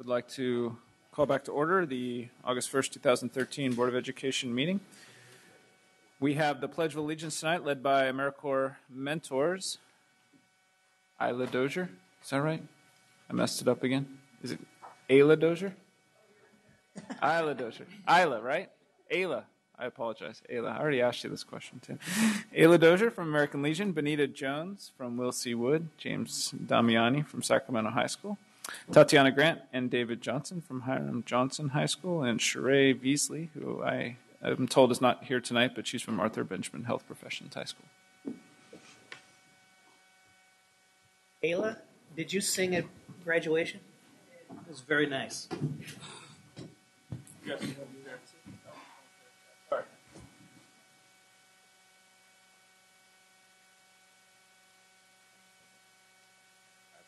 would like to call back to order the August 1st, 2013 Board of Education meeting. We have the Pledge of Allegiance tonight led by AmeriCorps mentors. Isla Dozier, is that right? I messed it up again. Is it Ayla Dozier? Isla Dozier. Isla, right? Ayla. I apologize. Ayla. I already asked you this question, too. Ayla Dozier from American Legion, Benita Jones from Will C. Wood, James Damiani from Sacramento High School, Tatiana Grant and David Johnson from Hiram Johnson High School, and Sheree Beasley, who I'm told is not here tonight, but she's from Arthur Benjamin Health Professions High School. Ayla, did you sing at graduation? It was very nice. Yes.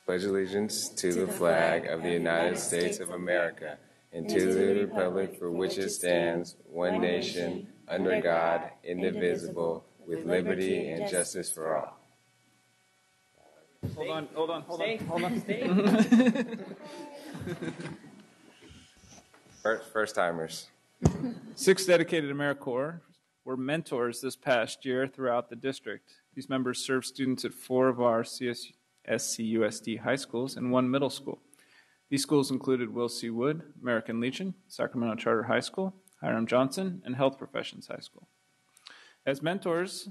Pledge allegiance to the flag of the United States of America and to the republic for which it stands, one nation, under God, indivisible, with liberty and justice for all. Hold on. First timers. 6 dedicated AmeriCorps were mentors this past year throughout the district. These members served students at 4 of our SCUSD high schools and 1 middle school. These schools included Will C. Wood, American Legion, Sacramento Charter High School, Hiram Johnson, and Health Professions High School. As mentors,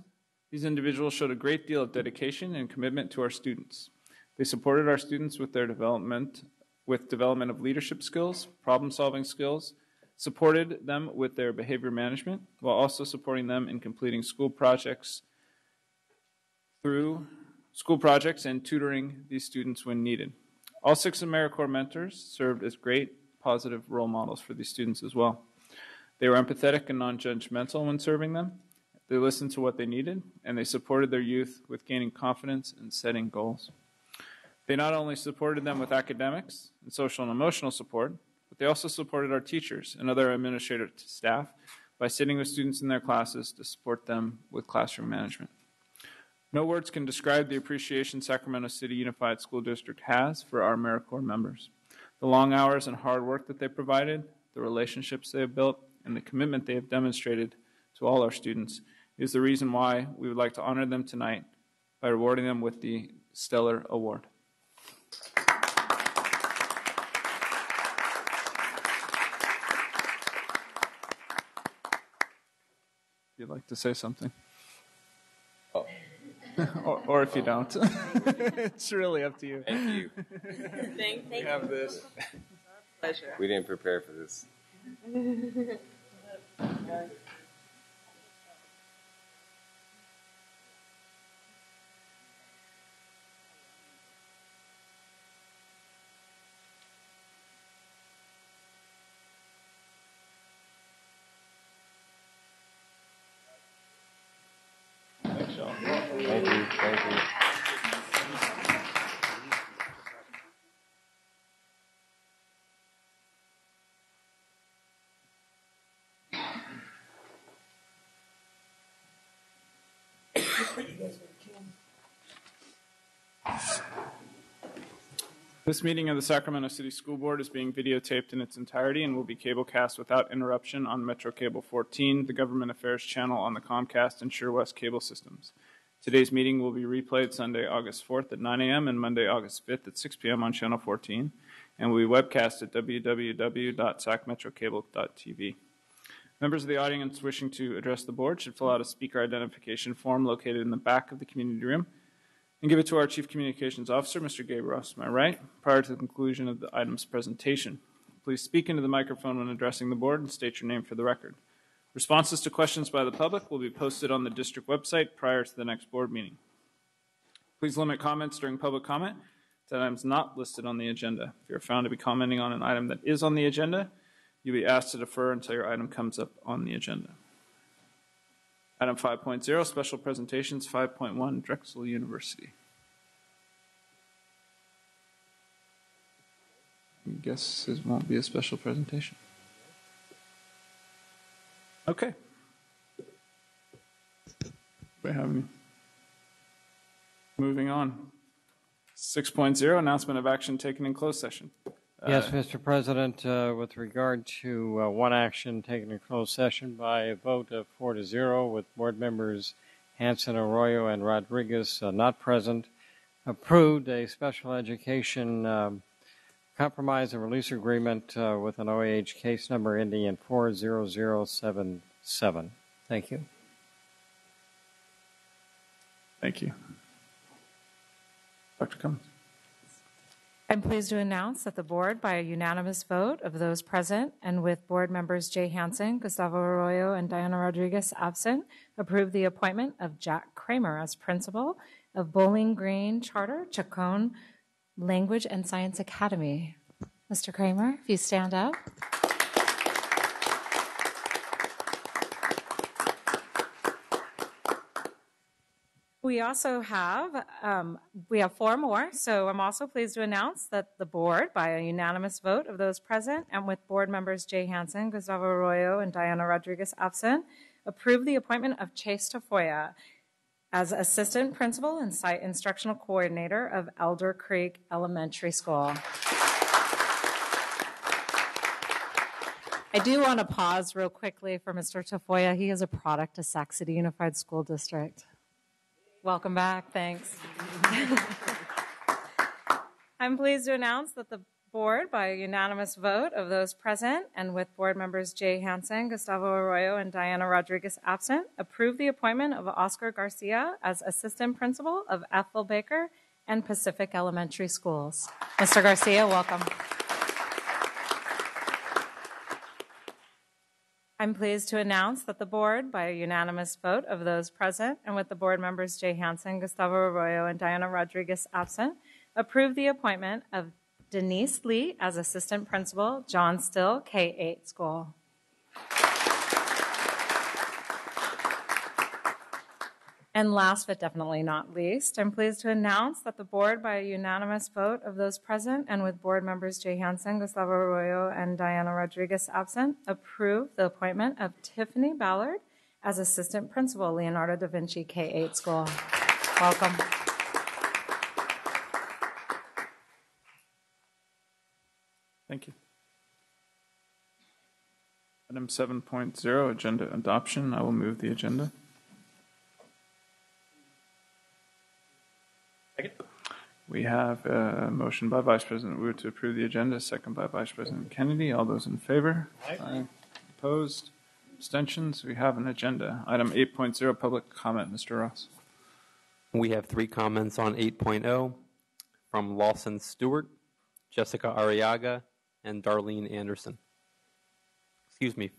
these individuals showed a great deal of dedication and commitment to our students. They supported our students with their development of leadership skills, problem-solving skills, supported them with their behavior management, while also supporting them in completing school projects and tutoring these students when needed. All 6 AmeriCorps mentors served as great positive role models for these students as well. They were empathetic and non-judgmental when serving them. They listened to what they needed, and they supported their youth with gaining confidence and setting goals. They not only supported them with academics and social and emotional support, but they also supported our teachers and other administrative staff by sitting with students in their classes to support them with classroom management. No words can describe the appreciation Sacramento City Unified School District has for our AmeriCorps members. The long hours and hard work that they provided, the relationships they have built, and the commitment they have demonstrated to all our students is the reason why we would like to honor them tonight by rewarding them with the Stellar Award. If you'd like to say something. Oh. or if you don't. It's really up to you. Thank you. Thank We have this. Pleasure. We didn't prepare for this. Thanks, Sean. Thank you. This meeting of the Sacramento City School Board is being videotaped in its entirety and will be cablecast without interruption on Metro Cable 14, the Government Affairs channel on the Comcast and SureWest cable systems. Today's meeting will be replayed Sunday, August 4th at 9 a.m. and Monday, August 5th at 6 p.m. on Channel 14, and will be webcast at www.sacmetrocable.tv. Members of the audience wishing to address the board should fill out a speaker identification form located in the back of the community room and give it to our Chief Communications Officer, Mr. Gabe Ross, to my right, prior to the conclusion of the item's presentation. Please speak into the microphone when addressing the board and state your name for the record. Responses to questions by the public will be posted on the district website prior to the next board meeting. Please limit comments during public comment to items not listed on the agenda. If you're found to be commenting on an item that is on the agenda, you'll be asked to defer until your item comes up on the agenda. Item 5.0, Special Presentations. 5.1, Drexel University. I guess this won't be a special presentation. Okay. We have any? Moving on. 6.0, Announcement of Action Taken in Closed Session. Yes, Mr. President, with regard to one action taken in closed session by a vote of 4-0 with board members Hanson, Arroyo, and Rodriguez not present, approved a special education compromise and release agreement with an OAH case number ending in 40077. Thank you. Thank you. Dr. Cummins. I'm pleased to announce that the board, by a unanimous vote of those present and with board members Jay Hanson, Gustavo Arroyo, and Diana Rodriguez absent, approved the appointment of Jack Kramer as principal of Bowling Green Charter Chacon Language and Science Academy. Mr. Kramer, if you stand up. We also have, four more, so I'm also pleased to announce that the board, by a unanimous vote of those present and with board members Jay Hanson, Gustavo Arroyo, and Diana Rodriguez absent, approved the appointment of Chase Tafoya as Assistant Principal and Site Instructional Coordinator of Elder Creek Elementary School. I do want to pause real quickly for Mr. Tafoya. He is a product of Sac City Unified School District. Welcome back. Thanks. I'm pleased to announce that the board, by a unanimous vote of those present and with board members Jay Hanson, Gustavo Arroyo, and Diana Rodriguez absent, approved the appointment of Oscar Garcia as Assistant Principal of Ethel Baker and Pacific Elementary Schools. Mr. Garcia, welcome. I'm pleased to announce that the board, by a unanimous vote of those present and with the board members Jay Hanson, Gustavo Arroyo, and Diana Rodriguez absent, approved the appointment of Denise Lee as Assistant Principal, John Still K-8 School. And last but definitely not least, I'm pleased to announce that the board, by a unanimous vote of those present and with board members Jay Hanson, Gustavo Arroyo, and Diana Rodriguez absent, approved the appointment of Tiffany Ballard as Assistant Principal, Leonardo da Vinci K-8 School. Welcome. Thank you. Item 7.0, agenda adoption. I will move the agenda. We have a motion by Vice President Wu to approve the agenda, second by Vice President Kennedy. All those in favor? Aye. Opposed? Abstentions? We have an agenda. Item 8.0, public comment. Mr. Ross. We have 3 comments on 8.0 from Lawson Stewart, Jessica Arriaga, and Darlene Anderson.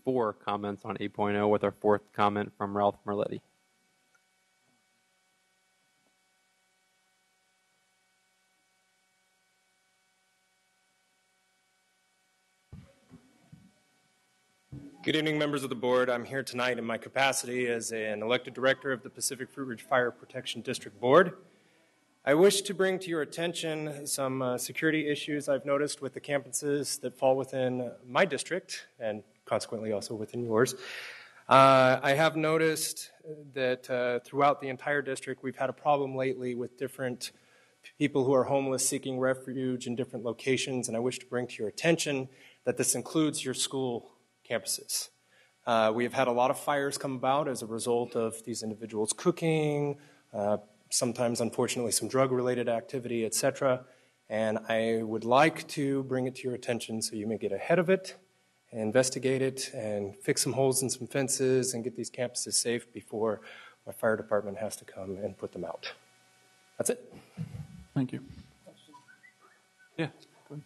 4 comments on 8.0 with our 4th comment from Ralph Merletti. Good evening, members of the board. I'm here tonight in my capacity as an elected director of the Pacific Fruit Ridge Fire Protection District Board. I wish to bring to your attention some security issues I've noticed with the campuses that fall within my district and consequently also within yours. I have noticed that throughout the entire district we've had a problem lately with different people who are homeless seeking refuge in different locations, and I wish to bring to your attention that this includes your school campuses. We have had a lot of fires come about as a result of these individuals cooking, sometimes unfortunately some drug-related activity, etc. And I would like to bring it to your attention so you may get ahead of it, and investigate it, and fix some holes in some fences and get these campuses safe before my fire department has to come and put them out. That's it. Thank you. Yeah. Go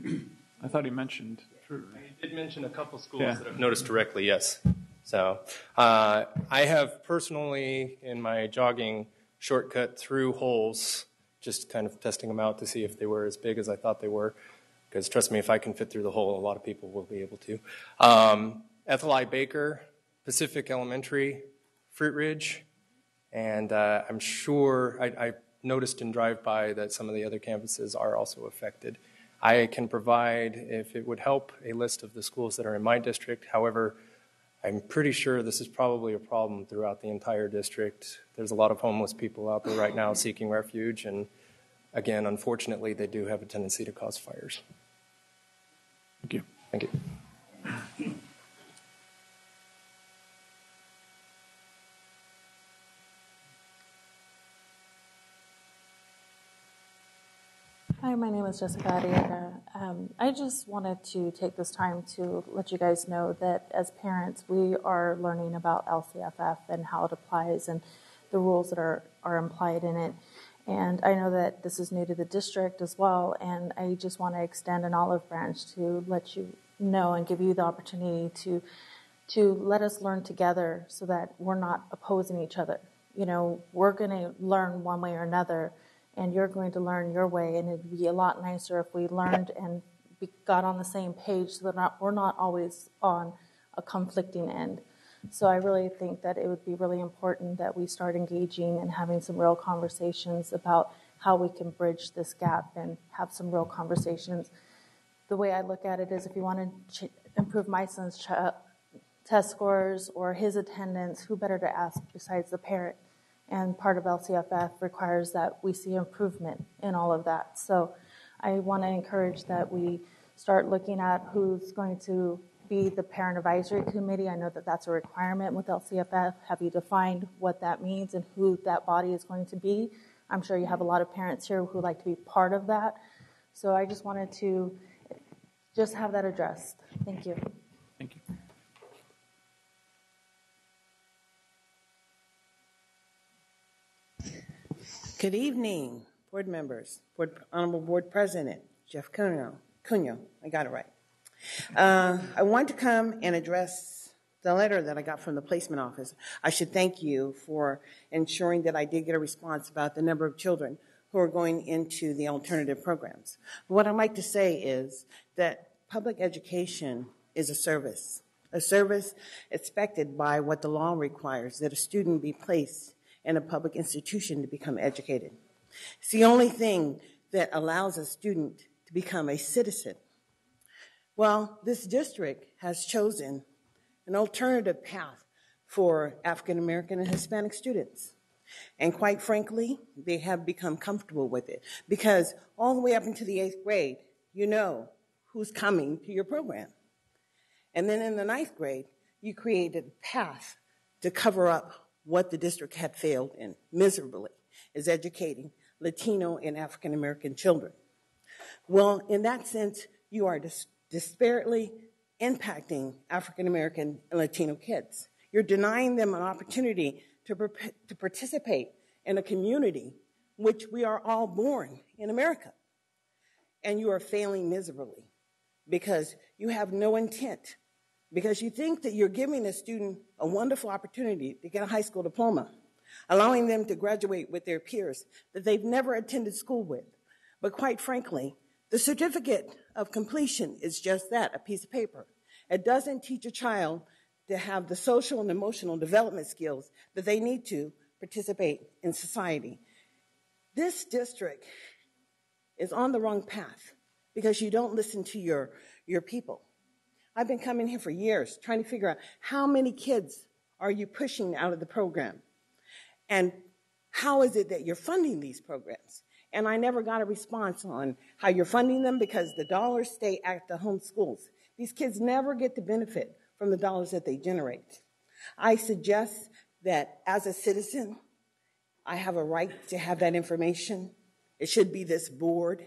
ahead. I thought he mentioned Fruit Ridge. I did mention a couple schools that I've noticed directly, yes. So I have personally, in my jogging, shortcut through holes, just kind of testing them out to see if they were as big as I thought they were. Because trust me, if I can fit through the hole, a lot of people will be able to. Ethel I. Baker, Pacific Elementary, Fruit Ridge, and I'm sure I noticed in drive-by that some of the other campuses are also affected. I can provide, if it would help, a list of the schools that are in my district. However, I'm pretty sure this is probably a problem throughout the entire district. There's a lot of homeless people out there right now seeking refuge, and Again, unfortunately, they do have a tendency to cause fires. Thank you. Thank you. Hi, my name is Jessica Arriaga. I just wanted to take this time to let you guys know that as parents, we are learning about LCFF and how it applies and the rules that are implied in it. And I know that this is new to the district as well, and I just want to extend an olive branch to let you know and give you the opportunity to let us learn together so that we're not opposing each other. You know, we're going to learn one way or another, and you're going to learn your way, and it'd be a lot nicer if we learned and got on the same page so that we're not always on a conflicting end. So I really think that it would be really important that we start engaging and having some real conversations about how we can bridge this gap and have some real conversations. The way I look at it is if you want to improve my son's test scores or his attendance, who better to ask besides the parent? And part of LCFF requires that we see improvement in all of that. So I want to encourage that we start looking at who's going to be the parent advisory committee. I know that that's a requirement with LCFF. Have you defined what that means and who that body is going to be? I'm sure you have a lot of parents here who like to be part of that. So I just wanted to just have that addressed. Thank you. Thank you. Good evening, board members, Honorable Board President Jeff Cunha. I got it right. I want to come and address the letter that I got from the placement office. I should thank you for ensuring that I did get a response about the number of children who are going into the alternative programs. What I'd like to say is that public education is a service expected by what the law requires, that a student be placed in a public institution to become educated. It's the only thing that allows a student to become a citizen. Well, this district has chosen an alternative path for African American and Hispanic students. And quite frankly, they have become comfortable with it because all the way up into the 8th grade, you know who's coming to your program. And then in the 9th grade, you created a path to cover up what the district had failed in miserably, is educating Latino and African American children. Well, in that sense, you are disparately impacting African American and Latino kids. You're denying them an opportunity to participate in a community which we are all born in America. And you are failing miserably because you have no intent, because you think that you're giving a student a wonderful opportunity to get a high school diploma, allowing them to graduate with their peers that they've never attended school with. But quite frankly, the certificate of completion is just that, a piece of paper. It doesn't teach a child to have the social and emotional development skills that they need to participate in society. This district is on the wrong path because you don't listen to your people. I've been coming here for years trying to figure out how many kids are you pushing out of the program and how is it that you're funding these programs? And I never got a response on how you're funding them because the dollars stay at the home schools. These kids never get the benefit from the dollars that they generate. I suggest that as a citizen, I have a right to have that information. It should be this board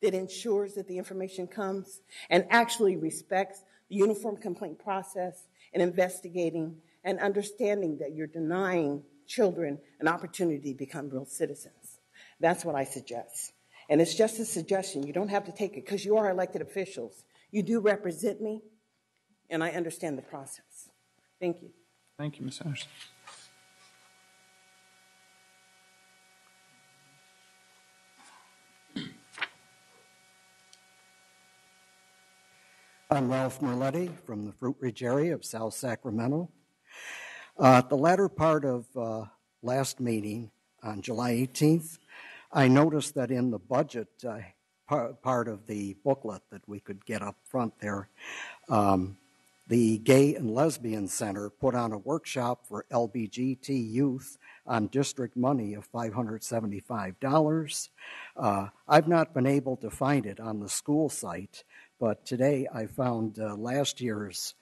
that ensures that the information comes and actually respects the uniform complaint process and investigating and understanding that you're denying children an opportunity to become real citizens. That's what I suggest. And it's just a suggestion. You don't have to take it because you are elected officials. You do represent me, and I understand the process. Thank you. Thank you, Ms. Anderson. I'm Ralph Merletti from the Fruit Ridge area of South Sacramento. At the latter part of last meeting on July 18th, I noticed that in the budget part of the booklet that we could get up front there, the Gay and Lesbian Center put on a workshop for LBGT youth on district money of $575. I've not been able to find it on the school site, but today I found last year's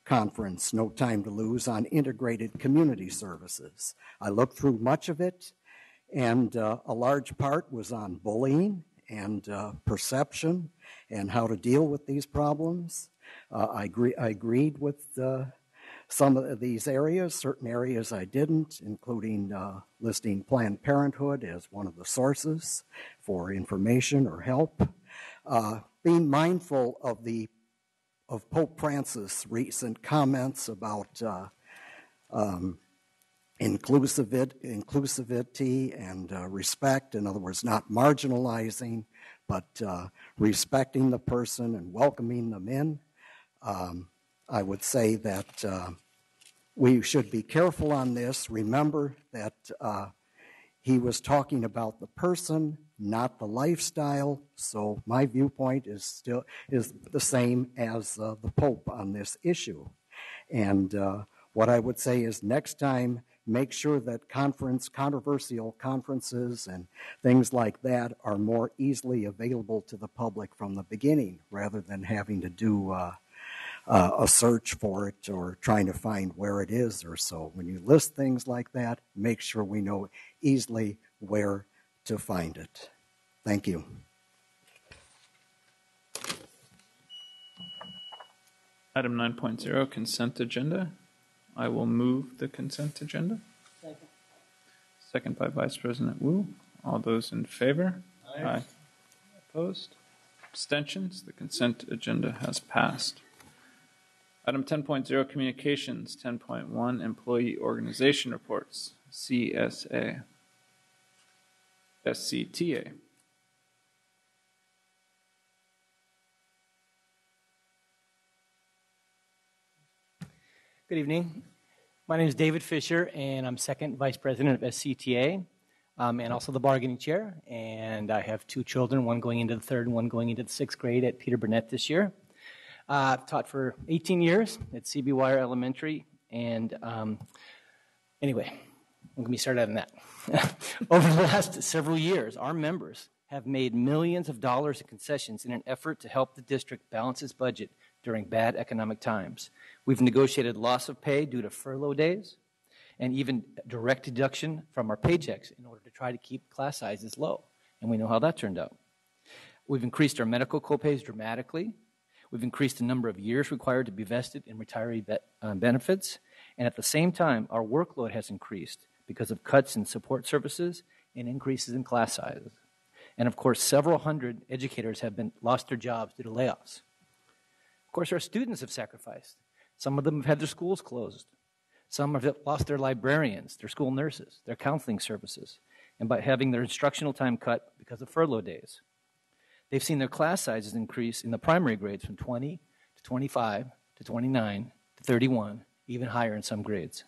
conference, No Time to Lose, on integrated community services. I looked through much of it, and a large part was on bullying and perception and how to deal with these problems. I agreed with some of these areas. Certain areas I didn't, including listing Planned Parenthood as one of the sources for information or help. Being mindful of Pope Francis' recent comments about inclusivity and respect. In other words, not marginalizing, but respecting the person and welcoming them in. I would say that we should be careful on this. Remember that he was talking about the person, not the lifestyle. So my viewpoint is the same as the Pope on this issue. And what I would say is next time, make sure that controversial conferences and things like that are more easily available to the public from the beginning, rather than having to do a search for it or trying to find where it is or so. When you list things like that, make sure we know easily where to find it. Thank you. Item 9.0, consent agenda. I will move the consent agenda. Second. Second by Vice President Wu. All those in favor? Aye. Opposed? Abstentions? The consent agenda has passed. Item 10.0, communications. 10.1, employee organization reports. CSA. SCTA. Good evening. My name is David Fisher, and I'm second vice president of SCTA, and also the bargaining chair. And I have two children, one going into the third and one going into the sixth grade at Peter Burnett this year. I've taught for 18 years at C.B. Wire Elementary, and anyway, let me start out on that. Over the last several years, our members have made millions of dollars in concessions in an effort to help the district balance its budget during bad economic times. We've negotiated loss of pay due to furlough days and even direct deduction from our paychecks in order to try to keep class sizes low, and we know how that turned out. We've increased our medical copays dramatically. We've increased the number of years required to be vested in retiree benefits, and at the same time, our workload has increased because of cuts in support services and increases in class sizes. And of course, several hundred educators have lost their jobs due to layoffs. Of course, our students have sacrificed. Some of them have had their schools closed. Some have lost their librarians, their school nurses, their counseling services, and by having their instructional time cut because of furlough days. They've seen their class sizes increase in the primary grades from 20 to 25 to 29 to 31, even higher in some grades.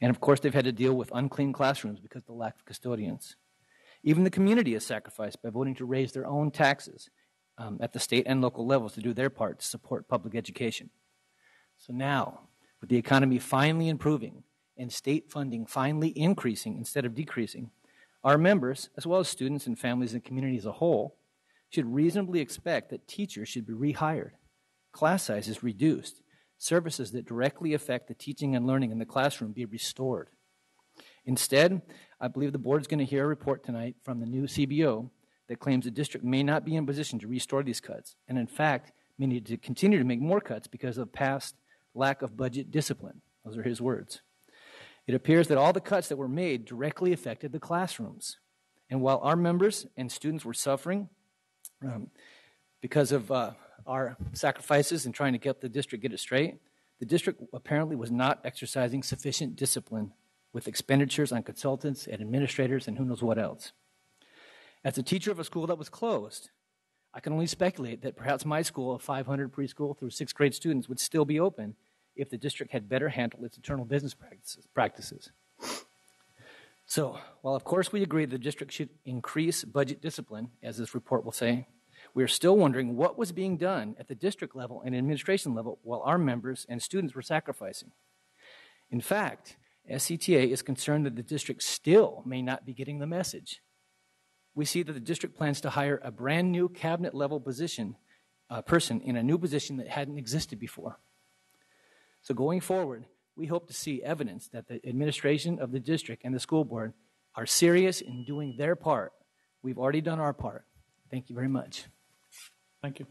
And of course, they've had to deal with unclean classrooms because of the lack of custodians. Even the community has sacrificed by voting to raise their own taxes at the state and local levels to do their part to support public education. So now, with the economy finally improving and state funding finally increasing instead of decreasing, our members, as well as students and families and community as a whole, should reasonably expect that teachers should be rehired, class sizes reduced, services that directly affect the teaching and learning in the classroom be restored. Instead, I believe the board is going to hear a report tonight from the new CBO that claims the district may not be in position to restore these cuts, and in fact, may need to continue to make more cuts because of past lack of budget discipline. Those are his words. It appears that all the cuts that were made directly affected the classrooms. And while our members and students were suffering because of our sacrifices in trying to get the district get it straight, the district apparently was not exercising sufficient discipline with expenditures on consultants and administrators and who knows what else. As a teacher of a school that was closed, I can only speculate that perhaps my school of 500 preschool through sixth grade students would still be open if the district had better handled its internal business practices. So, while of course we agree the district should increase budget discipline, as this report will say, we are still wondering what was being done at the district level and administration level while our members and students were sacrificing. In fact, SCTA is concerned that the district still may not be getting the message. We see that the district plans to hire a brand new cabinet level person in a new position that hadn't existed before. So going forward, we hope to see evidence that the administration of the district and the school board are serious in doing their part. We've already done our part. Thank you very much. Thank you.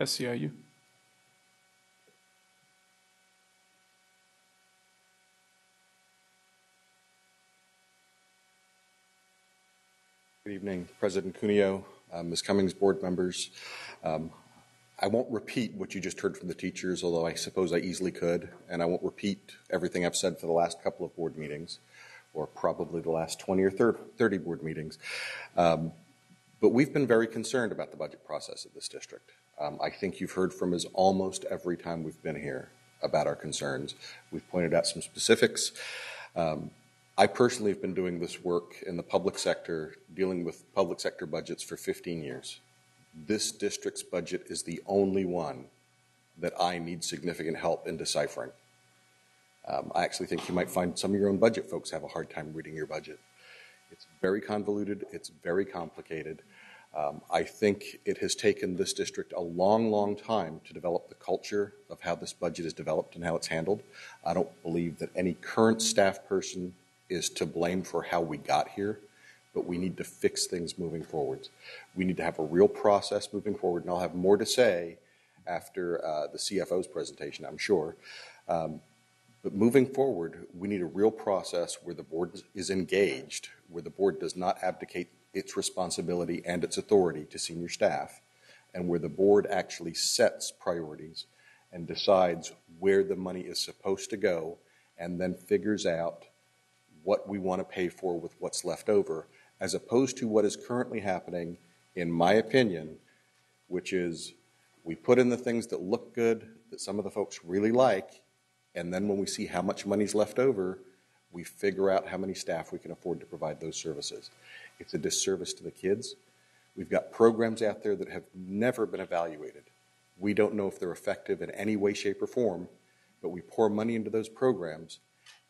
SCIU. Good evening, President Cuneo, Ms. Cummings, board members. I won't repeat what you just heard from the teachers, although I suppose I easily could, and I won't repeat everything I've said for the last couple of board meetings, or probably the last 20 or 30 board meetings. But we've been very concerned about the budget process of this district. I think you've heard from us almost every time we've been here about our concerns. We've pointed out some specifics. I personally have been doing this work in the public sector, dealing with public sector budgets for 15 years. This district's budget is the only one that I need significant help in deciphering. I actually think you might find some of your own budget folks have a hard time reading your budget. It's very convoluted, it's very complicated. I think it has taken this district a long, long time to develop the culture of how this budget is developed and how it's handled. I don't believe that any current staff person is to blame for how we got here, but we need to fix things moving forward. We need to have a real process moving forward, and I'll have more to say after the CFO's presentation, I'm sure. But moving forward, we need a real process where the board is engaged, where the board does not abdicate its responsibility and its authority to senior staff, and where the board actually sets priorities and decides where the money is supposed to go, and then figures out what we want to pay for with what's left over, as opposed to what is currently happening, in my opinion, which is we put in the things that look good, that some of the folks really like, and then when we see how much money's left over, we figure out how many staff we can afford to provide those services. It's a disservice to the kids. We've got programs out there that have never been evaluated. We don't know if they're effective in any way, shape, or form, but we pour money into those programs,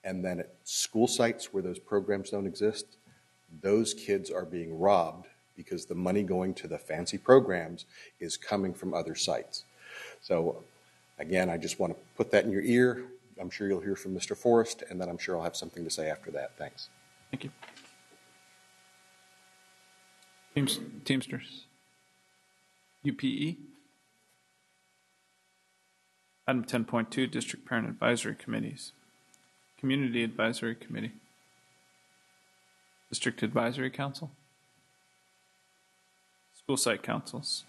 and then at school sites where those programs don't exist, those kids are being robbed because the money going to the fancy programs is coming from other sites. So again, I just want to put that in your ear. I'm sure you'll hear from Mr. Forrest, and then I'm sure I'll have something to say after that. Thanks. Thank you. Teamsters. UPE. Item 10.2, District Parent Advisory Committees. Community Advisory Committee. District Advisory Council. School Site Councils.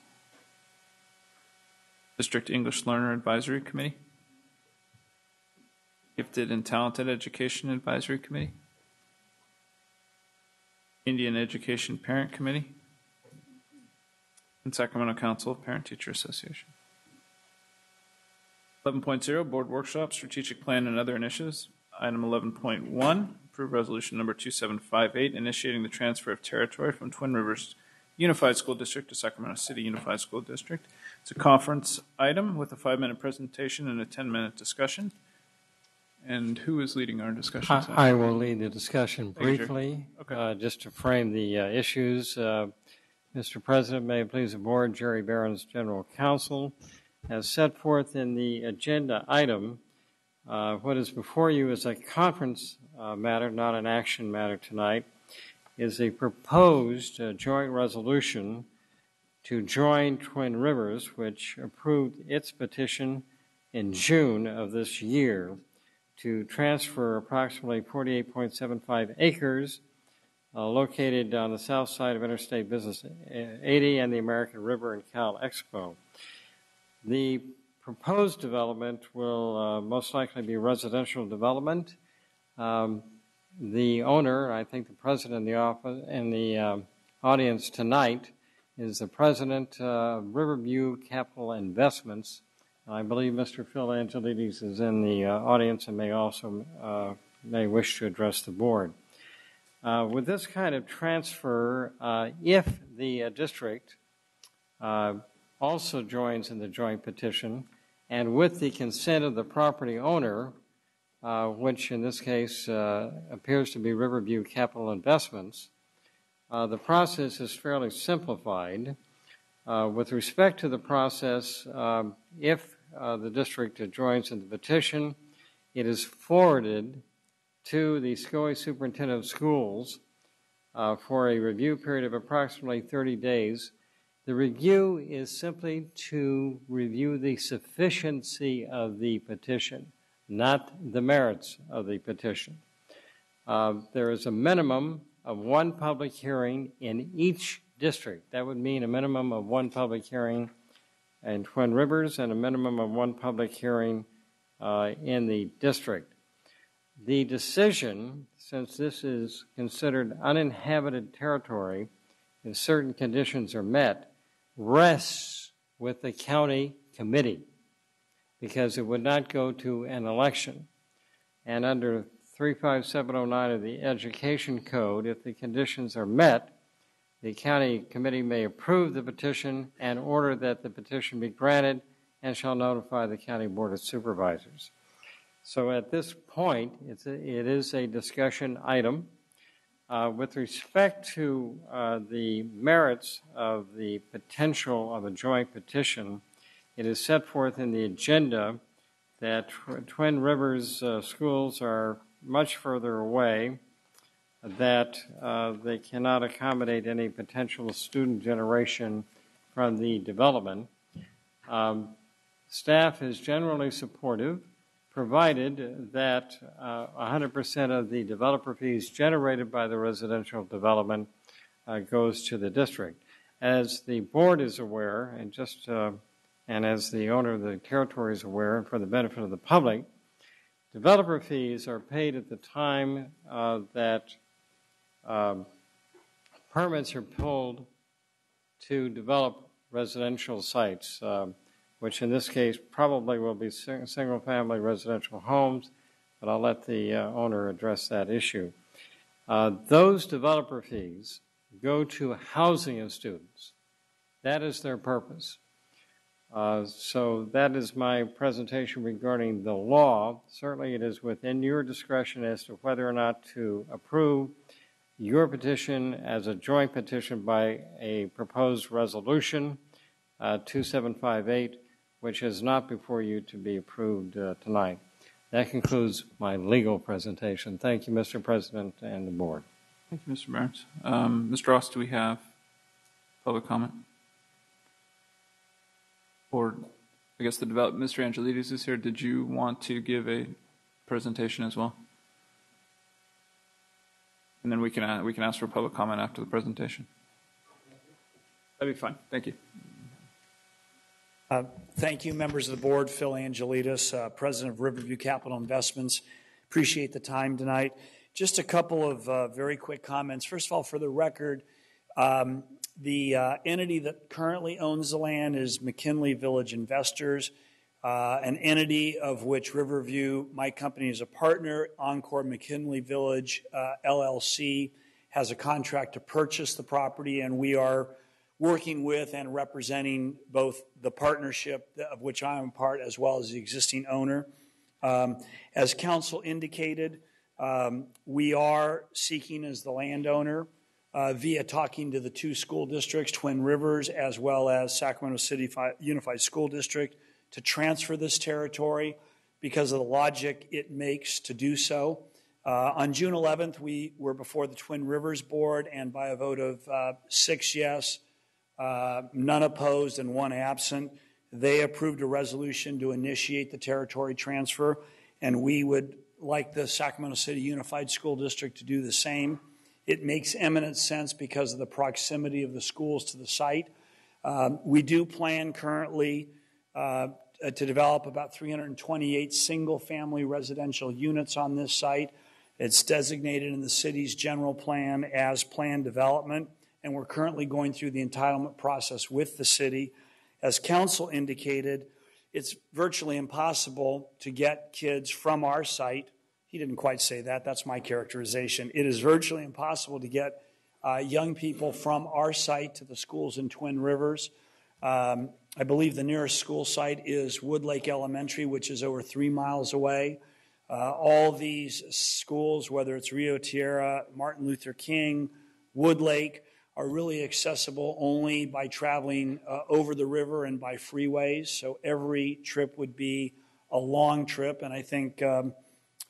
District English Learner Advisory Committee. Gifted and Talented Education Advisory Committee. Indian Education Parent Committee. And Sacramento Council of Parent-Teacher Association. 11.0, Board Workshop, Strategic Plan and Other Initiatives. Item 11.1, approve resolution number 2758, initiating the transfer of territory from Twin Rivers Unified School District to Sacramento City Unified School District. It's a conference item with a 5-minute presentation and a 10-minute discussion. And who is leading our discussion? I will lead the discussion briefly, okay. Just to frame the issues. Mr. President, may it please the board, Jerry Barron's General Counsel, as set forth in the agenda item. What is before you is a conference matter, not an action matter tonight, is a proposed joint resolution to join Twin Rivers, which approved its petition in June of this year to transfer approximately 48.75 acres located on the south side of Interstate Business 80 and the American River and Cal Expo. The proposed development will most likely be residential development. The owner, I think the president in the audience tonight, is the president of Riverview Capital Investments. I believe Mr. Phil Angelides is in the audience and may also may wish to address the board. With this kind of transfer, if the district also joins in the joint petition, and with the consent of the property owner, which in this case appears to be Riverview Capital Investments, the process is fairly simplified. With respect to the process, if the district joins in the petition, it is forwarded to the SCOE Superintendent of Schools for a review period of approximately 30 days. The review is simply to review the sufficiency of the petition, not the merits of the petition. There is a minimum of one public hearing in each district. That would mean a minimum of one public hearing in Twin Rivers and a minimum of one public hearing in the district. The decision, since this is considered uninhabited territory and certain conditions are met, rests with the county committee because it would not go to an election. And under 35709 of the Education Code, if the conditions are met, the county committee may approve the petition and order that the petition be granted and shall notify the county board of supervisors. So at this point, it is a discussion item. With respect to the merits of the potential of a joint petition, it is set forth in the agenda that Twin Rivers schools are much further away, that they cannot accommodate any potential student generation from the development. Staff is generally supportive, provided that 100% of the developer fees generated by the residential development goes to the district. As the board is aware, and as the owner of the territory is aware, and for the benefit of the public, developer fees are paid at the time that permits are pulled to develop residential sites, which in this case probably will be single-family residential homes, but I'll let the owner address that issue. Those developer fees go to housing of students. That is their purpose. So that is my presentation regarding the law. Certainly it is within your discretion as to whether or not to approve your petition as a joint petition by a proposed resolution, 2758, which is not before you to be approved tonight. That concludes my legal presentation. Thank you, Mr. President and the board. Thank you, Mr. Barnes. Mr. Ross, do we have public comment? Or I guess Mr. Angelides is here. Did you want to give a presentation as well? And then we can ask for public comment after the presentation. That'd be fine. Thank you. Thank you, members of the board. Phil Angelides, President of Riverview Capital Investments. Appreciate the time tonight. Just a couple of very quick comments. First of all, for the record, the entity that currently owns the land is McKinley Village Investors, an entity of which Riverview, my company, is a partner. Encore McKinley Village LLC has a contract to purchase the property, and we are working with and representing both the partnership of which I am a part as well as the existing owner. As council indicated, we are seeking as the landowner via talking to the two school districts, Twin Rivers as well as Sacramento City Unified School District, to transfer this territory because of the logic it makes to do so. On June 11th, we were before the Twin Rivers Board, and by a vote of 6 yes, none opposed and 1 absent, they approved a resolution to initiate the territory transfer, and we would like the Sacramento City Unified School District to do the same. It makes eminent sense because of the proximity of the schools to the site. We do plan currently to develop about 328 single-family residential units on this site. It's designated in the city's general plan as planned development, and we're currently going through the entitlement process with the city. As council indicated, it's virtually impossible to get kids from our site. He didn't quite say that. That's my characterization. It is virtually impossible to get young people from our site to the schools in Twin Rivers. I believe the nearest school site is Woodlake Elementary, which is over 3 miles away. All these schools, whether it's Rio Tierra, Martin Luther King, Woodlake, are really accessible only by traveling over the river and by freeways. So every trip would be a long trip. And I think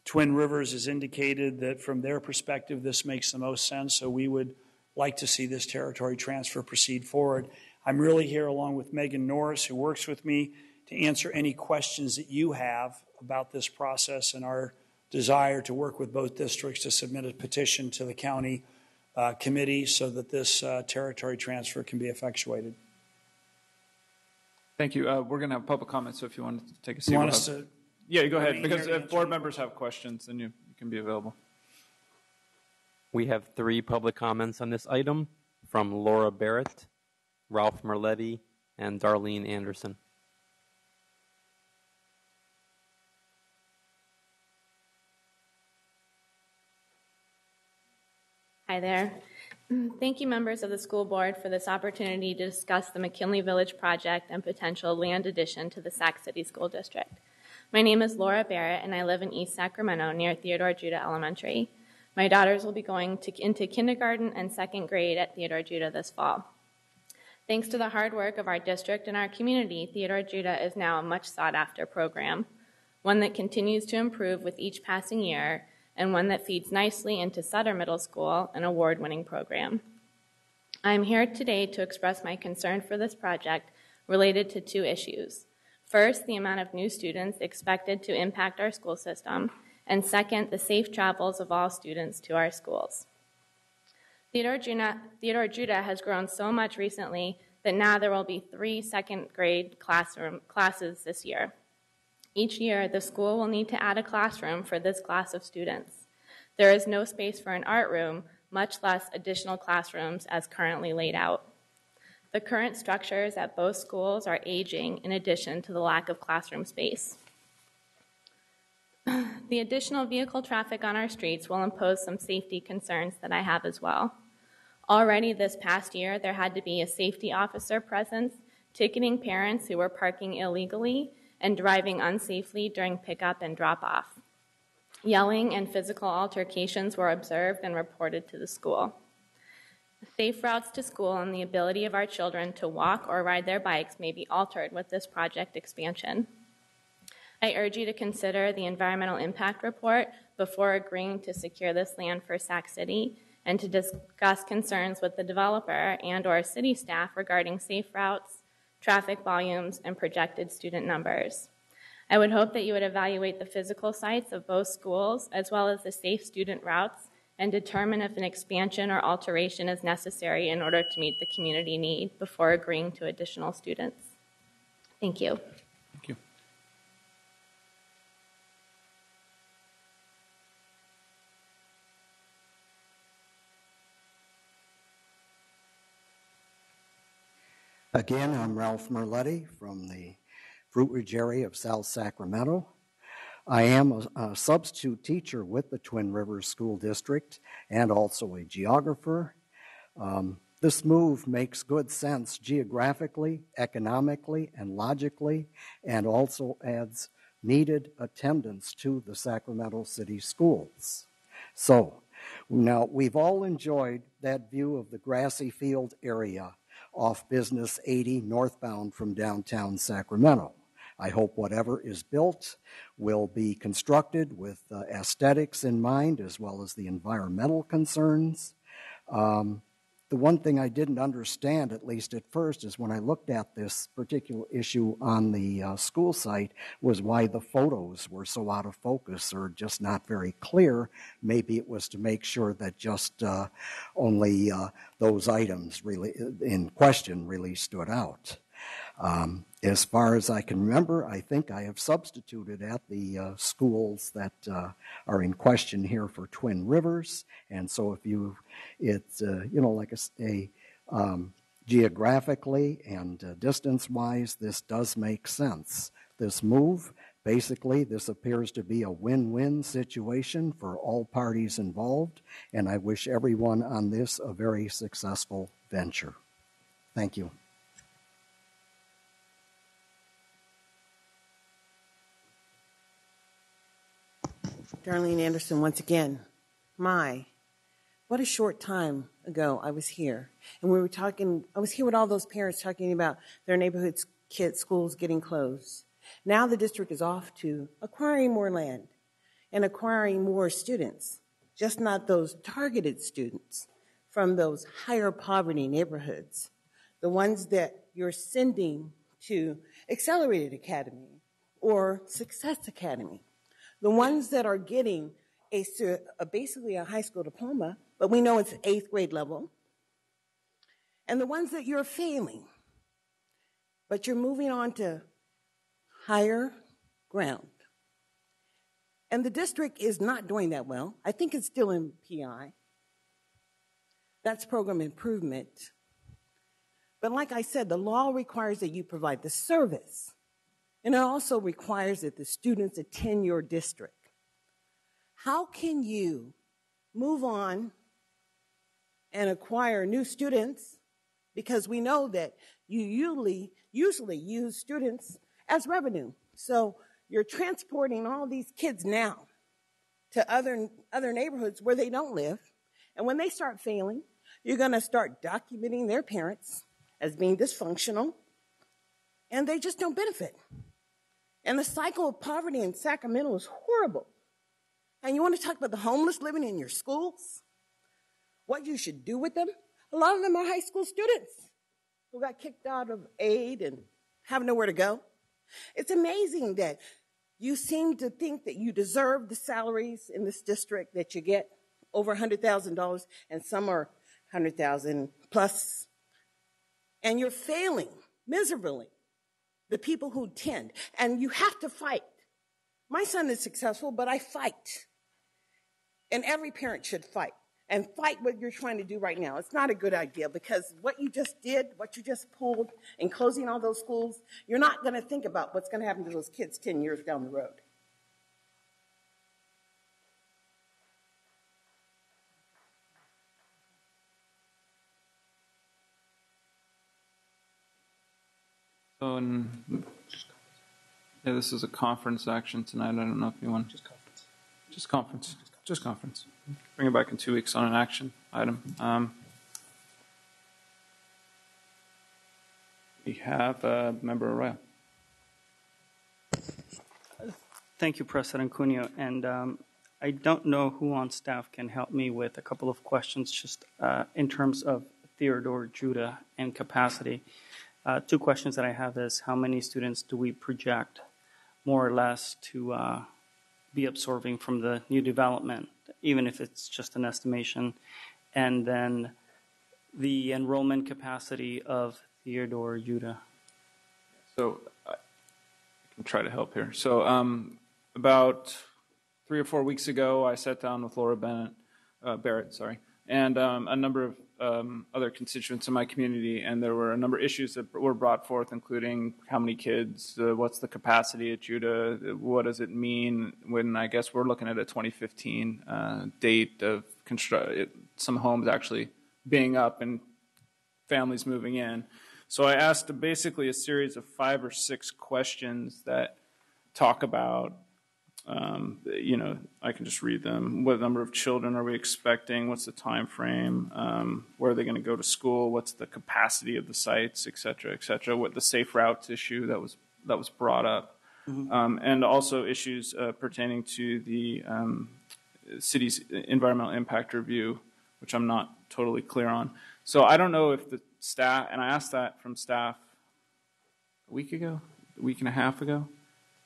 Twin Rivers has indicated that from their perspective, this makes the most sense. So we would like to see this territory transfer proceed forward. I'm really here along with Megan Norris, who works with me, to answer any questions that you have about this process and our desire to work with both districts to submit a petition to the county committee so that this territory transfer can be effectuated. Thank you. We're going to have public comments, so if you want to take a seat. You want us to? Yeah, you go ahead, because if board members have questions, then you can be available. We have 3 public comments on this item from Laura Barrett, Ralph Merletti, and Darlene Anderson. Hi there. Thank you, members of the school board, for this opportunity to discuss the McKinley Village project and potential land addition to the Sac City School District. My name is Laura Barrett, and I live in East Sacramento near Theodore Judah Elementary. My daughters will be going into kindergarten and 2nd grade at Theodore Judah this fall. Thanks to the hard work of our district and our community, Theodore Judah is now a much sought-after program, one that continues to improve with each passing year, and one that feeds nicely into Sutter Middle School, an award-winning program. I'm here today to express my concern for this project related to 2 issues. First, the amount of new students expected to impact our school system, and second, the safe travels of all students to our schools. Theodore Judah has grown so much recently that now there will be 3 2nd grade classes this year. Each year, the school will need to add a classroom for this class of students. There is no space for an art room, much less additional classrooms as currently laid out. The current structures at both schools are aging in addition to the lack of classroom space. The additional vehicle traffic on our streets will impose some safety concerns that I have as well. Already this past year, there had to be a safety officer present, ticketing parents who were parking illegally and driving unsafely during pickup and drop-off. Yelling and physical altercations were observed and reported to the school. Safe routes to school and the ability of our children to walk or ride their bikes may be altered with this project expansion. I urge you to consider the environmental impact report before agreeing to secure this land for Sac City and to discuss concerns with the developer and/or city staff regarding safe routes, traffic volumes, and projected student numbers. I would hope that you would evaluate the physical sites of both schools as well as the safe student routes and determine if an expansion or alteration is necessary in order to meet the community need before agreeing to additional students. Thank you. Thank you. Again, I'm Ralph Merletti from the Fruit Ridge area of South Sacramento. I am a substitute teacher with the Twin Rivers School District and also a geographer. This move makes good sense geographically, economically, and logically, and also adds needed attendance to the Sacramento City schools. So, now we've all enjoyed that view of the grassy field area off Business 80 northbound from downtown Sacramento. I hope whatever is built will be constructed with aesthetics in mind as well as the environmental concerns. The one thing I didn't understand, at least at first, is when I looked at this particular issue on the school site, was why the photos were so out of focus or just not very clear. Maybe it was to make sure that just only those items really in question really stood out. As far as I can remember, I think I have substituted at the schools that are in question here for Twin Rivers, and so if it's like geographically and distance-wise, this does make sense. This move, basically, this appears to be a win-win situation for all parties involved, and I wish everyone on this a very successful venture. Thank you. Darlene Anderson once again. What a short time ago I was here. And we were talking, I was here with all those parents talking about their neighborhood schools getting closed. Now the district is off to acquiring more land and acquiring more students, just not those targeted students from those higher poverty neighborhoods, the ones that you're sending to Accelerated Academy or Success Academy, the ones that are getting basically a high school diploma, but we know it's 8th grade level, and the ones that you're failing, but you're moving on to higher ground. And the district is not doing that well. I think it's still in PI. That's program improvement. But like I said, the law requires that you provide the service, and it also requires that the students attend your district. How can you move on and acquire new students, because we know that you usually use students as revenue. So you're transporting all these kids now to other neighborhoods where they don't live. And when they start failing, you're going to start documenting their parents as being dysfunctional, and they just don't benefit. And the cycle of poverty in Sacramento is horrible. And you want to talk about the homeless living in your schools? What you should do with them? A lot of them are high school students who got kicked out of aid and have nowhere to go. It's amazing that you seem to think that you deserve the salaries in this district that you get, over $100,000, and some are $100,000 plus. And you're failing miserably the people who tend. And you have to fight. My son is successful, but I fight. And every parent should fight. And fight what you're trying to do right now. It's not a good idea, because what you just did, what you just pulled in closing all those schools, you're not going to think about what's going to happen to those kids 10 years down the road. So, this is a conference action tonight. I don't know if you want... Just conference. Bring it back in 2 weeks on an action item. We have Member Arroyo. Thank you, President Cunha. And I don't know who on staff can help me with a couple of questions just in terms of Theodore Judah and capacity. 2 questions that I have is, how many students do we project more or less to be absorbing from the new development, even if it's just an estimation? And then the enrollment capacity of Theodore Judah. So I can try to help here. So about 3 or 4 weeks ago, I sat down with Laura Barrett, and a number of other constituents in my community, and there were a number of issues that were brought forth, including how many kids, what's the capacity at Judah, what does it mean when, I guess we're looking at a 2015 date of some homes actually being up and families moving in. So I asked basically a series of 5 or 6 questions that talk about, I can just read them. What number of children are we expecting? What's the time frame? Where are they going to go to school? What's the capacity of the sites, et cetera, et cetera? What the safe routes issue that was brought up, and also issues pertaining to the city's environmental impact review, which I'm not totally clear on. So I don't know if the staff, and I asked that from staff a week and a half ago.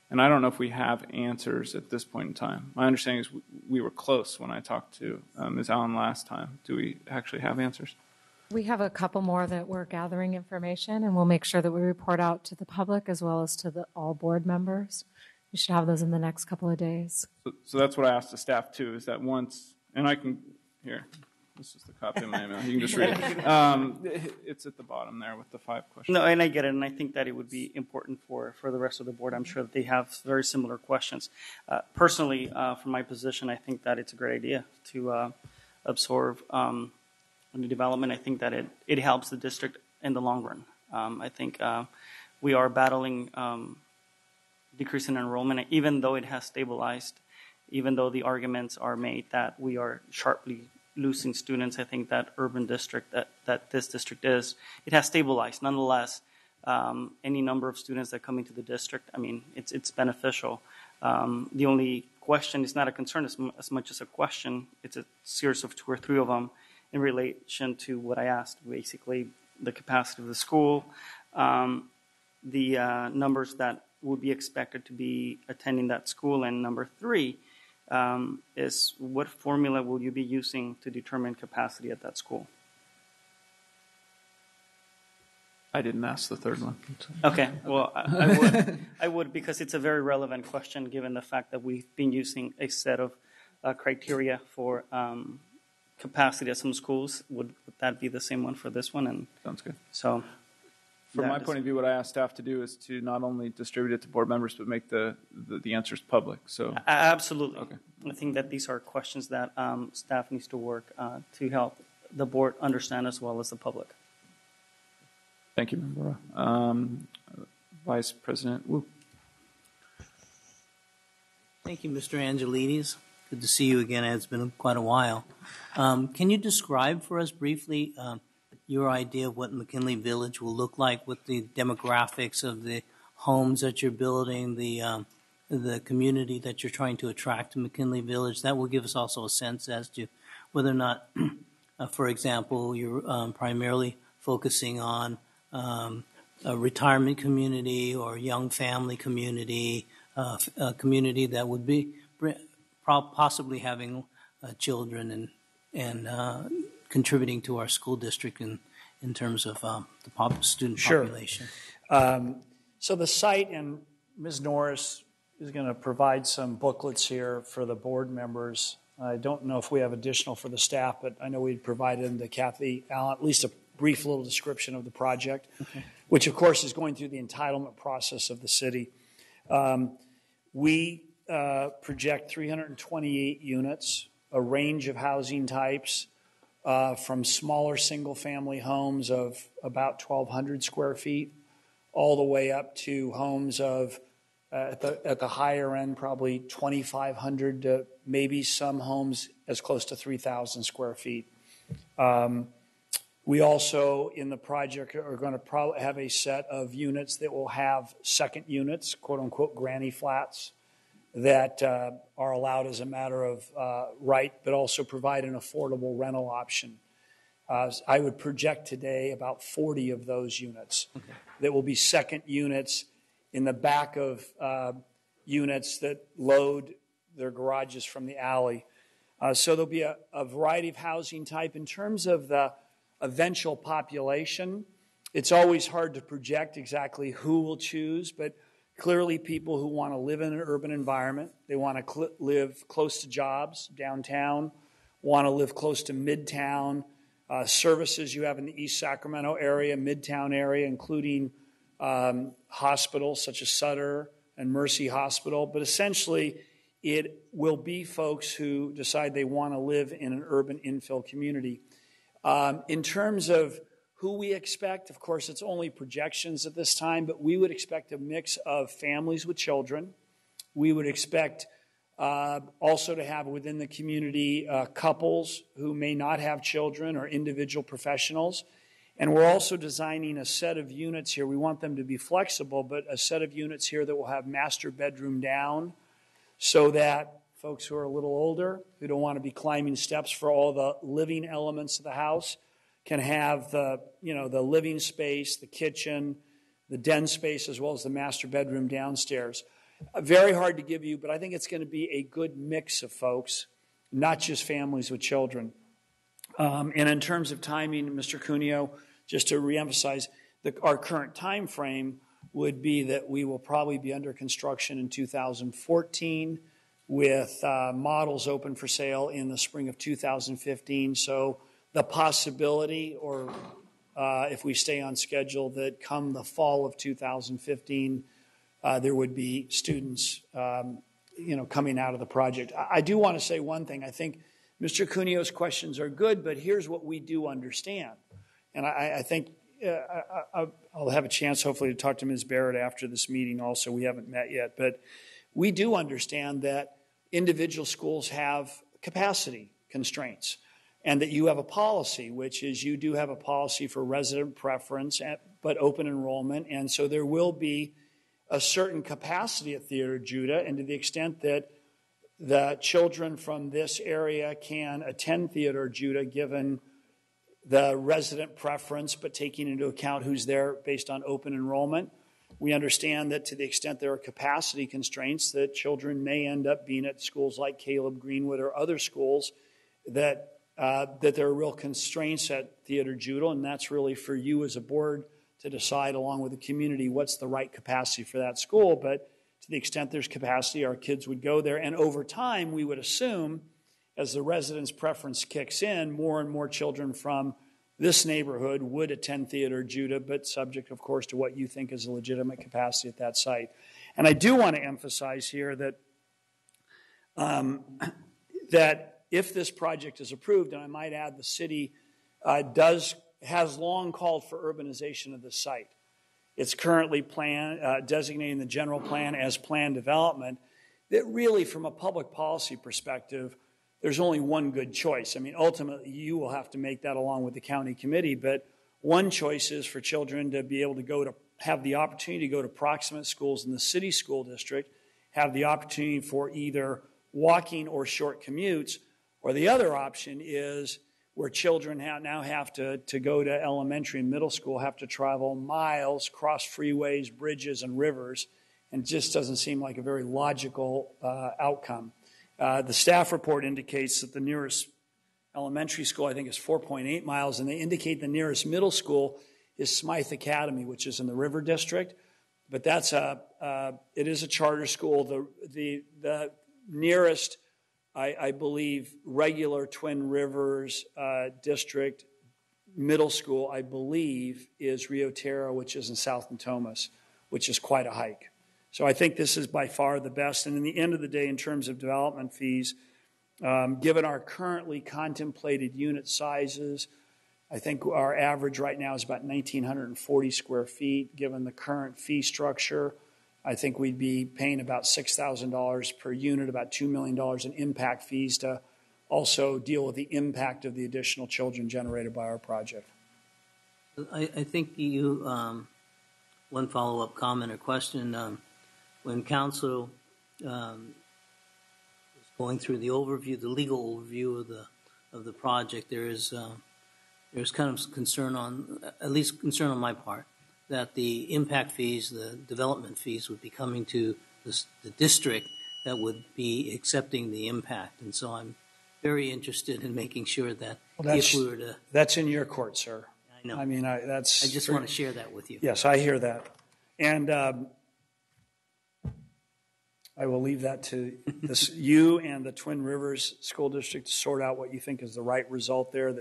And I don't know if we have answers at this point in time. My understanding is we were close when I talked to Ms. Allen last time. Do we actually have answers? We have a couple more that we're gathering information, and we'll make sure that we report out to the public as well as to all board members. We should have those in the next couple of days. So that's what I asked the staff too, is that once, and I can, here, this is the copy of my email. You can just read it. It's at the bottom there with the 5 questions. No, and I get it, and I think that it would be important for the rest of the board. I'm sure that they have very similar questions. Personally, from my position, I think that it's a great idea to absorb the development. I think that it helps the district in the long run. I think we are battling decrease in enrollment, even though it has stabilized. even though the arguments are made that we are sharply losing students, I think that urban district that this district is, it has stabilized. Nonetheless, any number of students that come into the district, I mean, it's beneficial. The only question is not a concern as much as a question. It's a series of 2 or 3 of them in relation to what I asked, basically the capacity of the school, the numbers that would be expected to be attending that school, and number 3 is what formula will you be using to determine capacity at that school? I didn't ask the third one. Okay, well, I would because it's a very relevant question given the fact that we've been using a set of criteria for capacity at some schools. Would that be the same one for this one? And sounds good. So, from my point of view, what I asked staff to do is to not only distribute it to board members, but make the answers public. So absolutely. Okay. I think that these are questions that staff needs to work to help the board understand as well as the public. Thank you, Member. Vice President Wu. Thank you, Mr. Angelides. Good to see you again. It's been quite a while. Can you describe for us briefly your idea of what McKinley Village will look like with the demographics of the homes that you're building, the community that you're trying to attract to McKinley Village? That will give us also a sense as to whether or not, for example, you're primarily focusing on a retirement community or young family community, a community that would be possibly having children and contributing to our school district in terms of the student population. So the site, and Ms. Norris is going to provide some booklets here for the board members. I don't know if we have additional for the staff, but I know we provided them to Kathy Allen, at least a brief little description of the project, which of course is going through the entitlement process of the city. We project 328 units, a range of housing types, from smaller single-family homes of about 1,200 square feet, all the way up to homes of, at the higher end, probably 2,500 to maybe some homes as close to 3,000 square feet. We also, in the project, are going to probably have a set of units that will have second units, quote-unquote granny flats, that are allowed as a matter of right, but also provide an affordable rental option. I would project today about 40 of those units that will be second units in the back of units that load their garages from the alley. So there'll be a variety of housing type. In terms of the eventual population, it's always hard to project exactly who will choose, but clearly people who want to live in an urban environment, they want to live close to jobs downtown, want to live close to Midtown, services you have in the East Sacramento area, Midtown area, including hospitals such as Sutter and Mercy Hospital. But essentially, it will be folks who decide they want to live in an urban infill community. In terms of who we expect, of course, it's only projections at this time, but we would expect a mix of families with children. We would expect also to have within the community couples who may not have children or individual professionals. And we're also designing a set of units here. We want them to be flexible, but a set of units here that will have master bedroom down so that folks who are a little older, who don't want to be climbing steps for all the living elements of the house, can have the living space, the kitchen, the den space, as well as the master bedroom downstairs. Very hard to give you, but I think it's going to be a good mix of folks, not just families with children. And in terms of timing, Mr. Cuneo, just to reemphasize, our current time frame would be that we will probably be under construction in 2014 with models open for sale in the spring of 2015. So the possibility, or if we stay on schedule, that come the fall of 2015, there would be students coming out of the project. I do want to say one thing. I think Mr. Cuneo's questions are good, but here's what we do understand. And I think I'll have a chance, hopefully, to talk to Ms. Barrett after this meeting also. We haven't met yet. But we do understand that individual schools have capacity constraints, and that you have a policy, which is you do have a policy for resident preference, but open enrollment, and so there will be a certain capacity at Theater Judah, and to the extent that the children from this area can attend Theater Judah given the resident preference, but taking into account who's there based on open enrollment. We understand that to the extent there are capacity constraints, that children may end up being at schools like Caleb Greenwood or other schools that there are real constraints at Theater Judah, and that's really for you as a board to decide along with the community what's the right capacity for that school. But to the extent there's capacity, our kids would go there. And over time, we would assume, as the residents' preference kicks in, more and more children from this neighborhood would attend Theater Judah, but subject, of course, to what you think is a legitimate capacity at that site. And I do want to emphasize here that that if this project is approved, and I might add the city has long called for urbanization of the site. It's currently designating the general plan as planned development. That really, from a public policy perspective, there's only one good choice. I mean, ultimately, you will have to make that along with the county committee, but one choice is for children to be able to have the opportunity to go to proximate schools in the city school district, have the opportunity for either walking or short commutes, or the other option is where children now have to go to elementary and middle school, have to travel miles, cross freeways, bridges, and rivers, and it just doesn't seem like a very logical outcome. The staff report indicates that the nearest elementary school, I think, is 4.8 miles, and they indicate the nearest middle school is Smythe Academy, which is in the River District. But it is a charter school. The nearest, I believe, regular Twin Rivers District middle school, I believe, is Rio Terra, which is in South Natomas, which is quite a hike. So I think this is by far the best. And in the end of the day, in terms of development fees, given our currently contemplated unit sizes, I think our average right now is about 1,940 square feet. Given the current fee structure, I think we'd be paying about $6,000 per unit, about $2 million in impact fees to also deal with the impact of the additional children generated by our project. I think one follow-up comment or question. When council was going through the legal overview of the project, there's kind of concern on my part, that the impact fees, the development fees, would be coming to the district that would be accepting the impact. And so I'm very interested in making sure that if we were to... That's in your court, sir. I know. I mean, I just want to share that with you. Yes, I hear that. And I will leave that to you and the Twin Rivers School District to sort out what you think is the right result there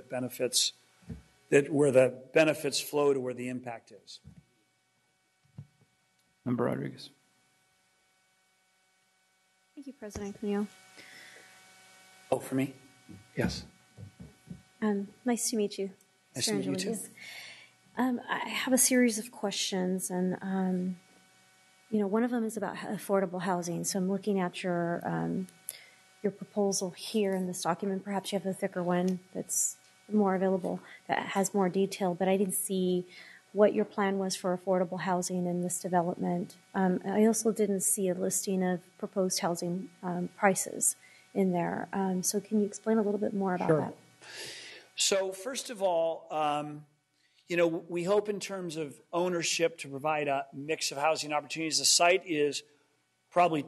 where the benefits flow to where the impact is. Member Rodriguez. Thank you, President Cuneo. Oh, for me? Yes. Nice to meet you. Nice to meet you, too. I have a series of questions, and one of them is about affordable housing. So I'm looking at your proposal here in this document. Perhaps you have a thicker one that's more available, that has more detail, but I didn't see what your plan was for affordable housing in this development. I also didn't see a listing of proposed housing prices in there. So can you explain a little bit more about that? So first of all, we hope in terms of ownership to provide a mix of housing opportunities. The site is probably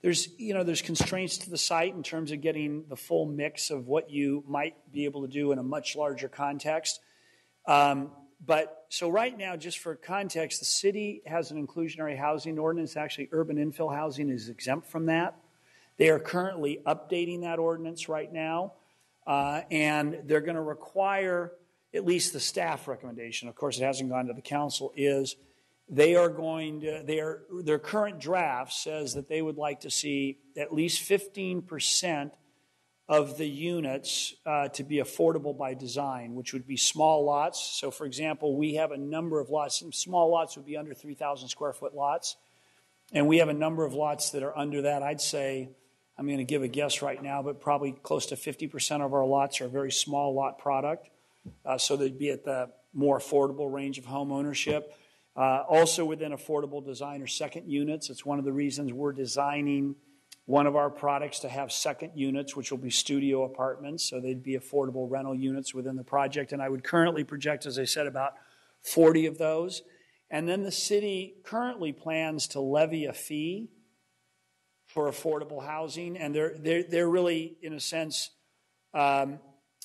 there's constraints to the site in terms of getting the full mix of what you might be able to do in a much larger context. But so right now, just for context, the city has an inclusionary housing ordinance. Actually, urban infill housing is exempt from that. They are currently updating that ordinance right now, and they're going to require, at least the staff recommendation, of course it hasn't gone to the council, is their current draft says that they would like to see at least 15% of the units to be affordable by design, which would be small lots. So, for example, we have a number of lots. Some small lots would be under 3,000 square foot lots. And we have a number of lots that are under that. I'd say, I'm going to give a guess right now, but probably close to 50% of our lots are very small lot product. So they'd be at the more affordable range of home ownership. Also within affordable design are second units. It's one of the reasons we're designing one of our products to have second units, which will be studio apartments. So they'd be affordable rental units within the project. And I would currently project, as I said, about 40 of those. And then the city currently plans to levy a fee for affordable housing. And they're really, in a sense, going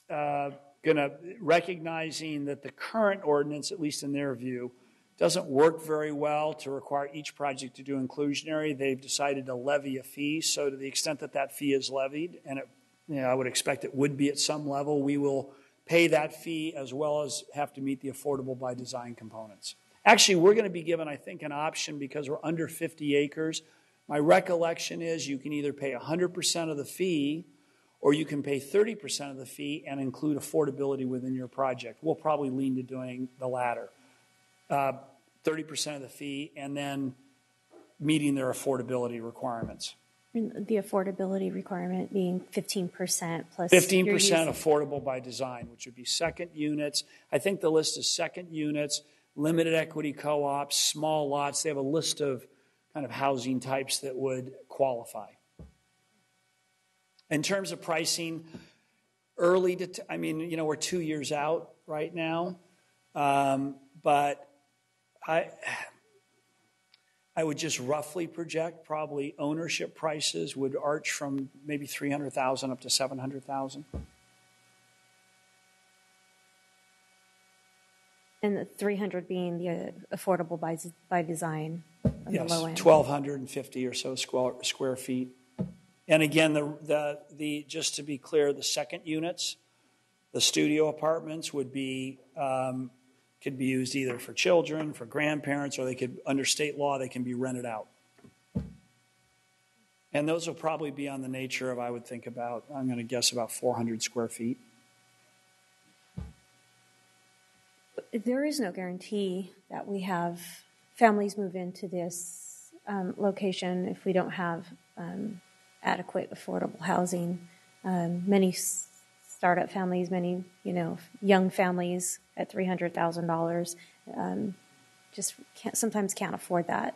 to recognizing that the current ordinance, at least in their view, doesn't work very well to require each project to do inclusionary. They've decided to levy a fee. So to the extent that that fee is levied, and I would expect it would be at some level, we will pay that fee as well as have to meet the affordable by design components. Actually, we're going to be given, I think, an option because we're under 50 acres. My recollection is you can either pay 100% of the fee or you can pay 30% of the fee and include affordability within your project. We'll probably lean to doing the latter. 30% of the fee and then meeting their affordability requirements. The affordability requirement being 15% plus 15% affordable by design, which would be second units. I think the list is second units, limited equity co-ops, small lots. They have a list of kind of housing types that would qualify. In terms of pricing, we're 2 years out right now, but I would just roughly project probably ownership prices would arch from maybe $300,000 up to $700,000. And the 300 being the affordable by design on Yes, the low end. 1,250 or so square feet. And again, the just to be clear, the second units, the studio apartments would be could be used either for children, for grandparents, or they could, under state law, they can be rented out. And those will probably be on the nature of, I would think about, I'm going to guess about 400 square feet. There is no guarantee that we have families move into this location if we don't have adequate affordable housing. Many startup families, many young families at $300,000 sometimes can't afford that,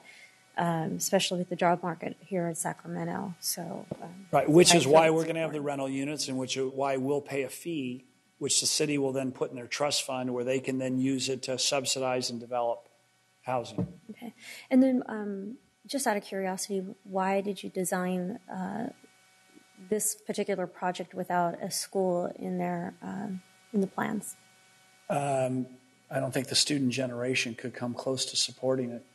especially with the job market here in Sacramento. So right, which is why we're going to have the rental units, and why we'll pay a fee, which the city will then put in their trust fund, where they can then use it to subsidize and develop housing. Okay, and then just out of curiosity, why did you design this particular project without a school in there in the plans? I don't think the student generation could come close to supporting it.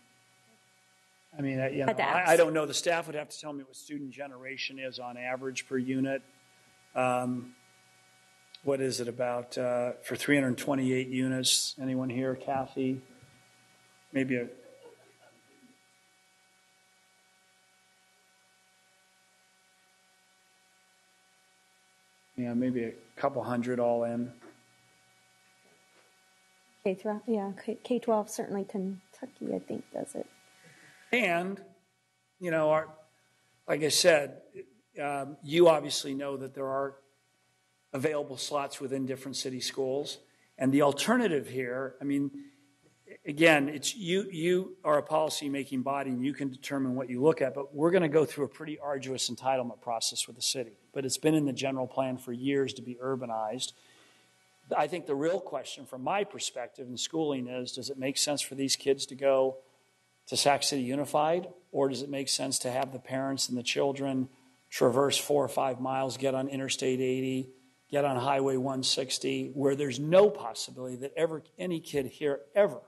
I mean, I don't know. The staff would have to tell me what student generation is on average per unit. What is it about for 328 units? Anyone here? Kathy? Maybe maybe a couple hundred all in. K-12, certainly Kentucky, I think, does it. And, like I said, you obviously know that there are available slots within different city schools. And the alternative here, again, it's you are a policy-making body and you can determine what you look at, but we're going to go through a pretty arduous entitlement process with the city. But it's been in the general plan for years to be urbanized. I think the real question from my perspective in schooling is, does it make sense for these kids to go to Sac City Unified, or does it make sense to have the parents and the children traverse 4 or 5 miles, get on Interstate 80, get on Highway 160, where there's no possibility that any kid here ever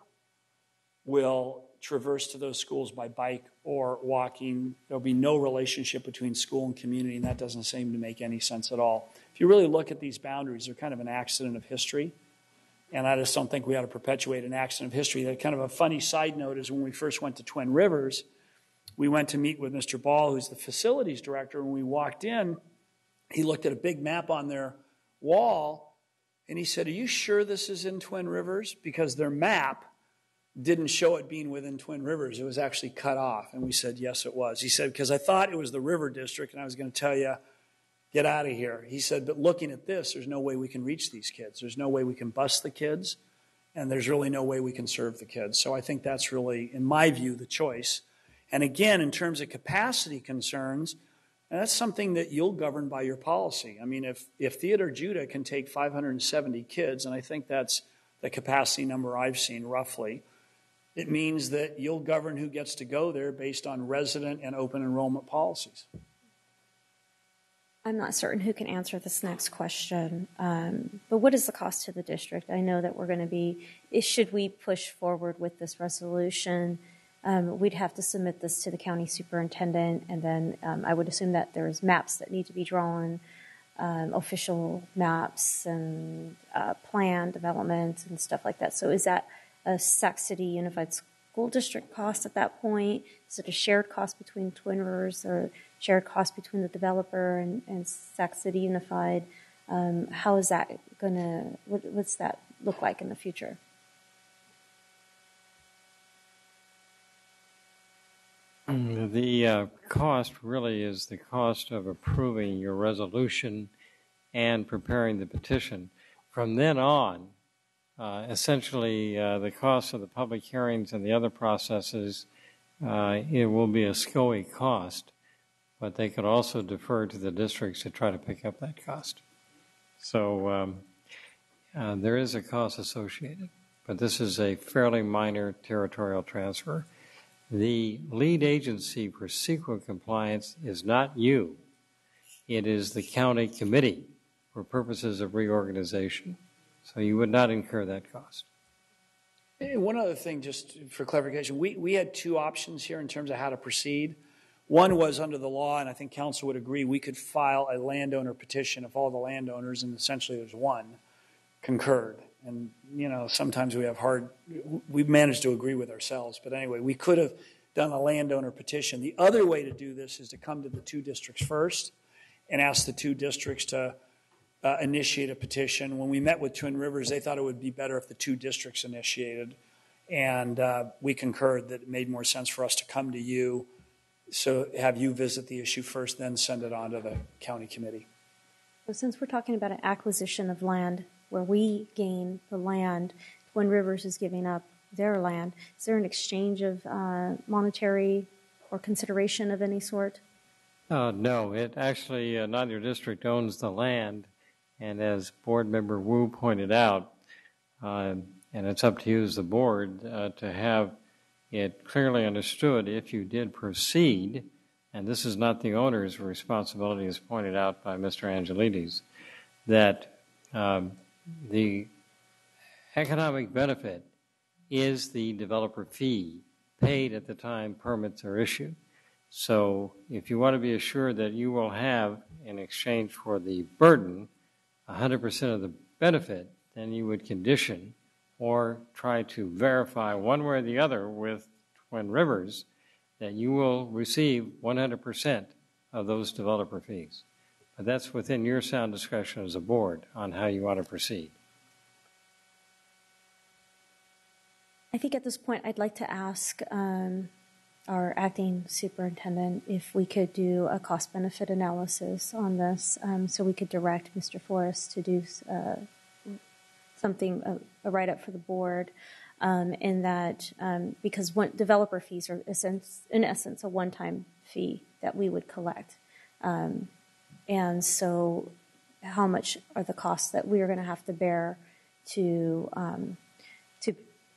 will traverse to those schools by bike or walking. There'll be no relationship between school and community, and that doesn't seem to make any sense at all. If you really look at these boundaries, they're kind of an accident of history, and I just don't think we ought to perpetuate an accident of history. That kind of a funny side note is when we first went to Twin Rivers, we went to meet with Mr. Ball, who's the facilities director. When we walked in, he looked at a big map on their wall, and he said, "Are you sure this is in Twin Rivers?" Because their map didn't show it being within Twin Rivers. It was actually cut off. And we said, yes, it was. He said, because I thought it was the River District, and I was going to tell you, get out of here. He said, but looking at this, there's no way we can reach these kids. There's no way we can bus the kids, and there's really no way we can serve the kids. So I think that's really, in my view, the choice. And again, in terms of capacity concerns, that's something that you'll govern by your policy. I mean, if Theodore Judah can take 570 kids, and I think that's the capacity number I've seen roughly, it means that you'll govern who gets to go there based on resident and open enrollment policies. I'm not certain who can answer this next question, but what is the cost to the district? I know that we're going to be, should we push forward with this resolution, we'd have to submit this to the county superintendent, and then I would assume that there's maps that need to be drawn, official maps and plan development and stuff like that. So is that a Sac City Unified School District cost at that point? Is it a shared cost between Twin Rivers or shared cost between the developer and Sac City Unified? How is that going to, what's that look like in the future? The cost really is the cost of approving your resolution and preparing the petition. From then on, essentially the cost of the public hearings and the other processes, it will be a SCOE cost, but they could also defer to the districts to try to pick up that cost. So there is a cost associated, but this is a fairly minor territorial transfer. The lead agency for CEQA compliance is not you. It is the county committee for purposes of reorganization. So you would not incur that cost. One other thing, just for clarification, we had two options here in terms of how to proceed. One was under the law, and I think council would agree, we could file a landowner petition if all the landowners, and essentially there's one, concurred. And, you know, sometimes we've managed to agree with ourselves. But anyway, we could have done a landowner petition. The other way to do this is to come to the two districts first and ask the two districts to initiate a petition. When we met with Twin Rivers, they thought it would be better if the two districts initiated. And we concurred that it made more sense for us to come to you, so have you visit the issue first, then send it on to the county committee. So since we're talking about an acquisition of land where we gain the land, Twin Rivers is giving up their land, is there an exchange of monetary or consideration of any sort? No, it actually, neither district owns the land. And as Board Member Wu pointed out, and it's up to you as the board to have it clearly understood if you did proceed, and this is not the owner's responsibility as pointed out by Mr. Angelides, that the economic benefit is the developer fee paid at the time permits are issued. So if you want to be assured that you will have, in exchange for the burden, 100% of the benefit, then you would condition or try to verify one way or the other with Twin Rivers that you will receive 100% of those developer fees. But that's within your sound discretion as a board on how you want to proceed. I think at this point I'd like to ask our acting superintendent if we could do a cost-benefit analysis on this, so we could direct Mr. Forrest to do something, a write-up for the board, in that because developer fees are in essence a one-time fee that we would collect. And so how much are the costs that we are going to have to bear to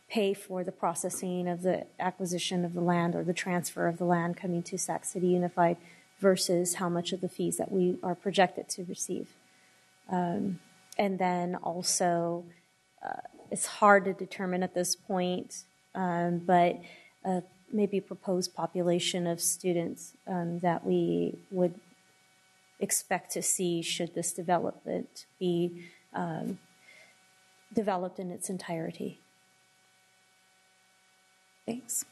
pay for the processing of the acquisition of the land or the transfer of the land coming to Sac City Unified versus how much of the fees that we are projected to receive. And then also, it's hard to determine at this point, but maybe a proposed population of students that we would expect to see should this development be developed in its entirety. Thanks.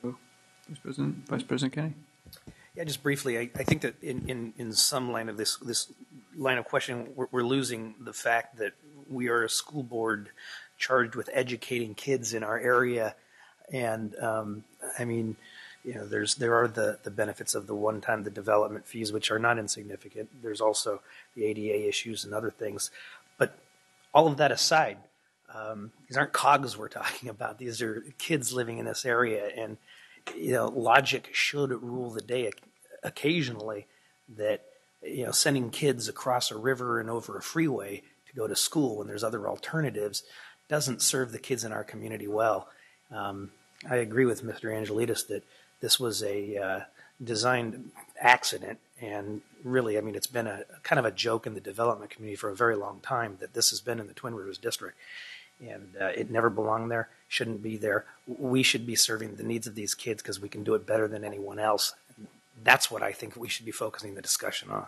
Vice President Kenny. Yeah, just briefly, I think that in some line of this line of questioning, we're losing the fact that we are a school board charged with educating kids in our area. And I mean, you know, there are the benefits of the one-time, the development fees, which are not insignificant. There's also the ADA issues and other things. But all of that aside, these aren't cogs we're talking about. These are kids living in this area, and you know, logic should rule the day occasionally. That, you know, sending kids across a river and over a freeway to go to school when there's other alternatives doesn't serve the kids in our community well. I agree with Mr. Angelides that this was a designed accident, and really, I mean, it's been a kind of a joke in the development community for a very long time that this has been in the Twin Rivers District, and it never belonged there, shouldn't be there. We should be serving the needs of these kids because we can do it better than anyone else. That's what I think we should be focusing the discussion on.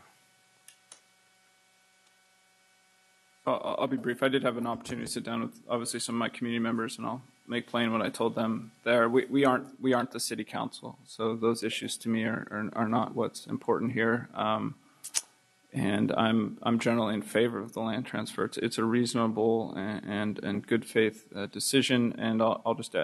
I'll be brief. I did have an opportunity to sit down with obviously some of my community members, and I'll make plain what I told them there. We aren't the city council, so those issues to me are not what's important here. And I'm generally in favor of the land transfer. It's a reasonable and good faith decision, and I'll just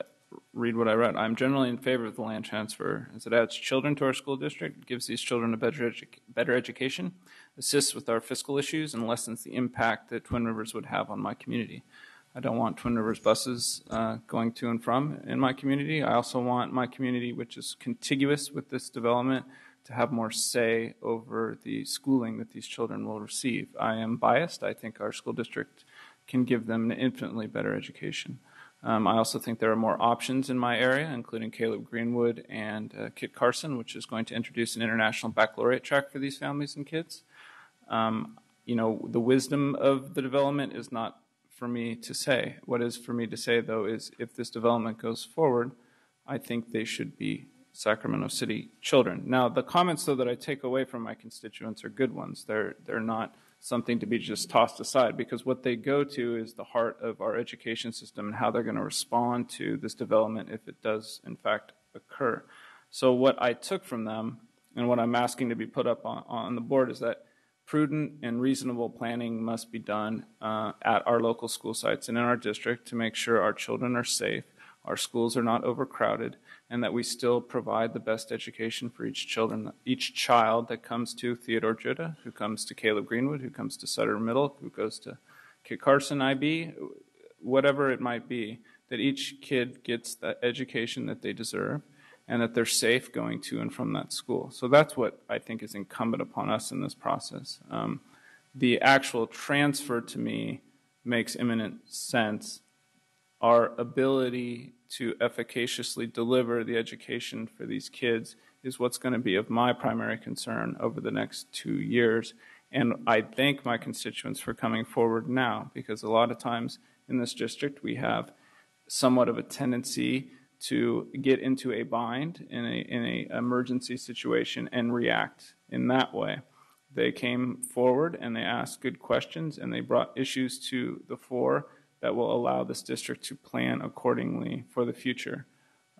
read what I read. I'm generally in favor of the land transfer as it adds children to our school district, gives these children a better education, assists with our fiscal issues, and lessens the impact that Twin Rivers would have on my community. I don't want Twin Rivers buses going to and from in my community. I also want my community, which is contiguous with this development, to have more say over the schooling that these children will receive. I am biased. I think our school district can give them an infinitely better education. I also think there are more options in my area, including Caleb Greenwood and Kit Carson, which is going to introduce an international baccalaureate track for these families and kids. You know, the wisdom of the development is not for me to say. What is for me to say, though, is if this development goes forward, I think they should be Sacramento City children. Now, the comments, though, that I take away from my constituents are good ones. They're not something to be just tossed aside, because what they go to is the heart of our education system and how they're going to respond to this development if it does, in fact, occur. So what I took from them and what I'm asking to be put up on the board is that prudent and reasonable planning must be done at our local school sites and in our district to make sure our children are safe, our schools are not overcrowded, and that we still provide the best education for each child that comes to Theodore Judah, who comes to Caleb Greenwood, who comes to Sutter Middle, who goes to Kit Carson IB, whatever it might be, that each kid gets the education that they deserve and that they're safe going to and from that school. So that's what I think is incumbent upon us in this process. The actual transfer to me makes imminent sense. Our ability to efficaciously deliver the education for these kids is what's going to be of my primary concern over the next 2 years. And I thank my constituents for coming forward now, because a lot of times in this district we have somewhat of a tendency to get into a bind in a emergency situation and react in that way. They came forward and they asked good questions and they brought issues to the fore that will allow this district to plan accordingly for the future.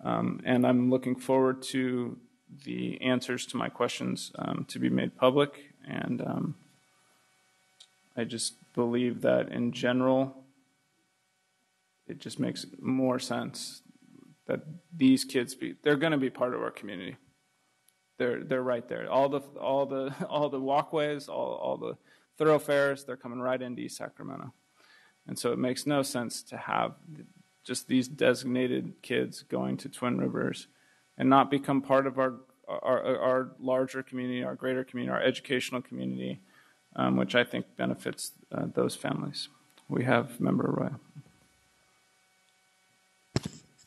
And I'm looking forward to the answers to my questions to be made public. And I just believe that in general, it just makes more sense that these kids they're going to be part of our community. They're right there. All the walkways, all the thoroughfares, they're coming right into East Sacramento. And so it makes no sense to have just these designated kids going to Twin Rivers and not become part of our larger community, our greater community, our educational community, which I think benefits those families. We have Member Roy.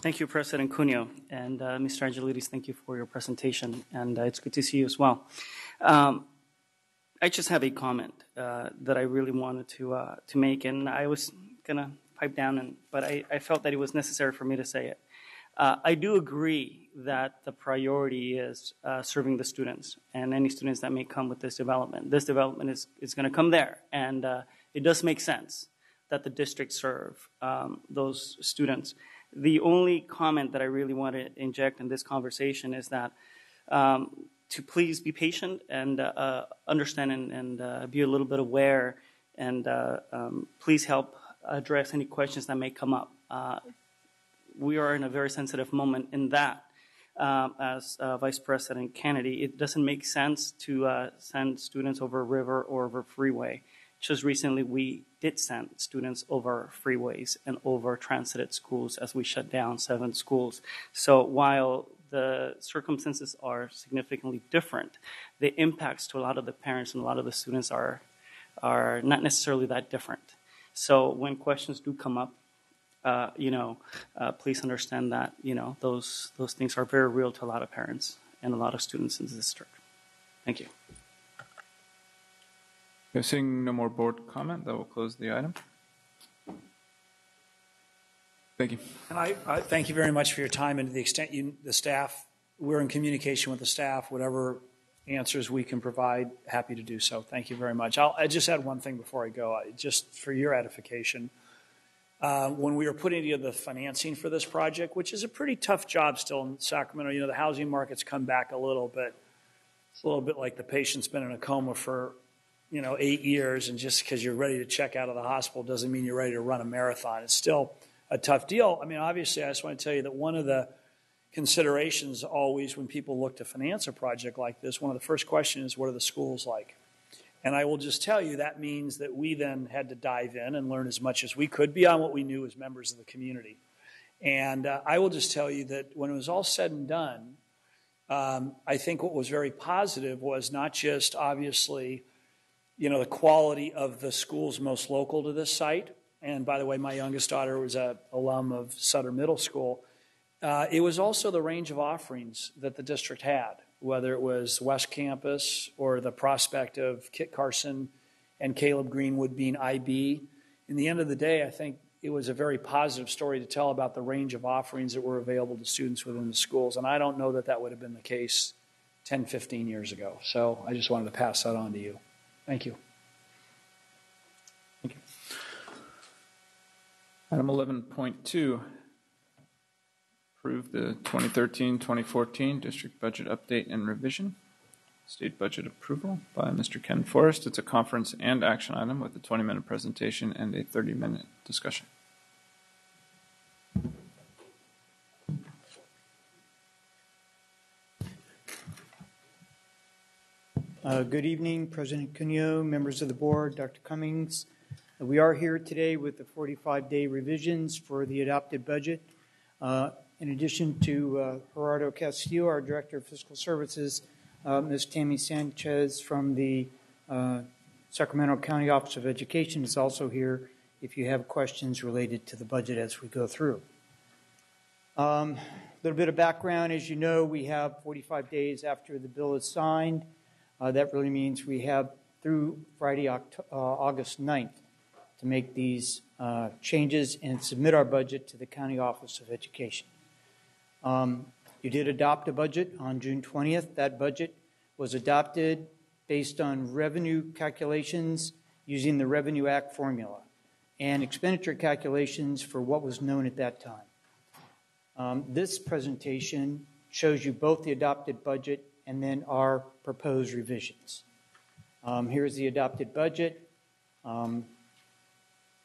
Thank you, President Cuneo. And Mr. Angelides, thank you for your presentation. And it's good to see you as well. I just have a comment that I really wanted to make, and I was going to pipe down, but I felt that it was necessary for me to say it. I do agree that the priority is serving the students and any students that may come with this development. This development is going to come there, and it does make sense that the district serve those students. The only comment that I really want to inject in this conversation is that to please be patient and understand and be a little bit aware, and please help address any questions that may come up. We are in a very sensitive moment in that, as Vice President Kennedy, it doesn't make sense to send students over a river or over a freeway. Just recently, we did send students over freeways and over transited schools as we shut down 7 schools. So while the circumstances are significantly different, the impacts to a lot of the parents and a lot of the students are not necessarily that different. So when questions do come up, please understand that, those things are very real to a lot of parents and a lot of students in the district. Thank you. Seeing no more board comment, that will close the item. Thank you. And I thank you very much for your time, and to the extent the staff, we're in communication with the staff, whatever answers we can provide, happy to do so. Thank you very much. I just add one thing before I go, just for your edification. When we were putting together the financing for this project, which is a pretty tough job still in Sacramento, the housing market's come back a little bit. It's a little bit like the patient's been in a coma for 8 years, and just because you're ready to check out of the hospital doesn't mean you're ready to run a marathon. It's still a tough deal. I mean, obviously, I just want to tell you that one of the considerations always when people look to finance a project like this, one of the first questions is, what are the schools like? And I will just tell you that means that we then had to dive in and learn as much as we could beyond what we knew as members of the community. And I will just tell you that when it was all said and done, I think what was very positive was not just obviously the quality of the schools most local to this site. And by the way, my youngest daughter was an alum of Sutter Middle School. It was also the range of offerings that the district had, whether it was West Campus or the prospect of Kit Carson and Caleb Greenwood being IB. In the end of the day, I think it was a very positive story to tell about the range of offerings that were available to students within the schools. And I don't know that that would have been the case 10, 15 years ago. So I just wanted to pass that on to you. Thank you. Thank you. Item 11.2, approve the 2013-2014 district budget update and revision. State budget approval by Mr. Ken Forrest. It's a conference and action item with a 20-minute presentation and a 30-minute discussion. Good evening, President Cuneo, members of the board, Dr. Cummings. We are here today with the 45-day revisions for the adopted budget. In addition to Gerardo Castillo, our Director of Fiscal Services, Ms. Tammy Sanchez from the Sacramento County Office of Education is also here if you have questions related to the budget as we go through. A little bit of background. As you know, we have 45 days after the bill is signed. That really means we have through Friday, August 9th to make these changes and submit our budget to the County Office of Education. You did adopt a budget on June 20th. That budget was adopted based on revenue calculations using the Revenue Act formula and expenditure calculations for what was known at that time. This presentation shows you both the adopted budget and then our proposed revisions. Here's the adopted budget.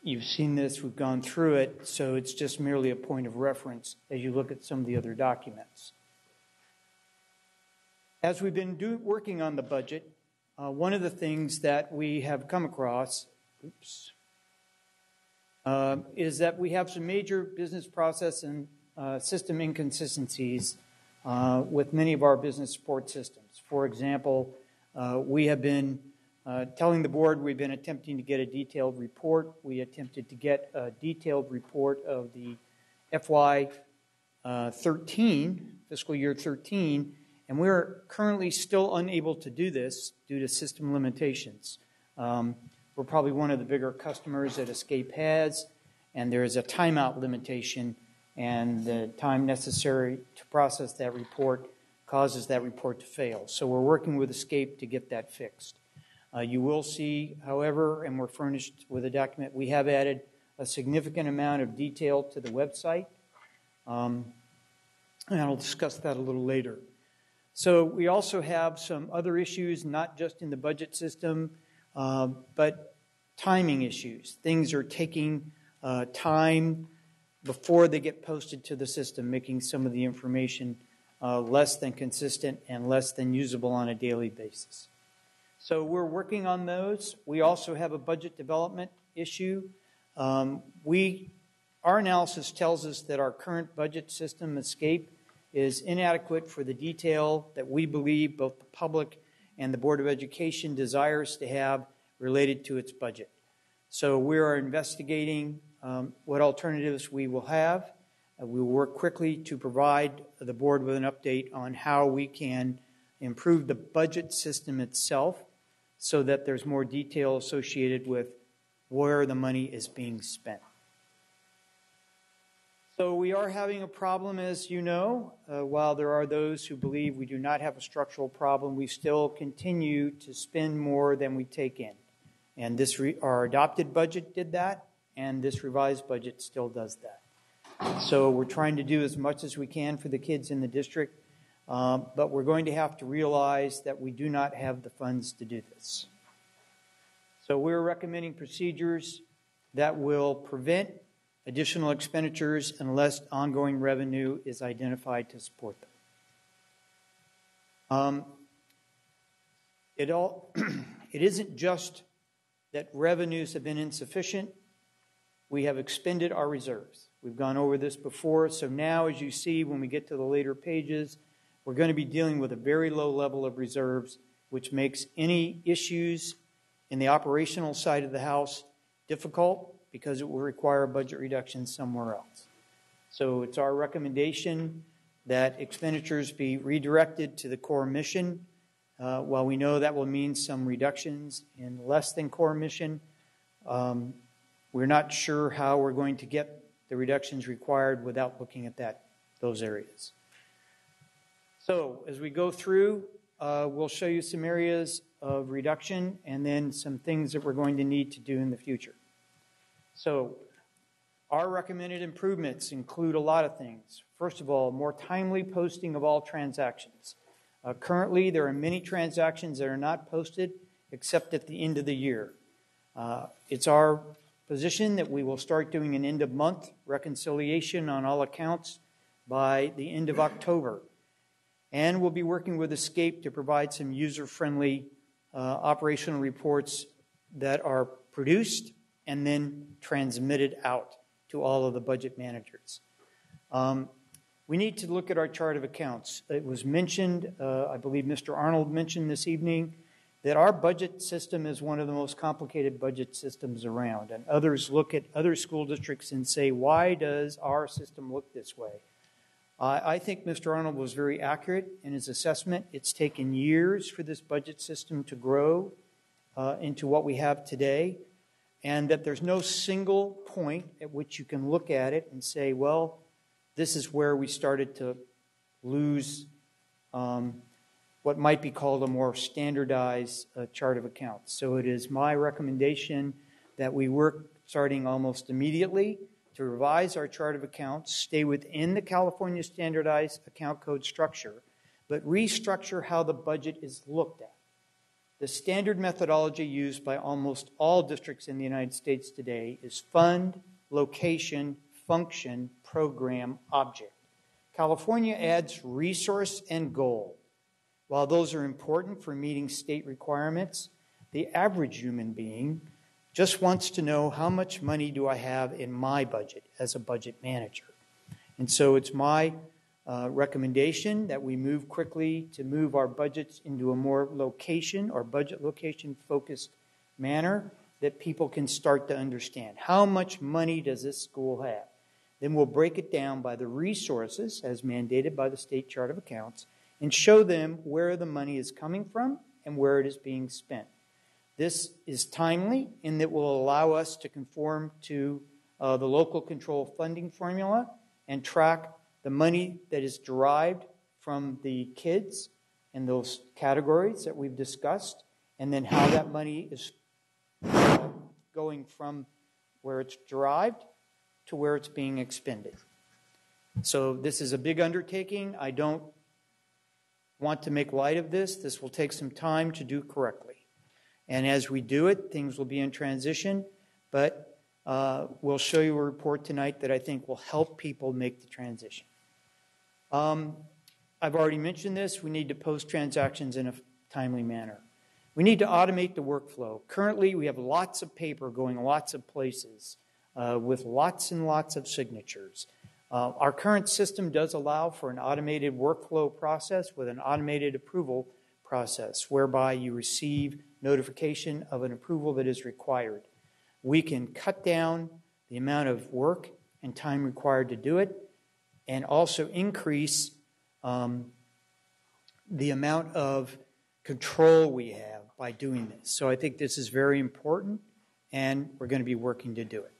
You've seen this, we've gone through it, so it's just merely a point of reference as you look at some of the other documents. As we've been working on the budget, one of the things that we have come across is that we have some major business process and system inconsistencies with many of our business support systems. For example, we have been telling the board we've been attempting to get a detailed report. We attempted to get a detailed report of the FY 13, fiscal year 13, and we're currently still unable to do this due to system limitations. We're probably one of the bigger customers that Escape has, and there is a timeout limitation, and the time necessary to process that report causes that report to fail. So we're working with Escape to get that fixed. You will see, however, and we're furnished with a document, we have added a significant amount of detail to the website, and I'll discuss that a little later. So we also have some other issues, not just in the budget system, but timing issues. Things are taking time before they get posted to the system, making some of the information less than consistent and less than usable on a daily basis. So we're working on those. We also have a budget development issue. Our analysis tells us that our current budget system, ESCAPE, is inadequate for the detail that we believe both the public and the Board of Education desires to have related to its budget. So we are investigating what alternatives we will have. We will work quickly to provide the board with an update on how we can improve the budget system itself so that there's more detail associated with where the money is being spent. So we are having a problem, as you know. While there are those who believe we do not have a structural problem, we still continue to spend more than we take in. And our adopted budget did that, and this revised budget still does that. So we're trying to do as much as we can for the kids in the district, but we're going to have to realize that we do not have the funds to do this. So we're recommending procedures that will prevent additional expenditures unless ongoing revenue is identified to support them. It isn't just that revenues have been insufficient. We have expended our reserves. We've gone over this before, so now as you see when we get to the later pages, we're going to be dealing with a very low level of reserves, which makes any issues in the operational side of the house difficult because it will require a budget reduction somewhere else. So it's our recommendation that expenditures be redirected to the core mission. While we know that will mean some reductions in less than core mission, we're not sure how we're going to get the reductions required without looking at those areas. So as we go through, we'll show you some areas of reduction and then some things that we're going to need to do in the future. So our recommended improvements include a lot of things. First of all, more timely posting of all transactions. Currently, there are many transactions that are not posted except at the end of the year. It's our position that we will start doing an end-of-month reconciliation on all accounts by the end of October. And we'll be working with ESCAPE to provide some user-friendly operational reports that are produced and then transmitted out to all of the budget managers. We need to look at our chart of accounts. It was mentioned, I believe Mr. Arnold mentioned this evening, that our budget system is one of the most complicated budget systems around. And others look at other school districts and say, why does our system look this way? I think Mr. Arnold was very accurate in his assessment. It's taken years for this budget system to grow into what we have today, and that there's no single point at which you can look at it and say, well, this is where we started to lose what might be called a more standardized chart of accounts. So it is my recommendation that we work starting almost immediately to revise our chart of accounts, stay within the California Standardized Account Code structure, but restructure how the budget is looked at. The standard methodology used by almost all districts in the United States today is fund, location, function, program, object. California adds resource and goal. While those are important for meeting state requirements, the average human being just wants to know how much money do I have in my budget as a budget manager. And so it's my recommendation that we move quickly to move our budgets into a more location or budget location focused manner that people can start to understand. How much money does this school have? Then we'll break it down by the resources as mandated by the state chart of accounts and show them where the money is coming from and where it is being spent. This is timely in that it will allow us to conform to the local control funding formula and track the money that is derived from the kids in those categories that we've discussed, and then how that money is going from where it's derived to where it's being expended. So this is a big undertaking. I don't want to make light of this. This will take some time to do correctly. And as we do it, things will be in transition, but We'll show you a report tonight that I think will help people make the transition. I've already mentioned this. We need to post transactions in a timely manner. We need to automate the workflow. Currently, we have lots of paper going lots of places with lots and lots of signatures. Our current system does allow for an automated workflow process with an automated approval process, whereby you receive notification of an approval that is required. We can cut down the amount of work and time required to do it, and also increase the amount of control we have by doing this. So I think this is very important, and we're going to be working to do it.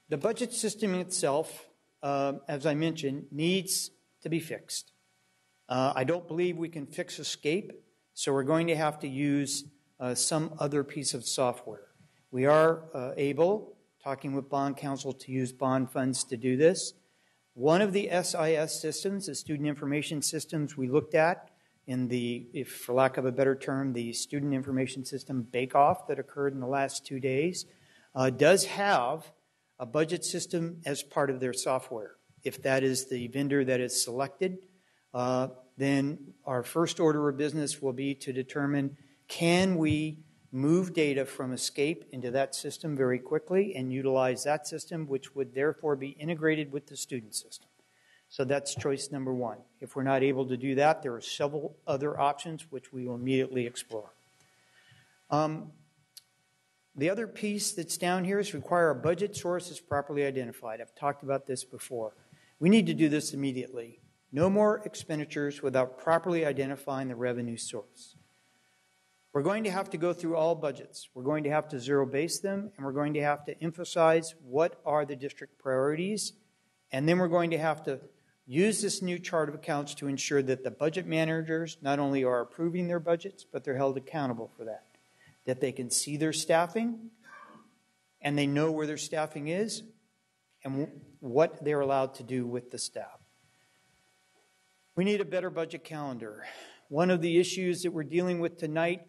The budget system itself, as I mentioned, needs to be fixed. I don't believe we can fix Escape, so we're going to have to use some other piece of software. We are able, talking with bond counsel, to use bond funds to do this. One of the SIS systems, the student information systems we looked at in the, if for lack of a better term, the student information system bake-off that occurred in the last 2 days, does have a budget system as part of their software. If that is the vendor that is selected, then our first order of business will be to determine, can we move data from Escape into that system very quickly and utilize that system, which would therefore be integrated with the student system. So that's choice number one. If we're not able to do that, there are several other options which we will immediately explore. The other piece that's down here is require a budget source is properly identified. I've talked about this before. We need to do this immediately. No more expenditures without properly identifying the revenue source. We're going to have to go through all budgets. We're going to have to zero base them, and we're going to have to emphasize what are the district priorities, and then we're going to have to use this new chart of accounts to ensure that the budget managers not only are approving their budgets, but they're held accountable for that. That they can see their staffing, and they know where their staffing is, and what they're allowed to do with the staff. We need a better budget calendar. One of the issues that we're dealing with tonight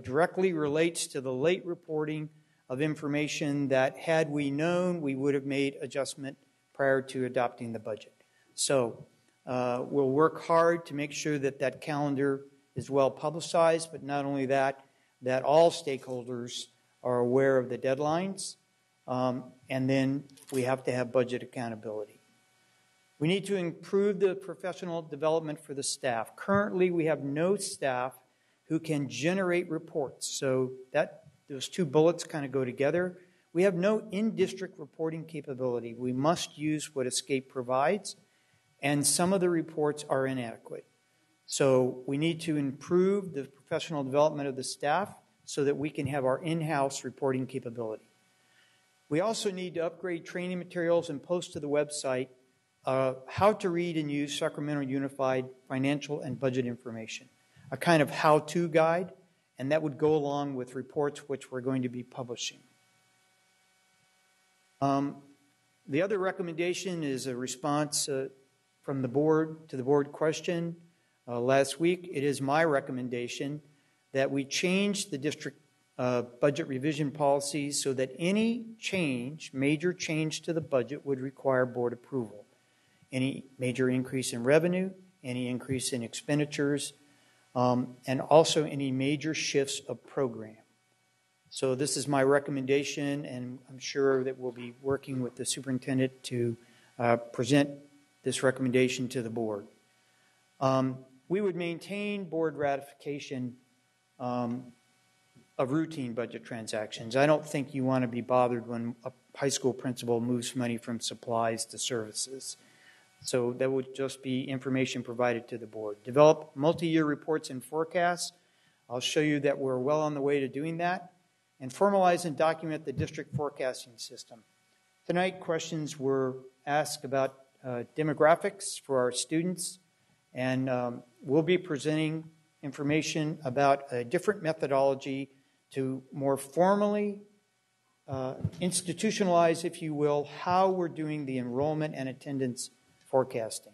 directly relates to the late reporting of information that, had we known, we would have made adjustment prior to adopting the budget. So we'll work hard to make sure that that calendar is well publicized, but not only that, that all stakeholders are aware of the deadlines, and then we have to have budget accountability. We need to improve the professional development for the staff. Currently, we have no staff who can generate reports. So those two bullets kind of go together. We have no in-district reporting capability. We must use what Escape provides, and some of the reports are inadequate. So we need to improve the professional development of the staff so that we can have our in-house reporting capability. We also need to upgrade training materials and post to the website how to read and use Sacramento Unified financial and budget information, a kind of how-to guide, and that would go along with reports which we're going to be publishing. The other recommendation is a response from the board to the board question last week. It is my recommendation that we change the district budget revision policies so that any change, major change to the budget, would require board approval. Any major increase in revenue, any increase in expenditures, and also any major shifts of program. So this is my recommendation, and I'm sure that we'll be working with the superintendent to present this recommendation to the board. We would maintain board ratification of routine budget transactions. I don't think you want to be bothered when a high school principal moves money from supplies to services. So that would just be information provided to the board. Develop multi-year reports and forecasts. I'll show you that we're well on the way to doing that. And formalize and document the district forecasting system. Tonight, questions were asked about demographics for our students, and we'll be presenting information about a different methodology to more formally institutionalize, if you will, how we're doing the enrollment and attendance forecasting.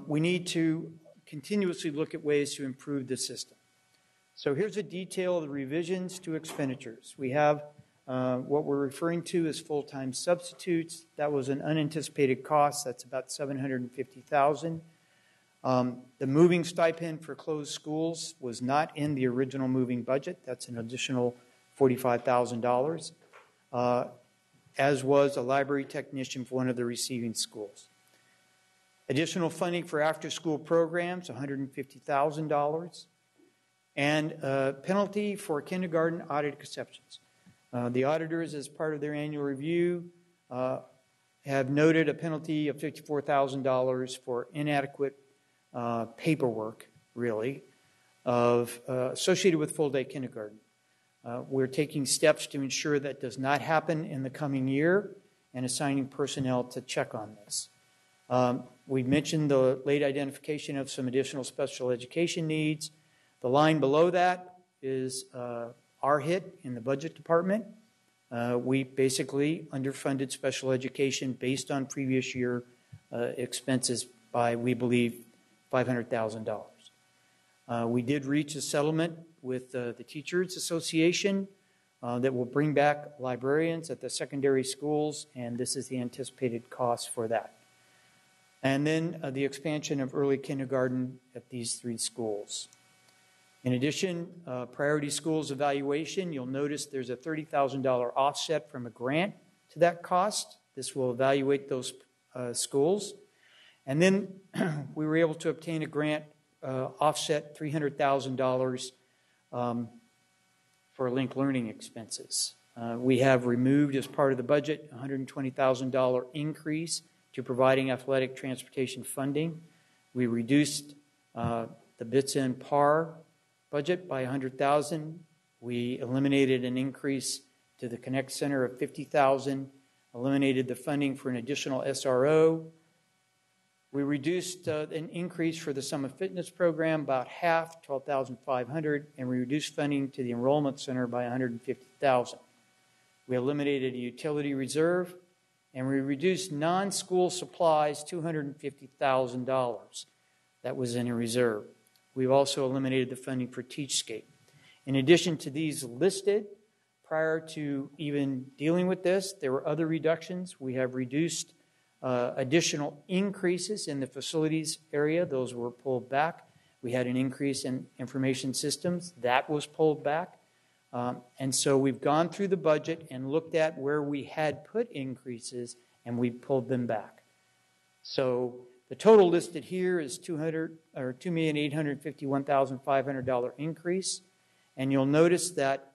We need to continuously look at ways to improve the system. So here's a detail of the revisions to expenditures. We have what we're referring to as full-time substitutes. That was an unanticipated cost. That's about $750,000. The moving stipend for closed schools was not in the original moving budget. That's an additional $45,000, as was a library technician for one of the receiving schools. Additional funding for after-school programs, $150,000. And penalty for kindergarten audit exceptions. The auditors, as part of their annual review, have noted a penalty of $54,000 for inadequate paperwork, really, associated with full-day kindergarten. We're taking steps to ensure that does not happen in the coming year and assigning personnel to check on this. We mentioned the late identification of some additional special education needs. The line below that is our hit in the budget department. We basically underfunded special education based on previous year expenses by, we believe, $500,000. We did reach a settlement with the Teachers Association that will bring back librarians at the secondary schools, and this is the anticipated cost for that. And then the expansion of early kindergarten at these 3 schools. In addition, Priority Schools evaluation, you'll notice there's a $30,000 offset from a grant to that cost. This will evaluate those schools. And then we were able to obtain a grant offset $300,000 for linked learning expenses. We have removed, as part of the budget, a $120,000 increase to providing athletic transportation funding. We reduced the BITSA and PAR budget by $100,000. We eliminated an increase to the Connect Center of $50,000, eliminated the funding for an additional SRO. We reduced an increase for the Summer Fitness Program about half, $12,500, and we reduced funding to the Enrollment Center by $150,000. We eliminated a utility reserve, and we reduced non-school supplies $250,000. That was in a reserve. We've also eliminated the funding for TeachScape. In addition to these listed, prior to even dealing with this, there were other reductions. We have reduced additional increases in the facilities area. Those were pulled back. We had an increase in information systems. That was pulled back. And so we've gone through the budget and looked at where we had put increases, and we pulled them back. So the total listed here is $2,851,500 increase. And you'll notice that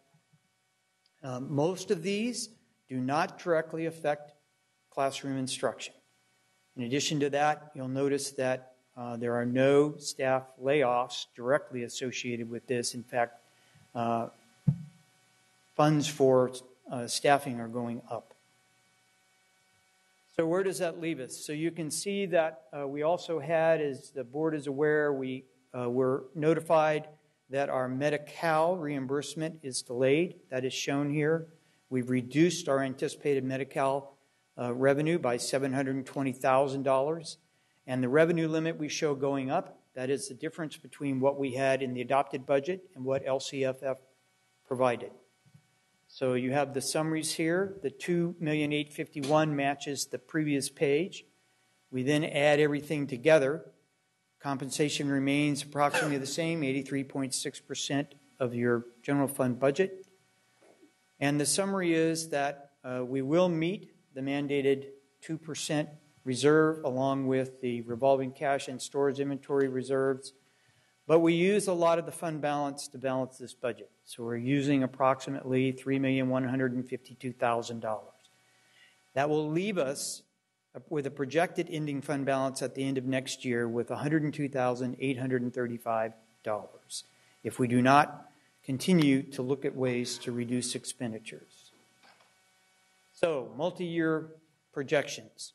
most of these do not directly affect classroom instruction. In addition to that, you'll notice that there are no staff layoffs directly associated with this. In fact, funds for staffing are going up. So where does that leave us? So you can see that we also had, as the board is aware, we were notified that our Medi-Cal reimbursement is delayed. That is shown here. We've reduced our anticipated Medi-Cal revenue by $720,000. And the revenue limit we show going up, that is the difference between what we had in the adopted budget and what LCFF provided. So you have the summaries here. The $2,851,000 matches the previous page. We then add everything together. Compensation remains approximately the same, 83.6% of your general fund budget. And the summary is that we will meet the mandated 2% reserve along with the revolving cash and storage inventory reserves. But we use a lot of the fund balance to balance this budget. So we're using approximately $3,152,000. That will leave us with a projected ending fund balance at the end of next year with $102,835 if we do not continue to look at ways to reduce expenditures. So, multi-year projections.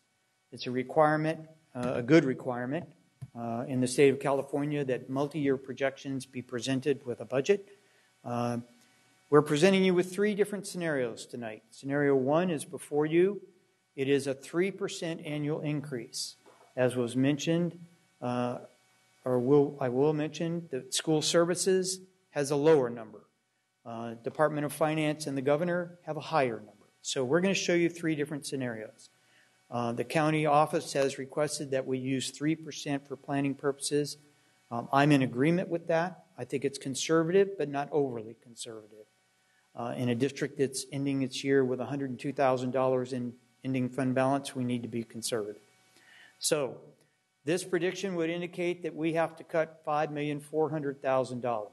It's a requirement, a good requirement in the state of California that multi-year projections be presented with a budget. We're presenting you with 3 different scenarios tonight. Scenario 1 is before you. It is a 3% annual increase. As was mentioned, I will mention, the school services has a lower number. Department of Finance and the governor have a higher number. So we're going to show you three different scenarios. The county office has requested that we use 3% for planning purposes. I'm in agreement with that. I think it's conservative, but not overly conservative. In a district that's ending its year with $102,000 in ending fund balance, we need to be conservative. So this prediction would indicate that we have to cut $5,400,000.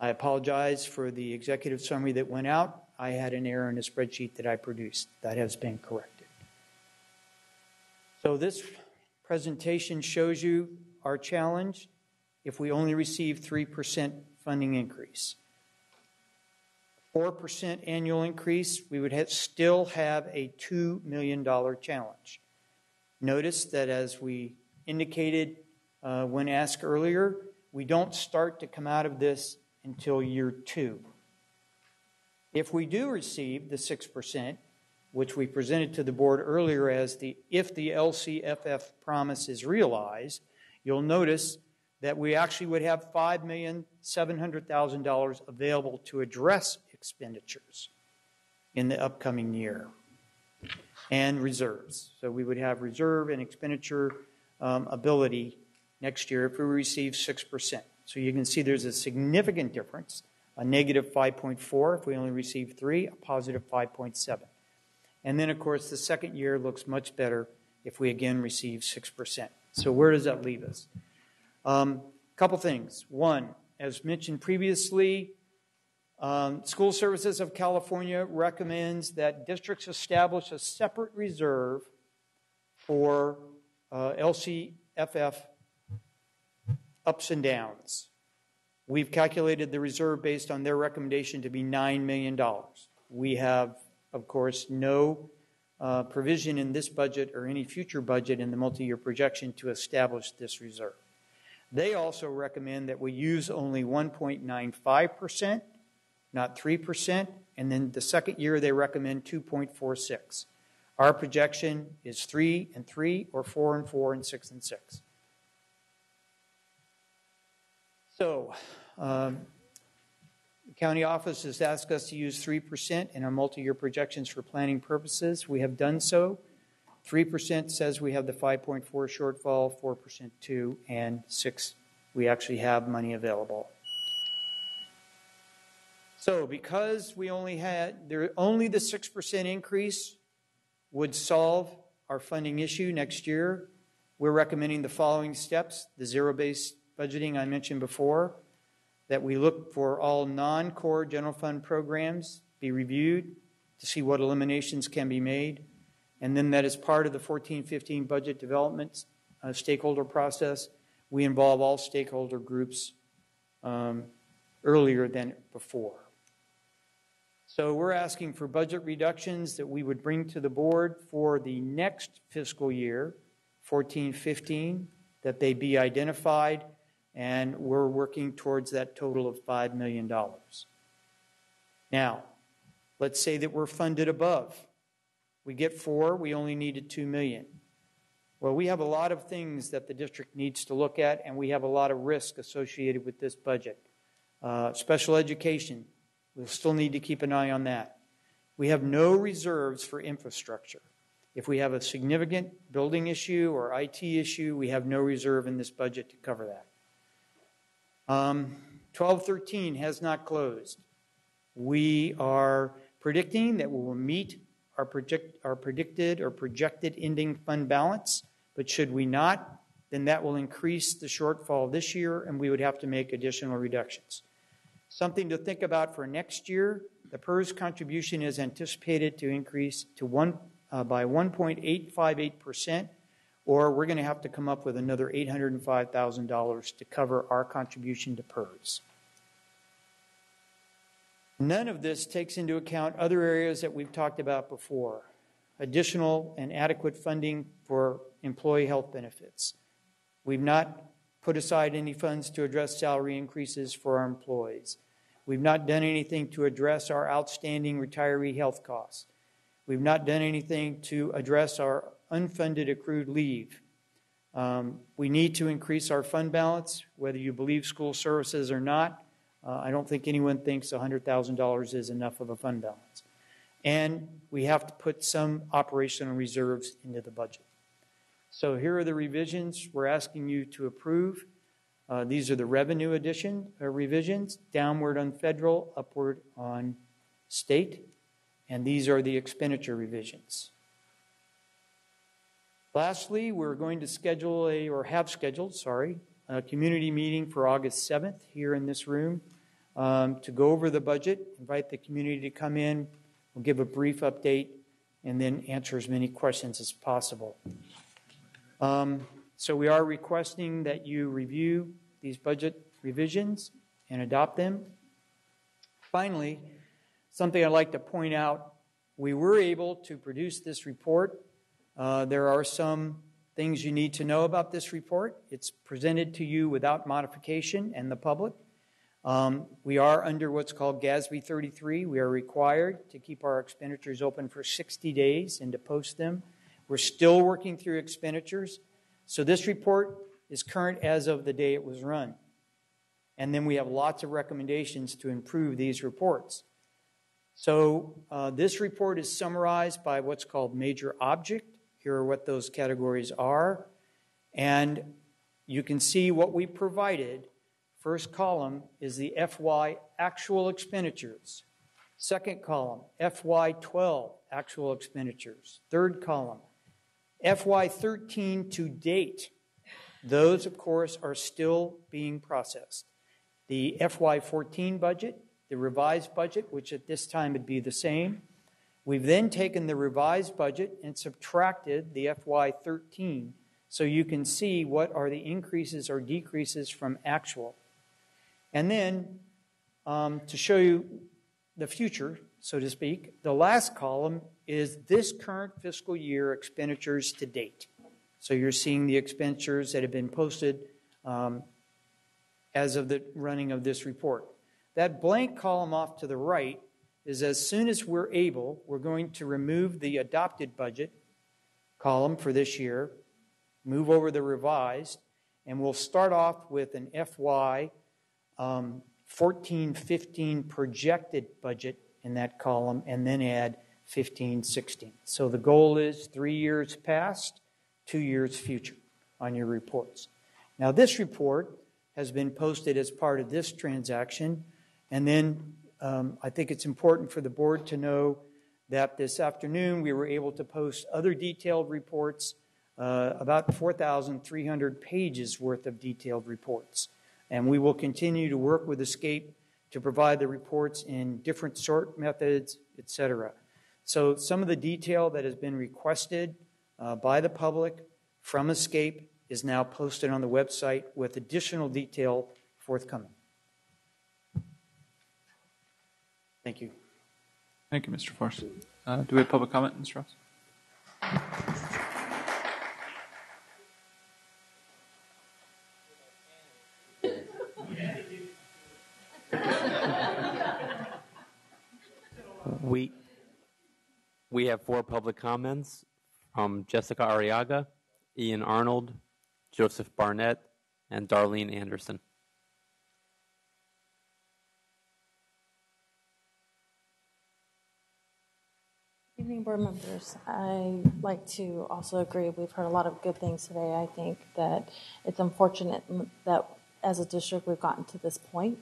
I apologize for the executive summary that went out. I had an error in the spreadsheet that I produced. That has been corrected. So this presentation shows you our challenge if we only receive 3% funding increase. 4% annual increase, we would still have a $2 million challenge. Notice that as we indicated when asked earlier, we don't start to come out of this until year 2. If we do receive the 6%, which we presented to the board earlier as if the LCFF promise is realized, you'll notice that we actually would have $5,700,000 available to address expenditures in the upcoming year and reserves. So we would have reserve and expenditure ability next year if we receive 6%. So you can see there's a significant difference, a negative 5.4 if we only receive 3, a positive 5.7. And then, of course, the second year looks much better if we again receive 6%. So where does that leave us? Couple things. One, as mentioned previously, School Services of California recommends that districts establish a separate reserve for LCFF ups and downs. We've calculated the reserve based on their recommendation to be $9 million. We have, of course, no provision in this budget or any future budget in the multi-year projection to establish this reserve. They also recommend that we use only 1.95%, not 3%, and then the second year they recommend 2.46. Our projection is 3 and 3, or 4 and 4, and 6 and 6. So, the county office has asked us to use 3% in our multi-year projections for planning purposes. We have done so. 3% says we have the 5.4 shortfall, 4% 2, and 6 we actually have money available. So because we only the 6% increase would solve our funding issue next year, we're recommending the following steps. The zero-based budgeting I mentioned before, that we look for all non-core general fund programs be reviewed to see what eliminations can be made, and then that as part of the 14-15 budget development stakeholder process, we involve all stakeholder groups earlier than before. So we're asking for budget reductions that we would bring to the board for the next fiscal year, 14-15, that they be identified, and we're working towards that total of $5 million. Now, let's say that we're funded above. We get 4, we only needed $2 million. Well, we have a lot of things that the district needs to look at, and we have a lot of risk associated with this budget. Special education, we'll still need to keep an eye on that. We have no reserves for infrastructure. If we have a significant building issue or IT issue, we have no reserve in this budget to cover that. 12-13 has not closed. We are predicting that we will meet our predicted or projected ending fund balance, but should we not, then that will increase the shortfall this year, and we would have to make additional reductions. Something to think about for next year, the PERS contribution is anticipated to increase to by 1.858%, or we're going to have to come up with another $805,000 to cover our contribution to PERS. None of this takes into account other areas that we've talked about before. Additional and adequate funding for employee health benefits. We've not put aside any funds to address salary increases for our employees. We've not done anything to address our outstanding retiree health costs. We've not done anything to address our unfunded accrued leave. We need to increase our fund balance, whether you believe school services or not. I don't think anyone thinks $100,000 is enough of a fund balance. And we have to put some operational reserves into the budget. So here are the revisions we're asking you to approve. These are the revenue revisions, downward on federal, upward on state. And these are the expenditure revisions. Lastly, we're going to schedule have scheduled a community meeting for August 7th here in this room to go over the budget, invite the community to come in. We'll give a brief update and then answer as many questions as possible. So we are requesting that you review these budget revisions and adopt them. Finally, something I'd like to point out, we were able to produce this report. There are some things you need to know about this report. It's presented to you without modification and the public. We are under what's called GASB 33. We are required to keep our expenditures open for 60 days and to post them. We're still working through expenditures. So this report is current as of the day it was run. And then we have lots of recommendations to improve these reports. So this report is summarized by what's called major object. Here are what those categories are. And you can see what we provided. First column is the FY actual expenditures. Second column, FY12 actual expenditures. Third column, FY13 to date. Those, of course, are still being processed. The FY14 budget, the revised budget, which at this time would be the same. We've then taken the revised budget and subtracted the FY13 so you can see what are the increases or decreases from actual. And then to show you the future, so to speak, the last column is this current fiscal year expenditures to date. So you're seeing the expenditures that have been posted as of the running of this report. That blank column off to the right is as soon as we're able, we're going to remove the adopted budget column for this year, move over the revised, and we'll start off with an FY 14-15 projected budget in that column and then add 15-16. So the goal is 3 years past, 2 years future on your reports. Now this report has been posted as part of this transaction, and then I think it's important for the board to know that this afternoon we were able to post other detailed reports, about 4,300 pages worth of detailed reports. And we will continue to work with Escape to provide the reports in different sort methods, etc. So some of the detail that has been requested by the public from Escape is now posted on the website with additional detail forthcoming. Thank you. Thank you, Mr. Forrest. Do we have public comment, Mr. Ross? We have 4 public comments from Jessica Arriaga, Ian Arnold, Joseph Barnett, and Darlene Anderson. Good evening, board members. I like to also agree. We've heard a lot of good things today. I think that it's unfortunate that as a district we've gotten to this point,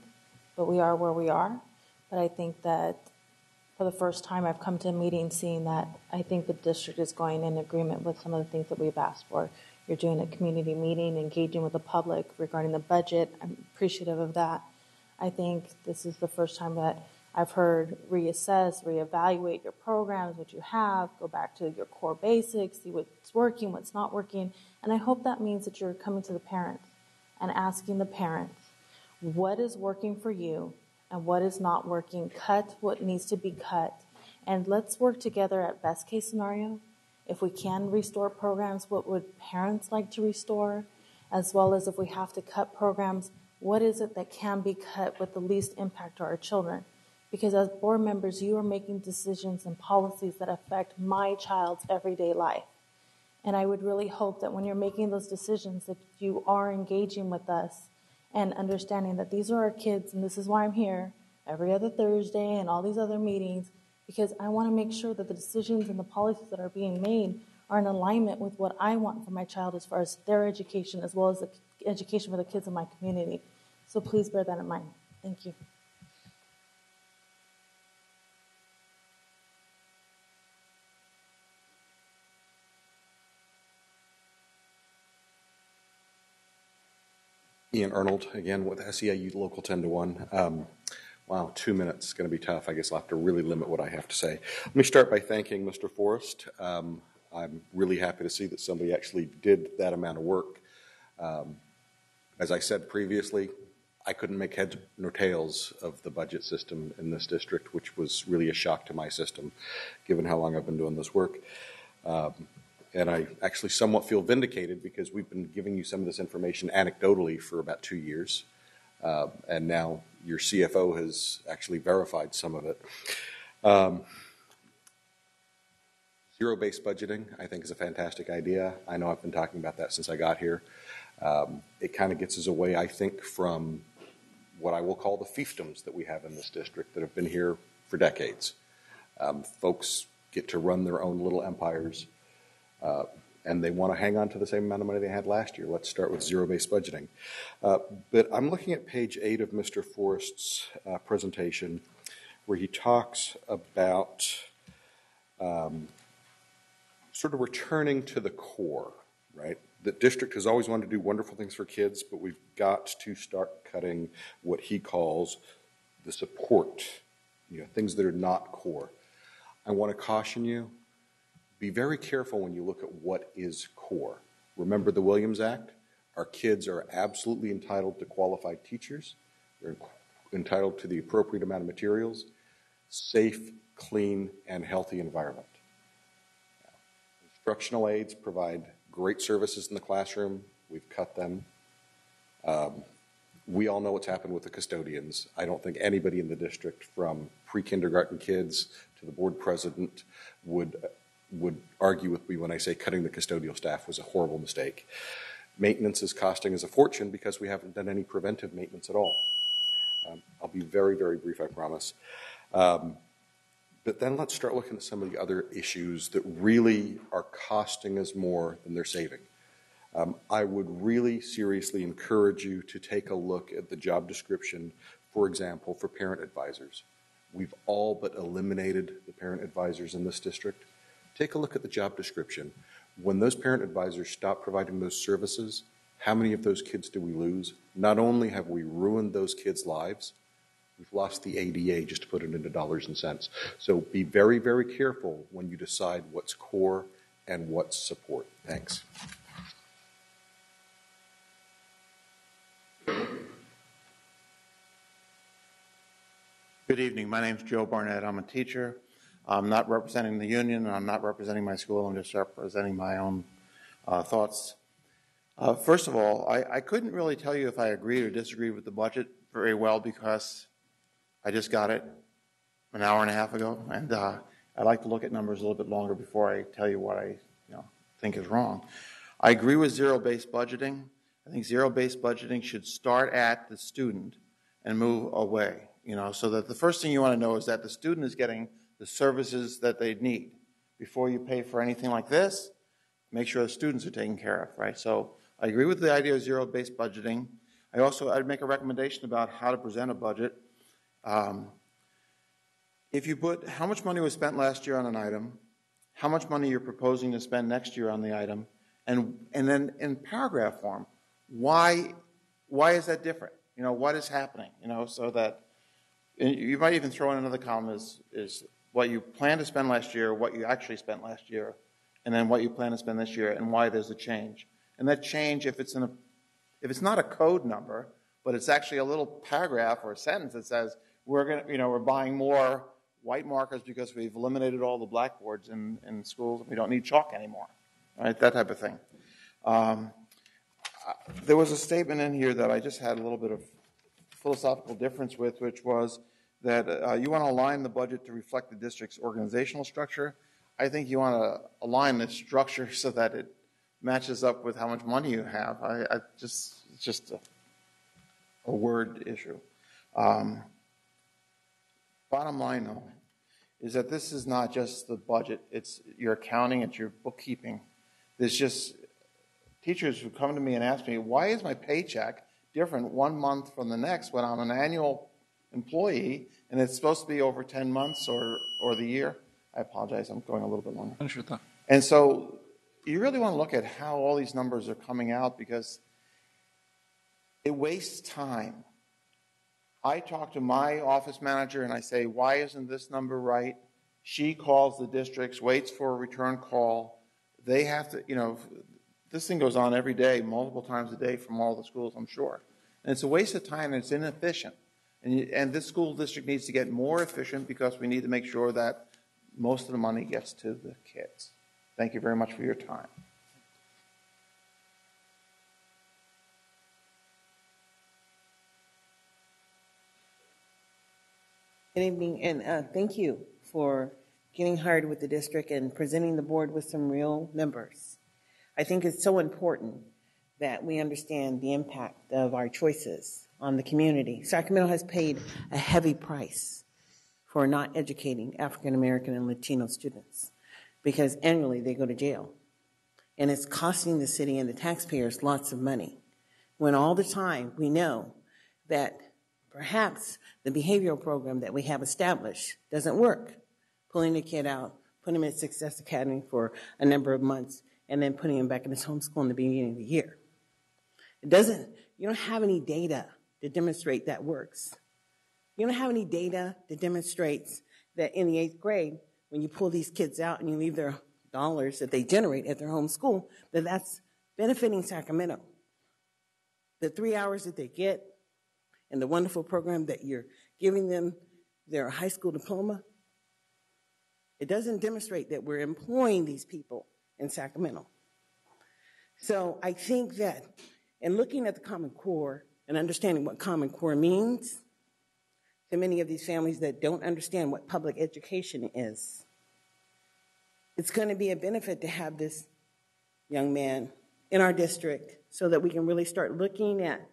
but we are where we are. But I think that for the first time I've come to a meeting seeing that I think the district is going in agreement with some of the things that we've asked for. You're doing a community meeting, engaging with the public regarding the budget. I'm appreciative of that. I think this is the first time that I've heard reassess, reevaluate your programs, what you have, go back to your core basics, see what's working, what's not working. And I hope that means that you're coming to the parents and asking the parents, what is working for you and what is not working? Cut what needs to be cut. And let's work together at best case scenario. If we can restore programs, what would parents like to restore? As well as if we have to cut programs, what is it that can be cut with the least impact to our children? Because as board members, you are making decisions and policies that affect my child's everyday life. And I would really hope that when you're making those decisions that you are engaging with us and understanding that these are our kids and this is why I'm here every other Thursday and all these other meetings, because I want to make sure that the decisions and the policies that are being made are in alignment with what I want for my child as far as their education as well as the education for the kids in my community. So please bear that in mind. Thank you. Ian Arnold, again, with SEIU Local 10 to 1. Wow, 2 minutes is going to be tough. I guess I'll have to really limit what I have to say. Let me start by thanking Mr. Forrest. I'm really happy to see that somebody actually did that amount of work. As I said previously, I couldn't make heads nor tails of the budget system in this district, which was really a shock to my system, given how long I've been doing this work. And I actually somewhat feel vindicated because we've been giving you some of this information anecdotally for about 2 years. And now your CFO has actually verified some of it. Zero-based budgeting, I think, is a fantastic idea. I know I've been talking about that since I got here. It kind of gets us away, I think, from what I will call the fiefdoms that we have in this district that have been here for decades. Folks get to run their own little empires. And they want to hang on to the same amount of money they had last year. Let's start with zero-based budgeting. But I'm looking at page 8 of Mr. Forrest's presentation, where he talks about sort of returning to the core, right? The district has always wanted to do wonderful things for kids, but we've got to start cutting what he calls the support, things that are not core. I want to caution you, be very careful when you look at what is core. Remember the Williams Act? Our kids are absolutely entitled to qualified teachers. They're entitled to the appropriate amount of materials, safe, clean, and healthy environment. Instructional aides provide great services in the classroom. We've cut them. We all know what's happened with the custodians. I don't think anybody in the district, from pre-kindergarten kids to the board president, would argue with me when I say cutting the custodial staff was a horrible mistake. Maintenance is costing us a fortune because we haven't done any preventive maintenance at all. I'll be very, very brief, I promise. But then let's start looking at some of the other issues that really are costing us more than they're saving. I would really seriously encourage you to take a look at the job description, for example, for parent advisors. We've all but eliminated the parent advisors in this district. Take a look at the job description. When those parent advisors stop providing those services, how many of those kids do we lose? Not only have we ruined those kids' lives, we've lost the ADA, just to put it into dollars and cents. So be very, very careful when you decide what's core and what's support. Thanks. Good evening. My name is Joe Barnett. I'm a teacher. I'm not representing the union, and I'm not representing my school. I'm just representing my own thoughts. First of all, I couldn't really tell you if I agreed or disagreed with the budget very well because I just got it an hour and a half ago, and I like to look at numbers a little bit longer before I tell you what I think is wrong. I agree with zero-based budgeting. I think zero-based budgeting should start at the student and move away, so that the first thing you want to know is that the student is getting the services that they need. Before you pay for anything like this, make sure the students are taken care of, right? So I agree with the idea of zero-based budgeting. I'd make a recommendation about how to present a budget. If you put how much money was spent last year on an item, how much money you're proposing to spend next year on the item, and then in paragraph form, why is that different? What is happening? So that you might even throw in another column is what you plan to spend last year, what you actually spent last year, and then what you plan to spend this year, and why there's a change. And that change, if it's not a code number, but it's actually a little paragraph or a sentence that says we're buying more white markers because we've eliminated all the blackboards in schools and we don't need chalk anymore, right? That type of thing. There was a statement in here that I just had a little bit of philosophical difference with, which was that you want to align the budget to reflect the district's organizational structure. I think you want to align the structure so that it matches up with how much money you have. a word issue. Bottom line, though, is that this is not just the budget. It's your accounting, it's your bookkeeping. There's just teachers who come to me and ask me, why is my paycheck different 1 month from the next when I'm an annual employee and it's supposed to be over 10 months or the year? I apologize, I'm going a little bit longer. Finish your thought. And so you really want to look at how all these numbers are coming out, because it wastes time. I talk to my office manager and I say, why isn't this number right? She calls the districts, waits for a return call. They have to, this thing goes on every day, multiple times a day from all the schools, I'm sure. And it's a waste of time and it's inefficient. And this school district needs to get more efficient because we need to make sure that most of the money gets to the kids. Thank you very much for your time. Good evening, and thank you for getting hired with the district and presenting the board with some real numbers. I think it's so important that we understand the impact of our choices on the community. Sacramento has paid a heavy price for not educating African American and Latino students because annually they go to jail. And it's costing the city and the taxpayers lots of money, when all the time we know that perhaps the behavioral program that we have established doesn't work. Pulling a kid out, putting him in Success Academy for a number of months, and then putting him back in his home school in the beginning of the year. You don't have any data to demonstrate that works. You don't have any data that demonstrates that in the 8th grade, when you pull these kids out and you leave their dollars that they generate at their home school, that's benefiting Sacramento. The 3 hours that they get and the wonderful program that you're giving them their high school diploma, it doesn't demonstrate that we're employing these people in Sacramento. So I think that in looking at the Common Core and understanding what Common Core means to many of these families that don't understand what public education is, it's going to be a benefit to have this young man in our district so that we can really start looking at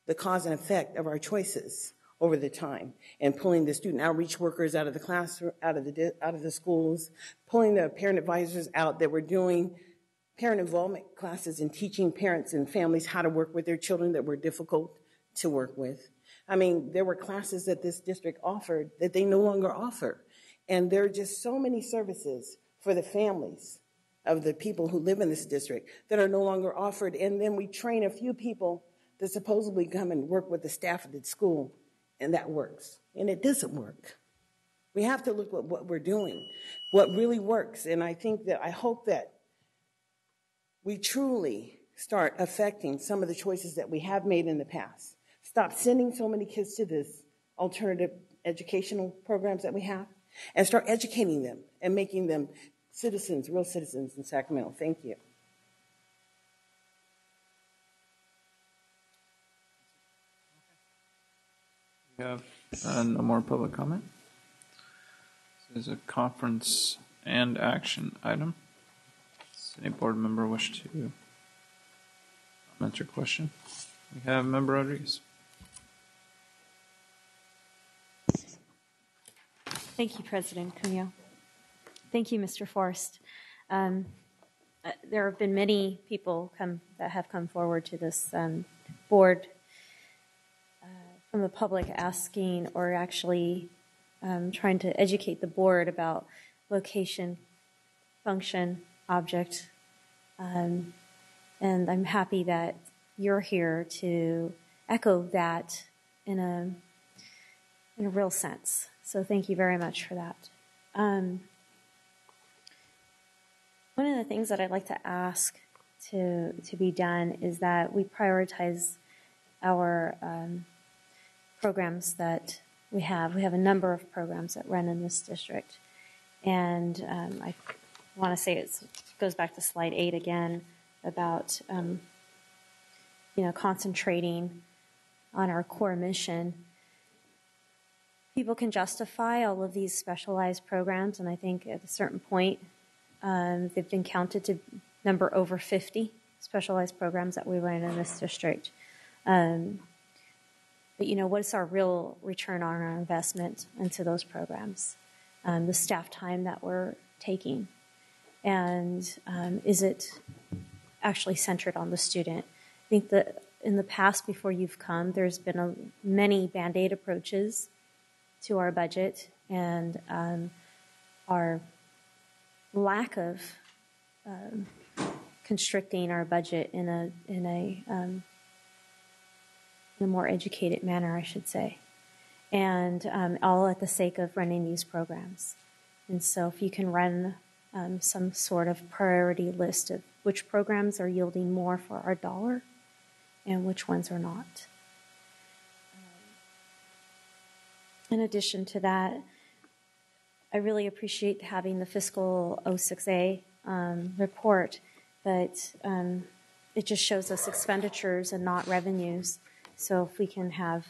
the cause and effect of our choices over the time, and pulling the student outreach workers out of the classroom, out of the schools, pulling the parent advisors out that were doing parent involvement classes and teaching parents and families how to work with their children that were difficult to work with. I mean, there were classes that this district offered that they no longer offer. And there are just so many services for the families of the people who live in this district that are no longer offered. And then we train a few people that supposedly come and work with the staff at the school, and that works. And it doesn't work. We have to look at what we're doing, what really works. And I hope that we truly start affecting some of the choices that we have made in the past. Stop sending so many kids to this alternative educational programs that we have, and start educating them and making them citizens, real citizens in Sacramento. Thank you. We have no more public comment. This is a conference and action item. Does any board member wish to comment or question? We have Member Rodriguez. Thank you, President Cunha. Thank you, Mr. Forrest. There have been many people that have come forward to this board from the public asking, or actually trying to educate the board about location, function, object. And I'm happy that you're here to echo that in a real sense. So thank you very much for that. One of the things that I'd like to ask to be done is that we prioritize our programs that we have. We have a number of programs that run in this district. And I want to say it goes back to slide 8 again about concentrating on our core mission. People can justify all of these specialized programs, and I think at a certain point they've been counted to number over 50 specialized programs that we run in this district. But, what's our real return on our investment into those programs? The staff time that we're taking. And is it actually centered on the student? I think that in the past, before you've come, there's been many Band-Aid approaches to our budget, and our lack of constricting our budget in a more educated manner, I should say, and all at the sake of running these programs. And so if you can run some sort of priority list of which programs are yielding more for our dollar and which ones are not. In addition to that, I really appreciate having the fiscal 06A report, but it just shows us expenditures and not revenues. So if we can have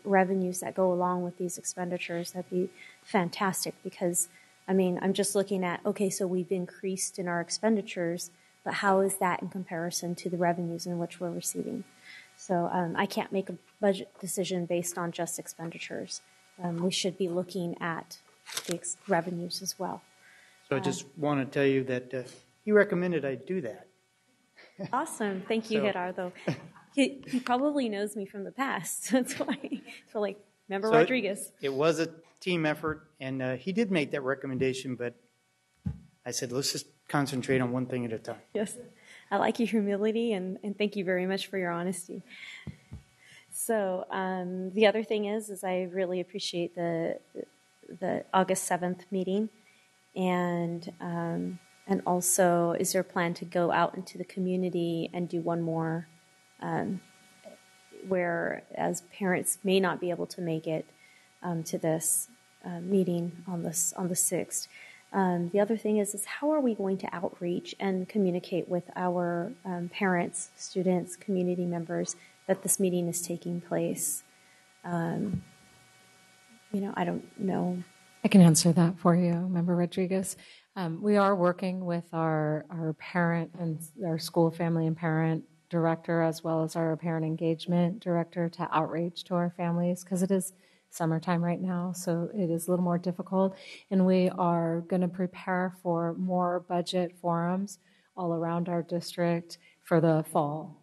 revenues that go along with these expenditures, that'd be fantastic, because I'm just looking at, okay, so we've increased in our expenditures, but how is that in comparison to the revenues in which we're receiving? So I can't make a budget decision based on just expenditures. We should be looking at the revenues as well. So I just want to tell you that he recommended I do that. Awesome. Thank you, Gerardo. He probably knows me from the past. That's why. So, remember Rodriguez. It was a team effort, and he did make that recommendation, but I said, let's just concentrate on one thing at a time. Yes. I like your humility, and thank you very much for your honesty. So the other thing is I really appreciate the August 7th meeting, and also, is there a plan to go out into the community and do one more, where as parents may not be able to make it to this meeting on the 6th. The other thing is how are we going to outreach and communicate with our parents, students, community members that this meeting is taking place? I don't know. I can answer that for you, Member Rodriguez. We are working with our parent and our school family and parent director, as well as our parent engagement director, to outreach to our families, because it is summertime right now, so it is a little more difficult. And we are going to prepare for more budget forums all around our district for the fall.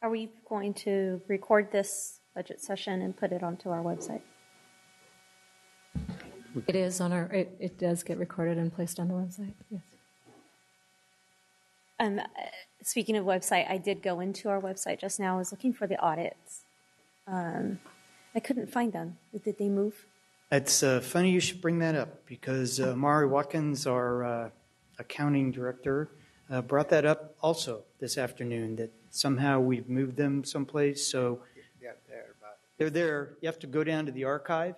Are we going to record this budget session and put it onto our website? It is on our. It does get recorded and placed on the website. Yes. Speaking of website, I did go into our website just now. I was looking for the audits. I couldn't find them. Did they move? It's funny you should bring that up, because Mari Watkins, our accounting director, brought that up also this afternoon, that somehow we've moved them someplace. So they're there. You have to go down to the archive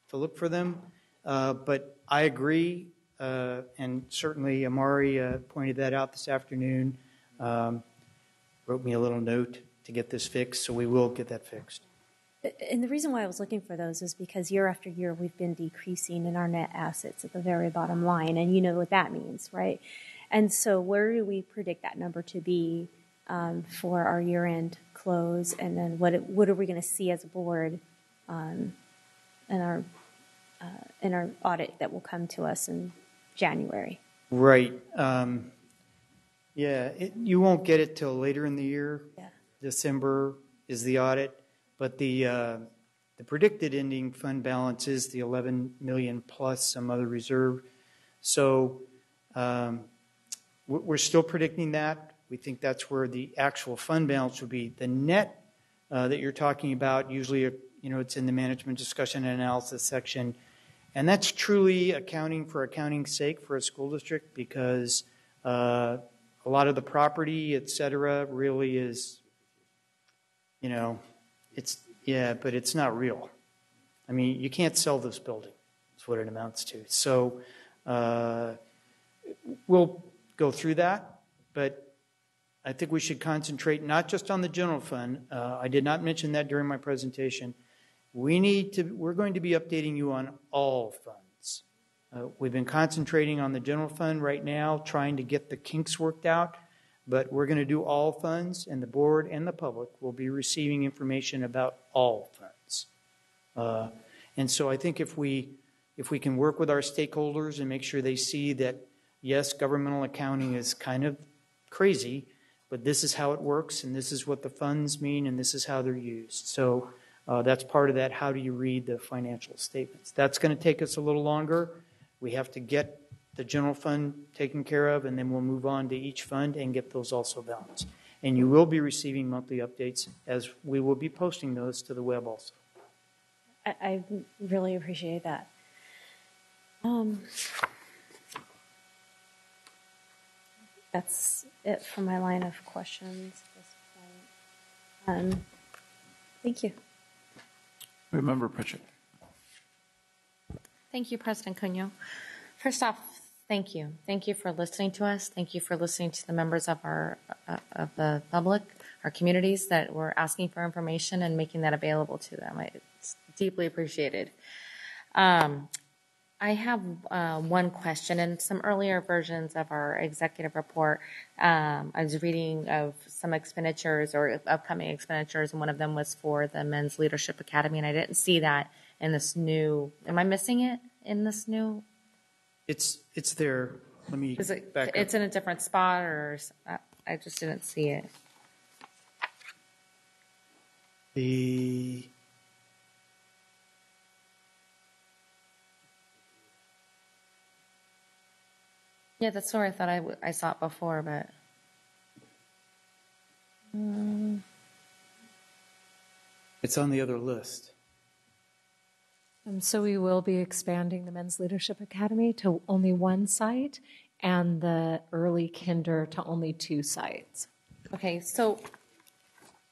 to look for them. But I agree, and certainly Amari pointed that out this afternoon, wrote me a little note to get this fixed, so we will get that fixed. And the reason why I was looking for those is because year after year we've been decreasing in our net assets at the very bottom line, and you know what that means, right? And so where do we predict that number to be for our year-end close, and then what are we going to see as a board in our audit that will come to us in January? Right. You won't get it till later in the year. Yeah. December is the audit, but the predicted ending fund balance is the $11 million plus some other reserve. So we're still predicting that. We think that's where the actual fund balance would be. The net that you're talking about, usually, it's in the management discussion and analysis section. And that's truly accounting for accounting's sake for a school district, because a lot of the property, et cetera, really is, but it's not real. I mean, you can't sell this building. That's what it amounts to. So we'll go through that, but I think we should concentrate not just on the general fund. I did not mention that during my presentation. We're going to be updating you on all funds. We've been concentrating on the general fund right now, trying to get the kinks worked out. but we're going to do all funds, and the board and the public will be receiving information about all funds. And so I think if we can work with our stakeholders and make sure they see that, yes, governmental accounting is kind of crazy, but this is how it works, and this is what the funds mean, and this is how they're used. So that's part of that, how do you read the financial statements? That's going to take us a little longer. We have to get the general fund taken care of, and then we'll move on to each fund and get those also balanced. And you will be receiving monthly updates, as we will be posting those to the web also. I really appreciate that. That's it for my line of questions at this point. Thank you. Member Pritchett. Thank you, President Cunha. First off, thank you. Thank you for listening to us. Thank you for listening to the members of of the public, our communities that were asking for information and making that available to them. It's deeply appreciated. I have one question. In some earlier versions of our executive report, I was reading of some expenditures or upcoming expenditures, and one of them was for the Men's Leadership Academy, and I didn't see that in this new. Am I missing it in this new? It's there. Let me back up. It's in a different spot, or I just didn't see it. Yeah, that's where I thought I saw it before, but. It's on the other list. So we will be expanding the Men's Leadership Academy to only one site and the early kinder to only 2 sites. Okay, so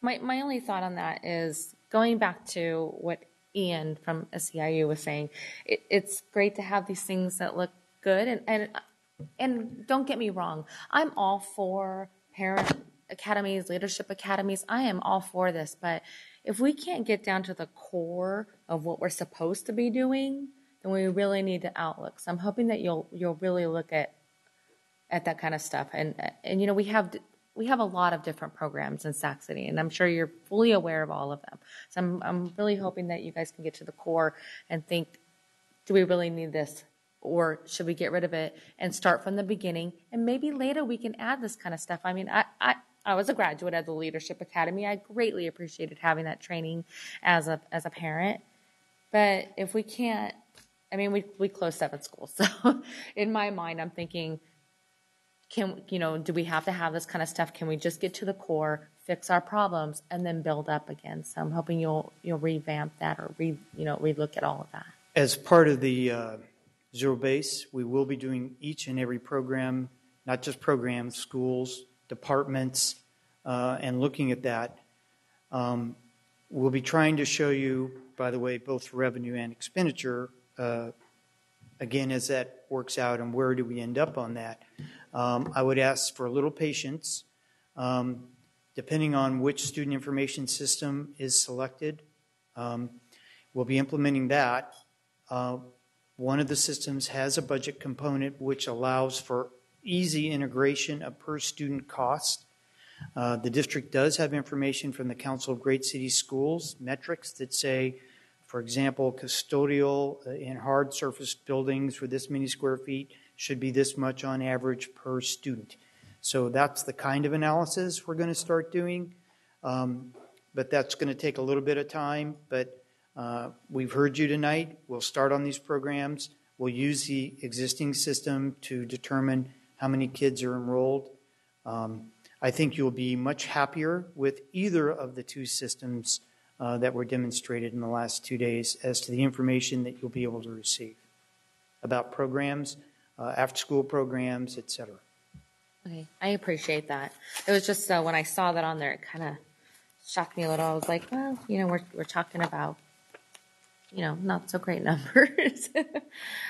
my only thought on that is going back to what Ian from SEIU was saying. It's great to have these things that look good, and don't get me wrong, I'm all for parent academies, leadership academies. I am all for this, but if we can't get down to the core of what we're supposed to be doing, then we really need to outlook. So I'm hoping that you'll really look at that kind of stuff. And you know, we have a lot of different programs in Sac City, and I'm sure you're fully aware of all of them. So I'm really hoping that you guys can get to the core and think, do we really need this? Or should we get rid of it and start from the beginning? And maybe later we can add this kind of stuff. I mean, I was a graduate of the Leadership Academy. I greatly appreciated having that training as a parent. But if we can't, I mean, we closed 7 schools. So in my mind, I'm thinking, do we have to have this kind of stuff? Can we just get to the core, fix our problems, and then build up again? So I'm hoping you'll revamp that or relook at all of that. As part of the Zero Base, we will be doing each and every program, not just programs, schools, departments, and looking at that. We'll be trying to show you, by the way, both revenue and expenditure, again, as that works out and where do we end up on that. I would ask for a little patience. Depending on which student information system is selected, we'll be implementing that. One of the systems has a budget component which allows for easy integration of per student cost. The district does have information from the Council of Great City Schools, metrics that say, for example, custodial in hard surface buildings for this many square feet should be this much on average per student. So that's the kind of analysis we're going to start doing. But that's going to take a little bit of time. But we've heard you tonight. We'll start on these programs. We'll use the existing system to determine how many kids are enrolled. I think you'll be much happier with either of the 2 systems that were demonstrated in the last 2 days as to the information that you'll be able to receive about programs, after-school programs, etc. Okay, I appreciate that. It was just when I saw that on there, it kind of shocked me a little. I was like, well, we're talking about, not so great numbers,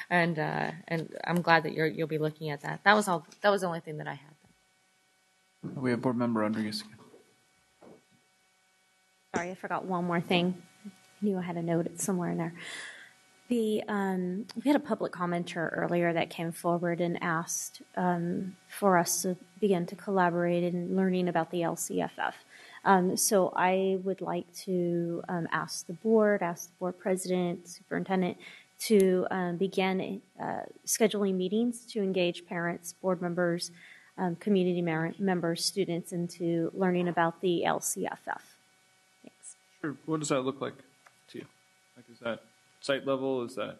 and I'm glad that you'll be looking at that. That was all. That was the only thing that I had. We have Board Member Rodriguez. Sorry, I forgot one more thing. I knew I had a note somewhere in there. We had a public commenter earlier that came forward and asked for us to begin to collaborate in learning about the LCFF. So I would like to ask the board president, superintendent, to begin scheduling meetings to engage parents, board members, community members, students into learning about the LCFF. Thanks. Sure. What does that look like to you? Like, is that site level? Is that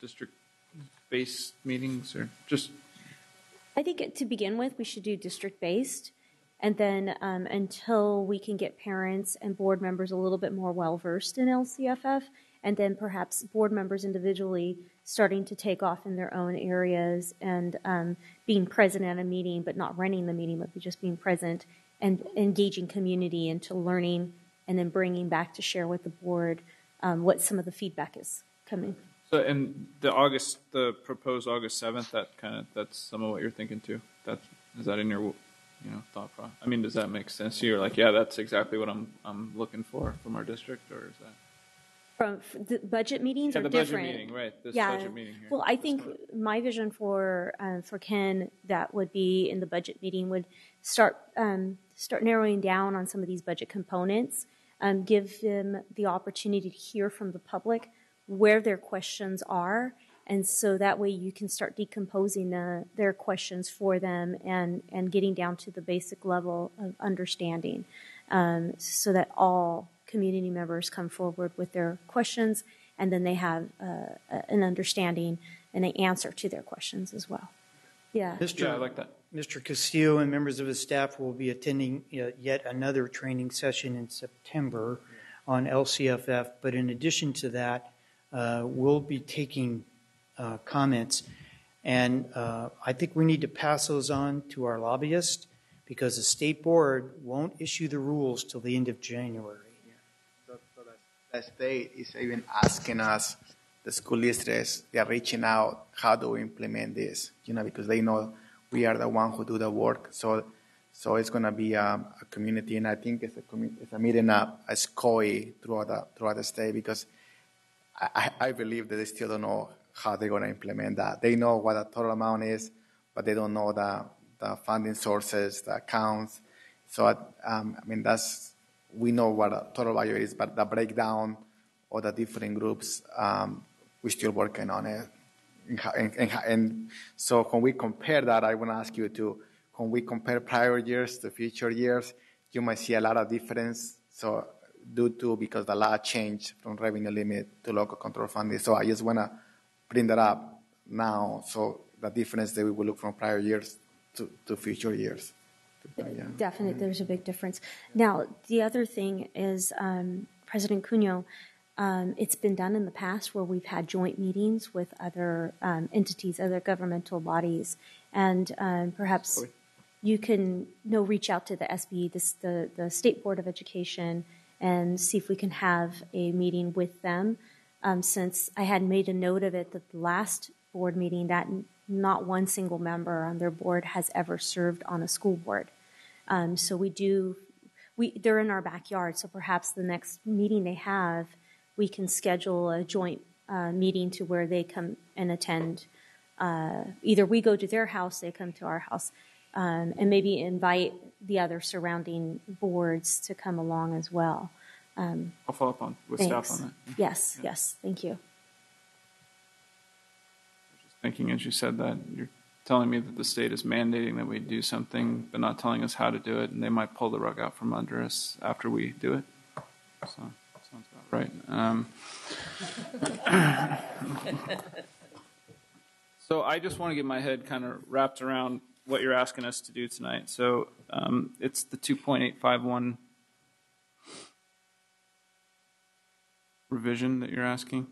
district-based meetings, or just? I think to begin with, we should do district-based, and then until we can get parents and board members a little bit more well-versed in LCFF, and then perhaps board members individually starting to take off in their own areas and being present at a meeting, but not running the meeting, but just being present and engaging community into learning, and then bringing back to share with the board what some of the feedback is coming. So, and the proposed August 7th, that's some of what you're thinking too. Is that in your, thought process? I mean, does that make sense to you? You're like, yeah, that's exactly what I'm looking for from our district, or is that? From the budget meetings are different. Budget meeting, right? This yeah. budget meeting here. Well, I think my vision for Ken that would be in the budget meeting would start narrowing down on some of these budget components, give them the opportunity to hear from the public where their questions are, and so that way you can start decomposing their questions for them and getting down to the basic level of understanding, so that all community members come forward with their questions, and then they have an understanding and an answer to their questions as well. Yeah. I like that. Mr. Castillo and members of his staff will be attending yet another training session in September on LCFF. But in addition to that, we'll be taking comments. And I think we need to pass those on to our lobbyist, because the state board won't issue the rules till the end of January. So the state is even asking us, the school districts, they are reaching out, how do we implement this? Because they know we are the one who do the work. So it's going to be a community, and I think it's a meeting a SCOI throughout the state, because I believe that they still don't know how they're going to implement that. They know what the total amount is, but they don't know the funding sources, the accounts. So we know what the total value is, but the breakdown of the different groups, we're still working on it. And so when we compare that, I want to ask you when we compare prior years to future years, you might see a lot of difference. So because the law changed from revenue limit to local control funding. So I just want to bring that up now. So the difference that we will look from prior years to future years. Yeah. Definitely, there's a big difference. Now, the other thing is, President Cunha, it's been done in the past where we've had joint meetings with other entities, other governmental bodies, and perhaps you can reach out to the SBE, the State Board of Education, and see if we can have a meeting with them. Since I had made a note of it that the last board meeting that not one single member on their board has ever served on a school board. So they're in our backyard, so perhaps the next meeting they have, we can schedule a joint meeting to where they come and attend. Either we go to their house, they come to our house, and maybe invite the other surrounding boards to come along as well. I'll follow up with staff on that. Yes, thank you. Just thinking as you said that, you're telling me that the state is mandating that we do something, but not telling us how to do it, and they might pull the rug out from under us after we do it. So, sounds about right. So I just want to get my head kind of wrapped around what you're asking us to do tonight. So it's the 2.851 revision that you're asking?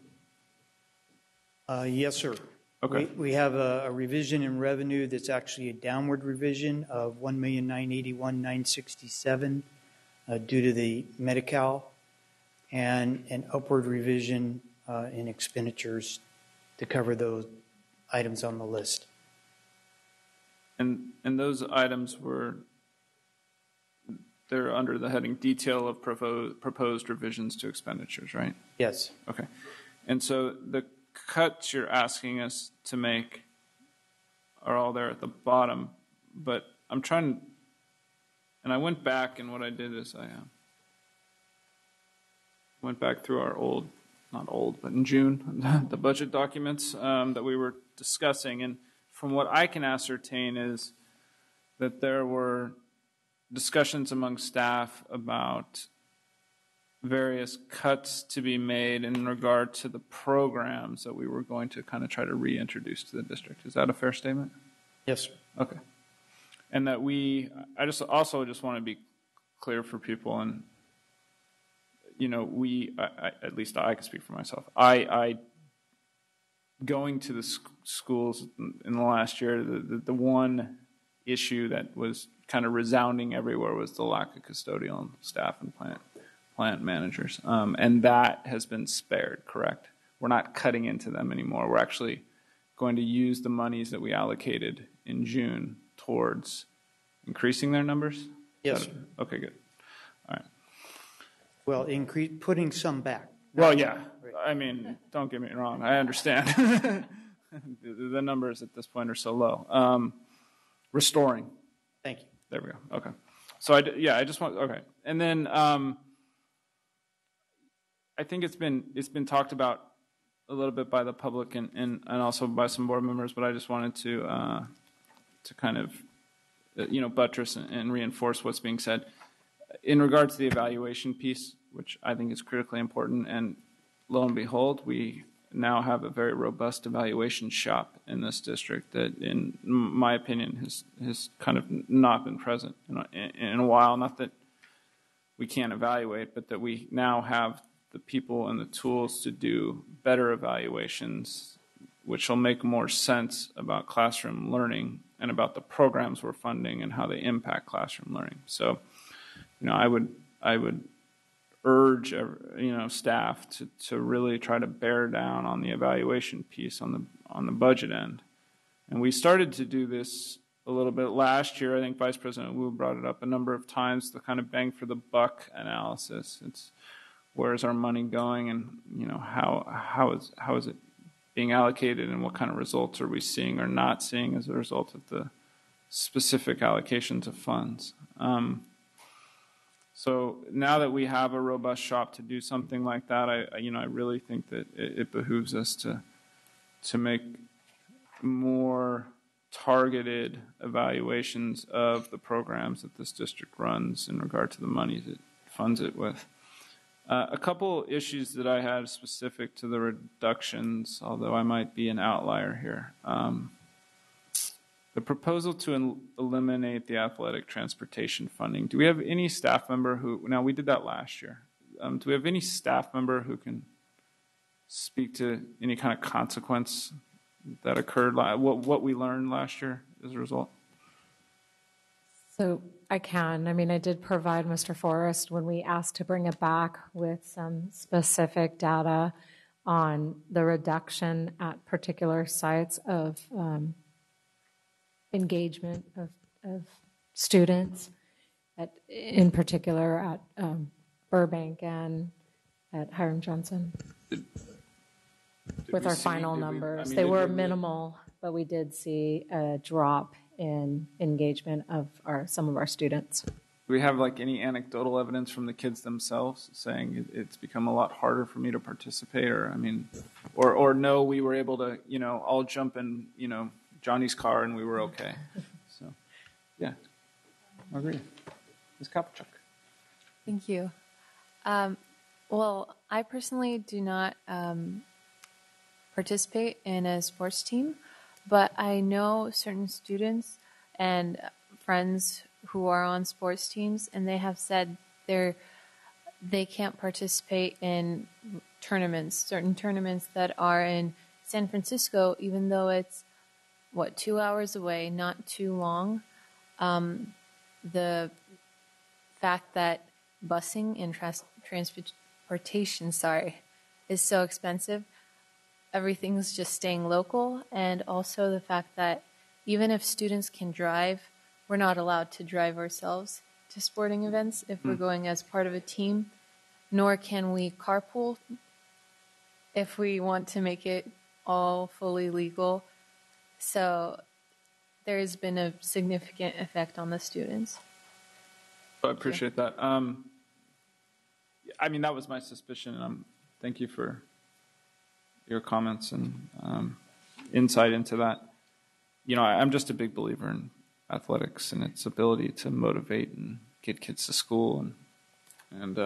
Yes, sir. Okay. We have a revision in revenue that's actually a downward revision of $1,981,967 due to the Medi-Cal, and an upward revision in expenditures to cover those items on the list. And those items they're under the heading detail of proposed revisions to expenditures, right? Yes. Okay. And so the cuts you're asking us to make are all there at the bottom, but I'm trying, and I went back, and what I did is I went back through our old, not old, but in June, the budget documents that we were discussing, and from what I can ascertain is that there were discussions among staff about various cuts to be made in regard to the programs that we were going to kind of try to reintroduce to the district. Is that a fair statement? Yes, sir. Okay. And that I just want to be clear for people, and you know, at least I can speak for myself. I going to the schools in the last year, the one issue that was kind of resounding everywhere was the lack of custodial staff and plant managers, and that has been spared. Correct? We're not cutting into them anymore. We're actually going to use the monies that we allocated in June towards increasing their numbers? Yes. Okay, good. All right. Well, putting some back. Well, yeah. I mean, don't get me wrong. I understand. The numbers at this point are so low. Restoring. Thank you. There we go. Okay. So, I just want, okay. And then I think it's been talked about a little bit by the public and also by some board members, but I just wanted to kind of, buttress and reinforce what's being said. In regard to the evaluation piece, which I think is critically important, and lo and behold, we now have a very robust evaluation shop in this district that, in my opinion, has kind of not been present in a while. Not that we can't evaluate, but that we now have the people and the tools to do better evaluations, which will make more sense about classroom learning and about the programs we're funding and how they impact classroom learning. So, I would urge staff to really try to bear down on the evaluation piece on the budget end. And we started to do this a little bit last year. I think Vice President Wu brought it up a number of times, the kind of bang for the buck analysis. It's where's our money going, and how is it being allocated, and what kind of results are we seeing or not seeing as a result of the specific allocations of funds. So now that we have a robust shop to do something like that, I really think that it behooves us to make more targeted evaluations of the programs that this district runs in regard to the money that funds it with. A couple issues that I had specific to the reductions, although I might be an outlier here. The proposal to eliminate the athletic transportation funding. Do we have any staff member who, now we did that last year. Do we have any staff member who can speak to any kind of consequence that occurred, what we learned last year as a result? So I can. I mean, I did provide Mr. Forrest when we asked to bring it back with some specific data on the reduction at particular sites of engagement of students, in particular at Burbank and at Hiram Johnson. With our final numbers, they were minimal, but we did see a drop in engagement of some of our students. Do we have any anecdotal evidence from the kids themselves saying it's become a lot harder for me to participate, or no, we were able to all jump in Johnny's car and we were okay? So yeah, Margarita. Ms. Kopachuk. Thank you. Well, I personally do not participate in a sports team, but I know certain students and friends who are on sports teams, and they have said they can't participate in certain tournaments that are in San Francisco, even though it's 2 hours away, not too long. The fact that busing and transportation, is so expensive. Everything's just staying local, and also the fact that even if students can drive, we're not allowed to drive ourselves to sporting events if we're going as part of a team, nor can we carpool if we want to make it all fully legal. So there has been a significant effect on the students. I appreciate that. I mean, that was my suspicion, and thank you for your comments and insight into that. You know, I'm just a big believer in athletics and its ability to motivate and get kids to school, and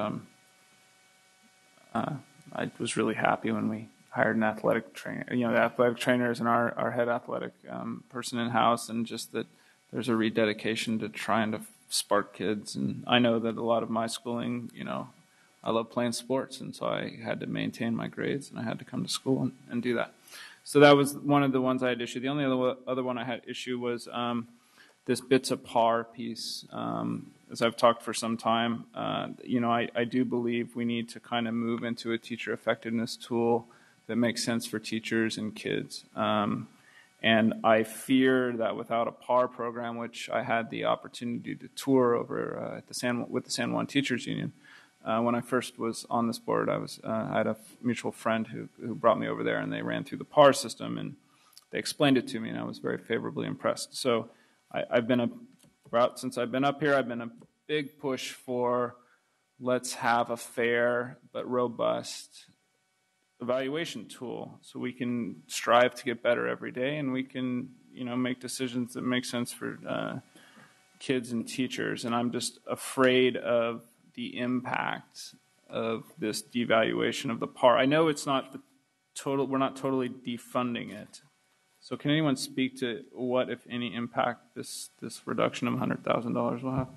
I was really happy when we hired an athletic trainer. You know, the athletic trainer is our head athletic person in house, and just that there's a rededication to trying to spark kids. And I know that a lot of my schooling, you know, I love playing sports, and so I had to maintain my grades, and I had to come to school and do that. So that was one of the ones I had issue. The only other one I had issue was this bits of par piece. As I've talked for some time, you know, I do believe we need to kind of move into a teacher effectiveness tool that makes sense for teachers and kids. And I fear that without a PAR program, which I had the opportunity to tour over at with the San Juan Teachers Union, when I first was on this board, I had a mutual friend who brought me over there, and they ran through the PAR system, and they explained it to me, and I was very favorably impressed. So since I've been up here, I've been a big push for let's have a fair but robust evaluation tool so we can strive to get better every day, and we can, you know, make decisions that make sense for kids and teachers. And I'm just afraid of the impact of this devaluation of the PAR. I know it's not we're not totally defunding it. So can anyone speak to what, if any, impact this reduction of $100,000 will have?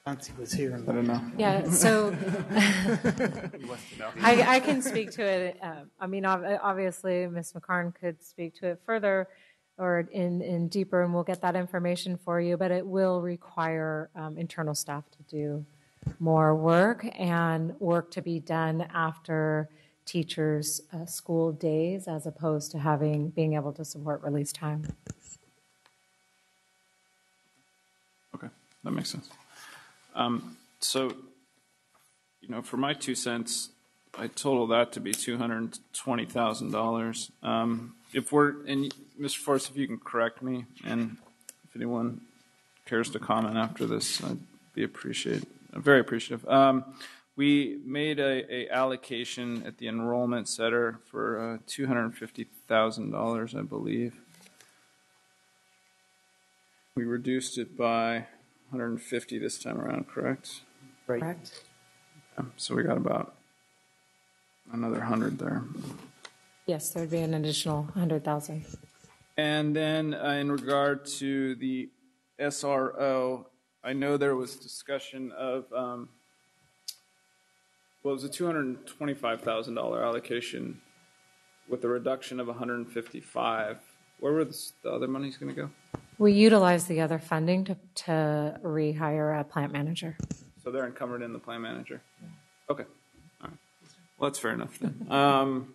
Nancy was here. I don't know. Yeah, so I can speak to it. I mean, obviously, Ms. McCarn could speak to it further or in deeper, and we'll get that information for you, but it will require internal staff to do more work and work to be done after teachers' school days as opposed to being able to support release time. Okay, that makes sense. So, you know, for my 2 cents, I total that to be $220,000. And Mr. Forrest, if you can correct me, and if anyone cares to comment after this, I'd be very appreciative. We made a allocation at the enrollment center for $250,000, I believe. We reduced it by 150 this time around, correct? Right. Correct. Yeah, so we got about another 100 there. Yes, there'd be an additional 100,000. And then in regard to the SRO, I know there was discussion of, it was a $225,000 allocation with a reduction of 155. Where were the other monies going to go? We utilize the other funding to rehire a plant manager. So they're encumbered in the plant manager? Okay. All right. Well, that's fair enough then. Well,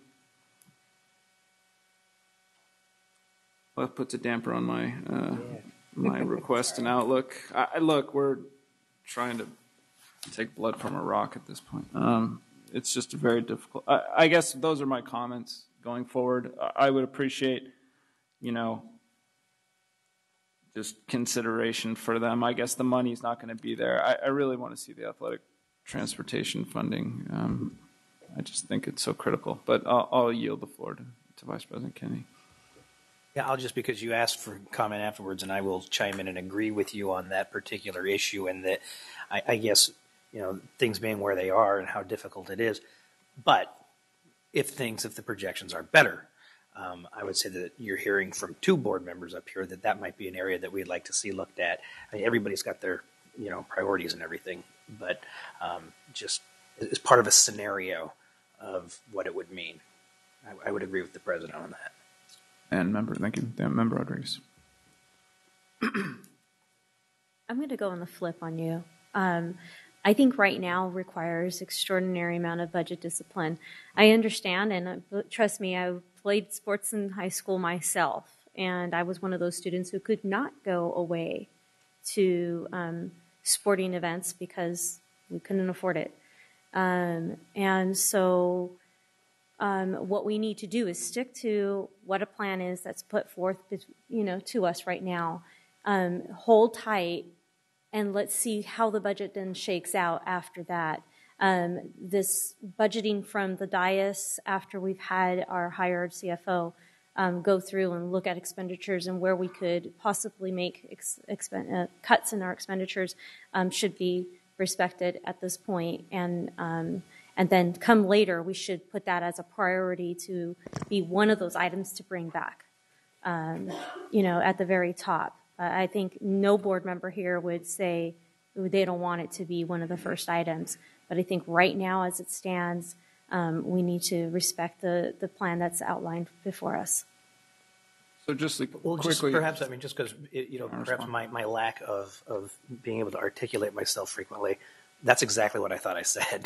that puts a damper on my my request and outlook. Look, we're trying to take blood from a rock at this point. It's just a very difficult. I guess those are my comments going forward. I would appreciate, you know, just consideration for them. I guess the money's not going to be there. I really want to see the athletic transportation funding. I just think it's so critical. But I'll yield the floor to Vice President Kennedy. Yeah, I'll just, because you asked for comment afterwards, and I will chime in and agree with you on that particular issue, and that I guess, you know, things being where they are and how difficult it is. But if the projections are better, I would say that you're hearing from 2 board members up here that might be an area that we'd like to see looked at. I mean, everybody's got their, you know, priorities and everything, but just as part of a scenario of what it would mean, I would agree with the president on that. And thank you, Member Rodriguez. I'm going to go on the flip on you. I think right now requires extraordinary amount of budget discipline. I understand, and trust me, I played sports in high school myself, and I was one of those students who could not go away to sporting events because we couldn't afford it. And so what we need to do is stick to what a plan is that's put forth, to us right now. Hold tight, and let's see how the budget then shakes out after that. This budgeting from the dais after we've had our hired CFO go through and look at expenditures and where we could possibly make cuts in our expenditures should be respected at this point. And then come later, we should put that as a priority to be one of those items to bring back, at the very top. I think no board member here would say they don't want it to be one of the first items. But I think right now, as it stands, we need to respect the plan that's outlined before us. So just quickly, just perhaps just because perhaps my lack of being able to articulate myself frequently, that's exactly what I thought I said.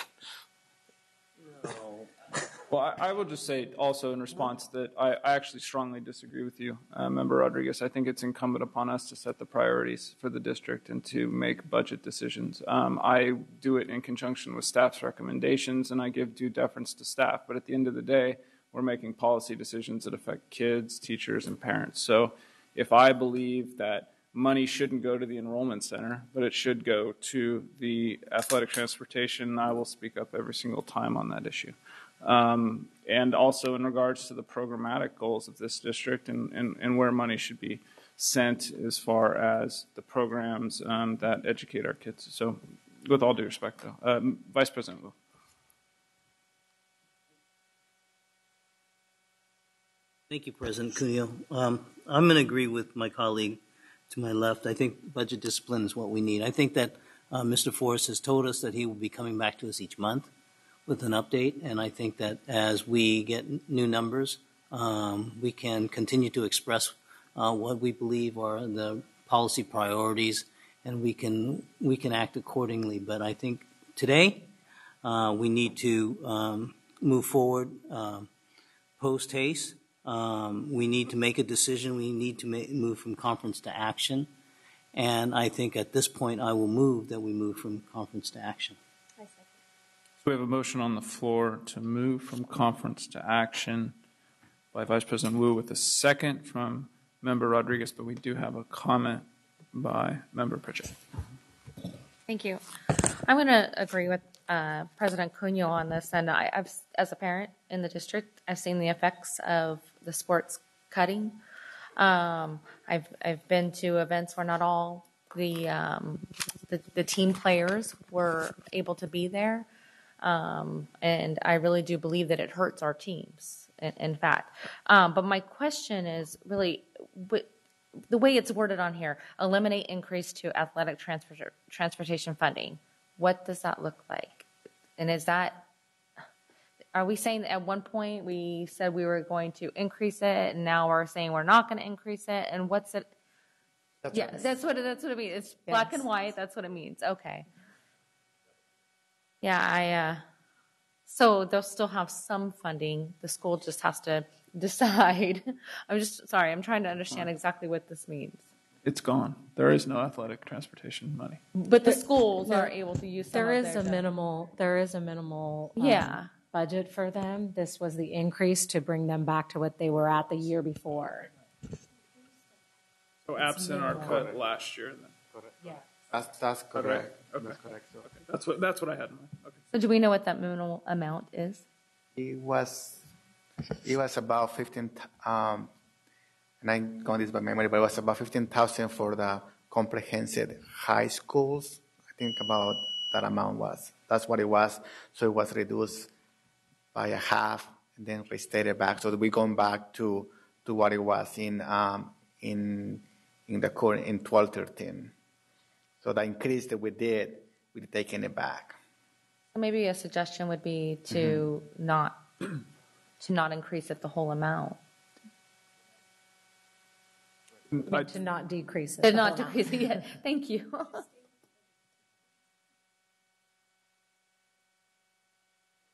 Well, I will just say also in response that I actually strongly disagree with you, Member Rodriguez. I think it's incumbent upon us to set the priorities for the district and to make budget decisions. I do it in conjunction with staff's recommendations, and I give due deference to staff. But at the end of the day, we're making policy decisions that affect kids, teachers, and parents. So if I believe that money shouldn't go to the enrollment center, but it should go to the athletic transportation, I will speak up every single time on that issue. And also in regards to the programmatic goals of this district and where money should be sent as far as the programs that educate our kids. So with all due respect, though. Vice President Wu. Thank you, President Cuneo. I'm going to agree with my colleague to my left. I think budget discipline is what we need. I think that Mr. Forrest has told us that he will be coming back to us each month with an update, and I think that as we get new numbers, we can continue to express what we believe are the policy priorities, and we can act accordingly. But I think today we need to move forward post haste. We need to make a decision. We need to move from conference to action, and I think at this point I will move that we move from conference to action. So we have a motion on the floor to move from conference to action by Vice President Wu with a second from Member Rodriguez, but we do have a comment by Member Pritchett. Thank you. I'm going to agree with President Cuneo on this, and I've, as a parent in the district, I've seen the effects of the sports cutting. I've been to events where not all the team players were able to be there. And I really do believe that it hurts our teams, in fact. But my question is really, the way it's worded on here, eliminate increase to athletic transportation funding. What does that look like? And are we saying that at one point we said we were going to increase it, and now we're saying we're not going to increase it? And what's it? That's what it means. It's black and white. That's what it means. Okay. Yeah, so they'll still have some funding. The school just has to decide. I'm trying to understand exactly what this means. It's gone. There is no athletic transportation money. But the schools are able to use some there of is their a minimal budget for them. This was the increase to bring them back to what they were at the year before. So absent our cut last year, then. Yeah. That's correct. Okay. That's correct. Okay. That's what I had in mind. Okay. So do we know what that minimal amount is? It was about 15. And I'm going this by memory, but it was about 15,000 for the comprehensive high schools. I think about that amount was. That's what it was. So it was reduced by a half and then restated back. So we're going back to what it was in the current in 12-13. So the increase that we did, we're taking it back. So maybe a suggestion would be to not increase it the whole amount. To not decrease it. To not decrease it yet. Thank you.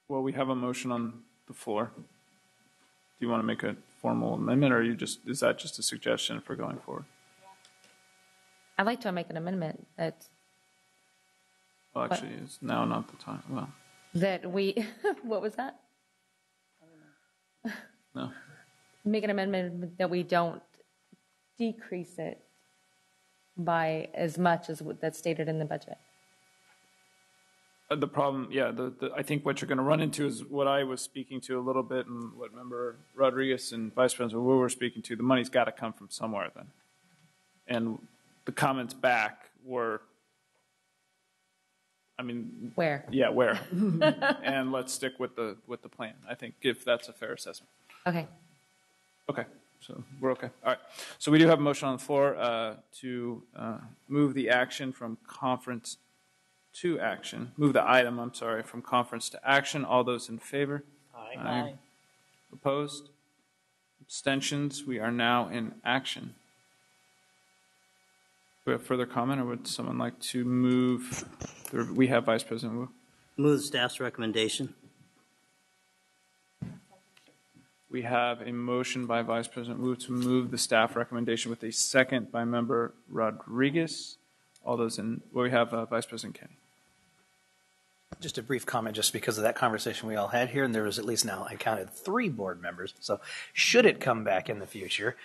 Well, we have a motion on the floor. Do you want to make a formal amendment, or is that just a suggestion for going forward? I'd like to make an amendment that. Well, actually, it's now not the time. Well, That we, what was that? No. Make an amendment that we don't decrease it by as much as that's stated in the budget. The problem, yeah, I think what you're going to run into is what I was speaking to a little bit, and what Member Rodriguez and Vice President Wu were speaking to. The money's got to come from somewhere then. And the comments back were, I mean, where? Yeah, where? And let's stick with the plan. I think if that's a fair assessment. Okay. Okay, so we're okay. All right. So we do have a motion on the floor to move the action from conference to action. Move the item, I'm sorry, from conference to action. All those in favor? Aye. Aye. Opposed? Abstentions? We are now in action. Do we have further comment, or would someone like to move? We have Vice President Wu. Move the staff's recommendation. We have a motion by Vice President Wu to move the staff recommendation with a second by Member Rodriguez. All those in, well, we have Vice President Kenny. Just a brief comment, just because of that conversation we all had here, and there was at least now, I counted 3 board members. So should it come back in the future,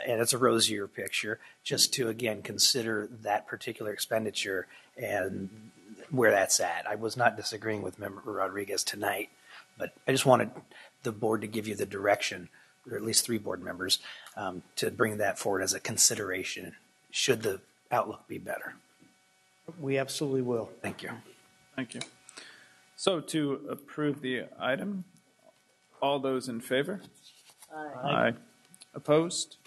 and it's a rosier picture, just to, again, consider that particular expenditure and where that's at. I was not disagreeing with Member Rodriguez tonight, but I just wanted the board to give you the direction, or at least 3 board members, to bring that forward as a consideration, should the outlook be better. We absolutely will. Thank you. Thank you. So to approve the item, all those in favor? Aye. Aye. Opposed?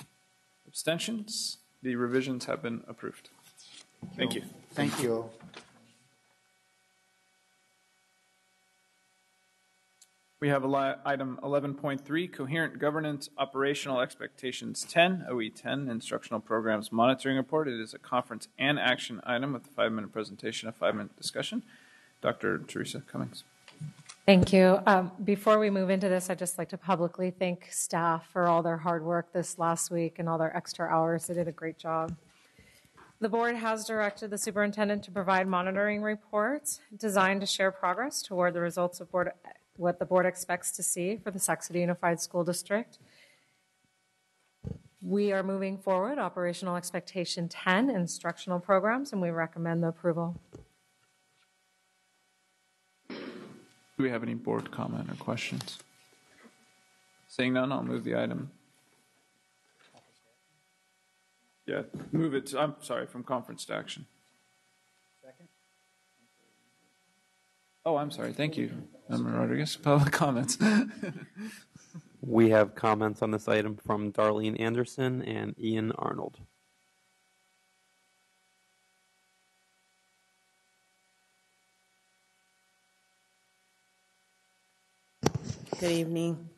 Abstentions? The revisions have been approved. Thank you. Thank you. We have item 11.3, Coherent Governance Operational Expectations 10, OE 10, Instructional Programs Monitoring Report. It is a conference and action item with a 5-minute presentation, a 5-minute discussion. Dr. Teresa Cummings. Thank you. Before we move into this, I'd just like to publicly thank staff for all their hard work this last week and all their extra hours. They did a great job. The board has directed the superintendent to provide monitoring reports designed to share progress toward the results of what the board expects to see for the Sac City Unified School District. We are moving forward, Operational Expectation 10, instructional programs, and we recommend the approval. Do we have any board comment or questions? Seeing none, I'll move the item. Yeah, move it, I'm sorry, from conference to action. Second. Oh, I'm sorry. Thank you, Member Rodriguez. Public comments. We have comments on this item from Darlene Anderson and Ian Arnold. Good evening.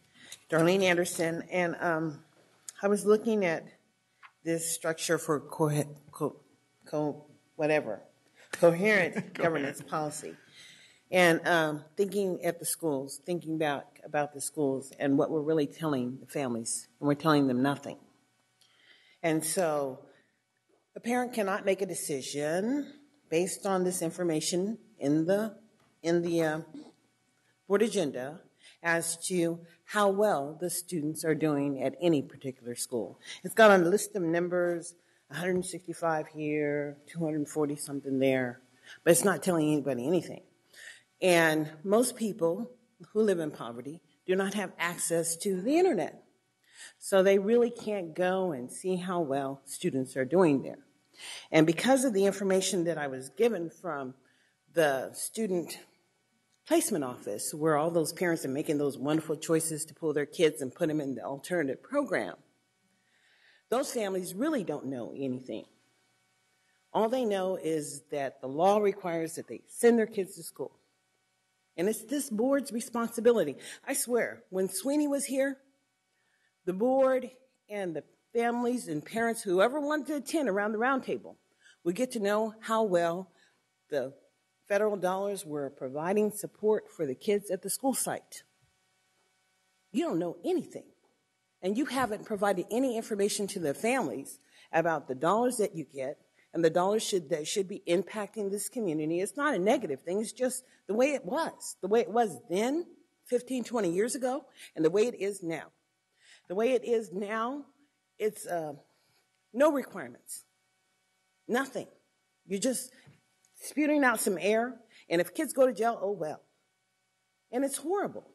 Darlene Anderson, and I was looking at this structure for coherent governance policy, and thinking at the schools, thinking back about the schools and what we're really telling the families, and we're telling them nothing. And so a parent cannot make a decision based on this information in the board agenda as to how well the students are doing at any particular school. It's got a list of numbers, 165 here, 240 something there, but it's not telling anybody anything. And most people who live in poverty do not have access to the internet. So they really can't go and see how well students are doing there. And because of the information that I was given from the student placement office, where all those parents are making those wonderful choices to pull their kids and put them in the alternative program, those families really don't know anything. All they know is that the law requires that they send their kids to school. And it's this board's responsibility. I swear, when Sweeney was here, the board and the families and parents, whoever wanted to attend around the round table, would get to know how well the federal dollars were providing support for the kids at the school site. You don't know anything. And you haven't provided any information to the families about the dollars that you get and the dollars that should be impacting this community. It's not a negative thing. It's just the way it was then, 15, 20 years ago, and the way it is now. The way it is now, it's no requirements, nothing. You're just spewing out some air, and if kids go to jail, oh well. And it's horrible.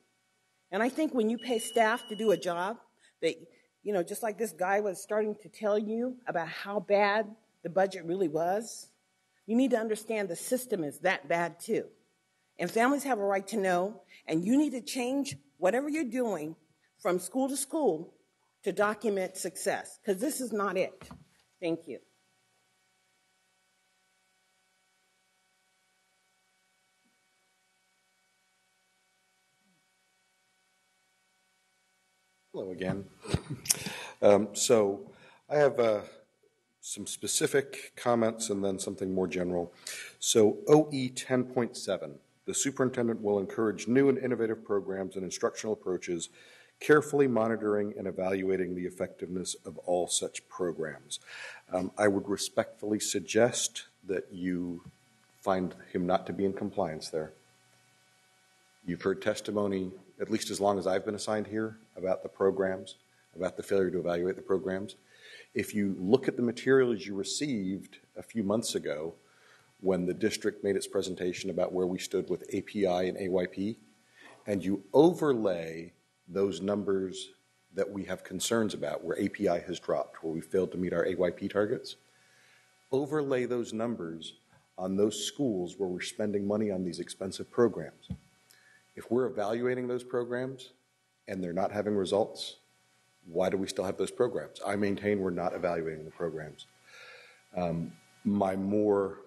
And I think when you pay staff to do a job that, you know, just like this guy was starting to tell you about how bad the budget really was, you need to understand the system is that bad too. And families have a right to know, and you need to change whatever you're doing from school to school to document success, because this is not it. Thank you. Hello again. So I have some specific comments and then something more general. So OE 10.7, the superintendent will encourage new and innovative programs and instructional approaches, carefully monitoring and evaluating the effectiveness of all such programs. I would respectfully suggest that you find him not to be in compliance there. You've heard testimony, at least as long as I've been assigned here, about the programs, about the failure to evaluate the programs. If you look at the materials you received a few months ago when the district made its presentation about where we stood with API and AYP, and you overlay those numbers that we have concerns about, where API has dropped, where we failed to meet our AYP targets, overlay those numbers on those schools where we're spending money on these expensive programs. If we're evaluating those programs and they're not having results, why do we still have those programs? I maintain we're not evaluating the programs. My more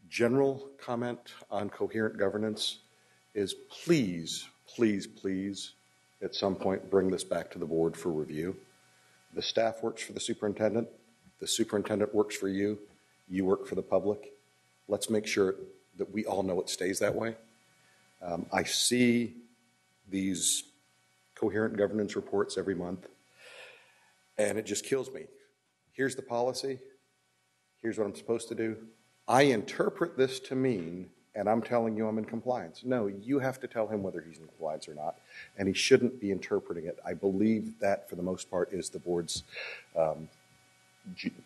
general comment on coherent governance is please, please, please, at some point bring this back to the board for review. The staff works for the superintendent works for you, you work for the public. Let's make sure that we all know it stays that way. I see these coherent governance reports every month, and it just kills me. Here's the policy. Here's what I'm supposed to do. I interpret this to mean, and I'm telling you I'm in compliance. No, you have to tell him whether he's in compliance or not, and he shouldn't be interpreting it. I believe that, for the most part, is the board's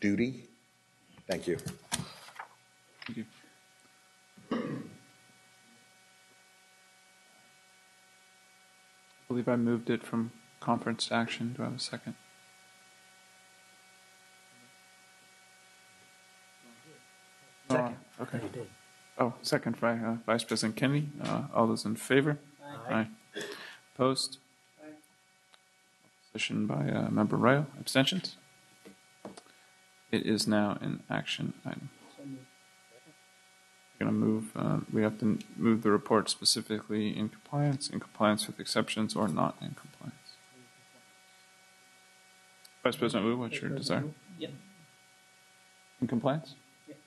duty. Thank you. Thank you. I believe I moved it from conference to action. Do I have a second? Second. Okay. Oh, second by Vice President Kennedy. All those in favor? Aye. Opposed? Aye. Opposition by Member Arroyo. Abstentions? It is now an action item. We're going to move, we have to move the report specifically in compliance with exceptions, or not in compliance. Vice President Wu, what's your desire? Yep. In compliance? Yep.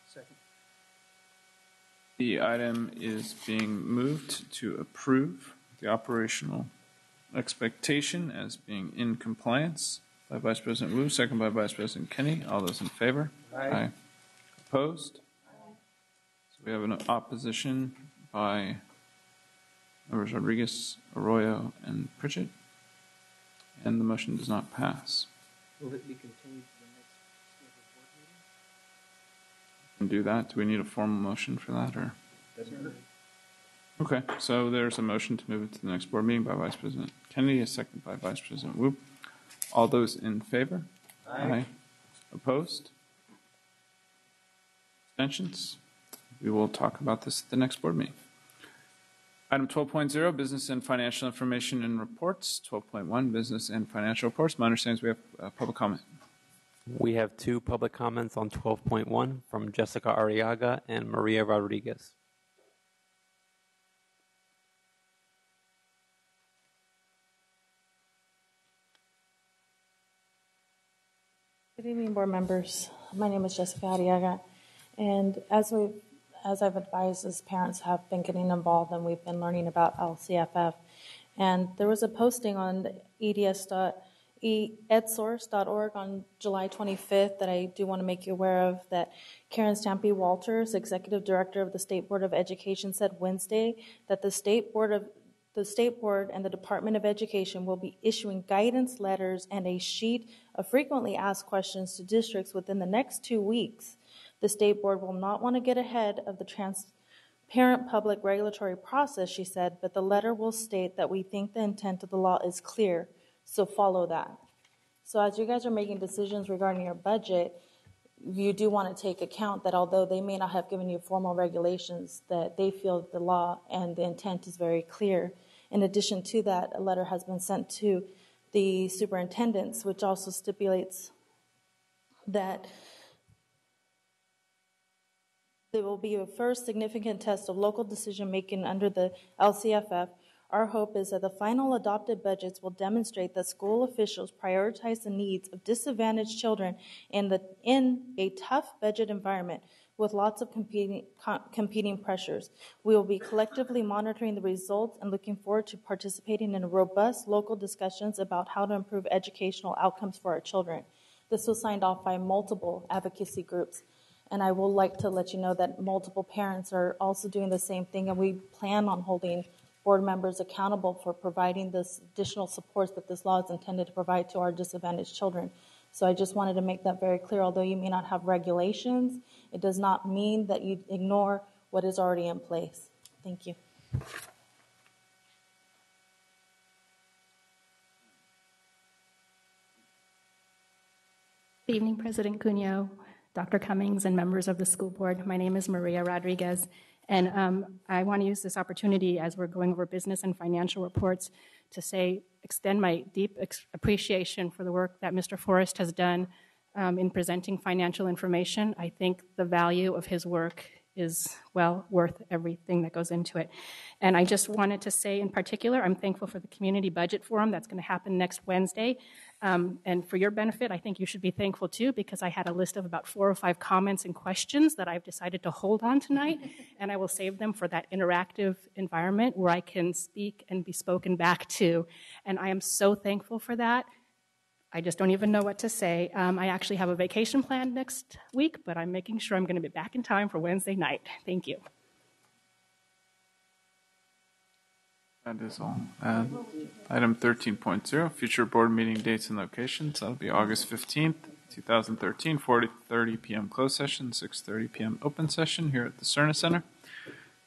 Second. The item is being moved to approve the operational expectation as being in compliance by Vice President Wu, second by Vice President Kenny. All those in favor? Aye. Opposed? We have an opposition by members Rodriguez, Arroyo, and Pritchett, and the motion does not pass. Will it be continued to the next scheduled board meeting? We can do that. Do we need a formal motion for that, or? Doesn't Okay, so there's a motion to move it to the next board meeting by Vice President Kennedy, a second by Vice President Wu. All those in favor? Aye. Opposed? Abstentions? We will talk about this at the next board meeting. Item 12.0, business and financial information and reports. 12.1, business and financial reports. My understanding is we have public comment. We have 2 public comments on 12.1 from Jessica Arriaga and Maria Rodriguez. Good evening, board members. My name is Jessica Arriaga, and as I've advised, as parents have been getting involved and we've been learning about LCFF, and there was a posting on eds. edsource.org on July 25th that I do want to make you aware of, that Karen Stampy Walters, Executive Director of the State Board of Education, said Wednesday that the State Board and the Department of Education will be issuing guidance letters and a sheet of frequently asked questions to districts within the next 2 weeks. The State Board will not want to get ahead of the transparent public regulatory process, she said, but the letter will state that we think the intent of the law is clear, so follow that. So as you guys are making decisions regarding your budget, you do want to take account that although they may not have given you formal regulations, that they feel the law and the intent is very clear. In addition to that, a letter has been sent to the superintendents, which also stipulates that there will be a first significant test of local decision making under the LCFF. Our hope is that the final adopted budgets will demonstrate that school officials prioritize the needs of disadvantaged children in a tough budget environment with lots of competing pressures. We will be collectively monitoring the results and looking forward to participating in robust local discussions about how to improve educational outcomes for our children. This was signed off by multiple advocacy groups, and I will like to let you know that multiple parents are also doing the same thing, and we plan on holding board members accountable for providing this additional supports that this law is intended to provide to our disadvantaged children. So I just wanted to make that very clear. Although you may not have regulations, it does not mean that you ignore what is already in place. Thank you. Good evening, President Cuneo, Dr. Cummings, and members of the school board. My name is Maria Rodriguez, and I want to use this opportunity as we're going over business and financial reports to extend my deep appreciation for the work that Mr. Forrest has done in presenting financial information. I think the value of his work is well worth everything that goes into it. And I just wanted to say in particular, I'm thankful for the Community Budget Forum that's going to happen next Wednesday. And for your benefit, I think you should be thankful too, because I had a list of about 4 or 5 comments and questions that I've decided to hold on tonight, and I will save them for that interactive environment where I can speak and be spoken back to. And I am so thankful for that. I just don't even know what to say. I actually have a vacation planned next week, but I'm making sure I'm going to be back in time for Wednesday night. Thank you. That is all. Item 13.0, future board meeting dates and locations. That'll be August 15th, 2013, 4:30 p.m. closed session, 6:30 p.m. open session here at the Cerna Center.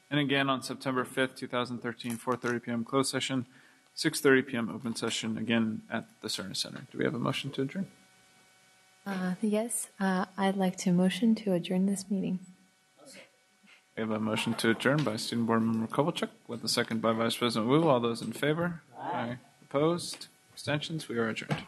And again on September 5th, 2013, 4:30 p.m. closed session, 6:30 p.m. open session, again at the Cerna Center. Do we have a motion to adjourn? Yes, I'd like to motion to adjourn this meeting. We have a motion to adjourn by Student Board Member Kovalchuk with a second by Vice President Wu. All those in favor? Aye. Opposed? Abstentions? We are adjourned.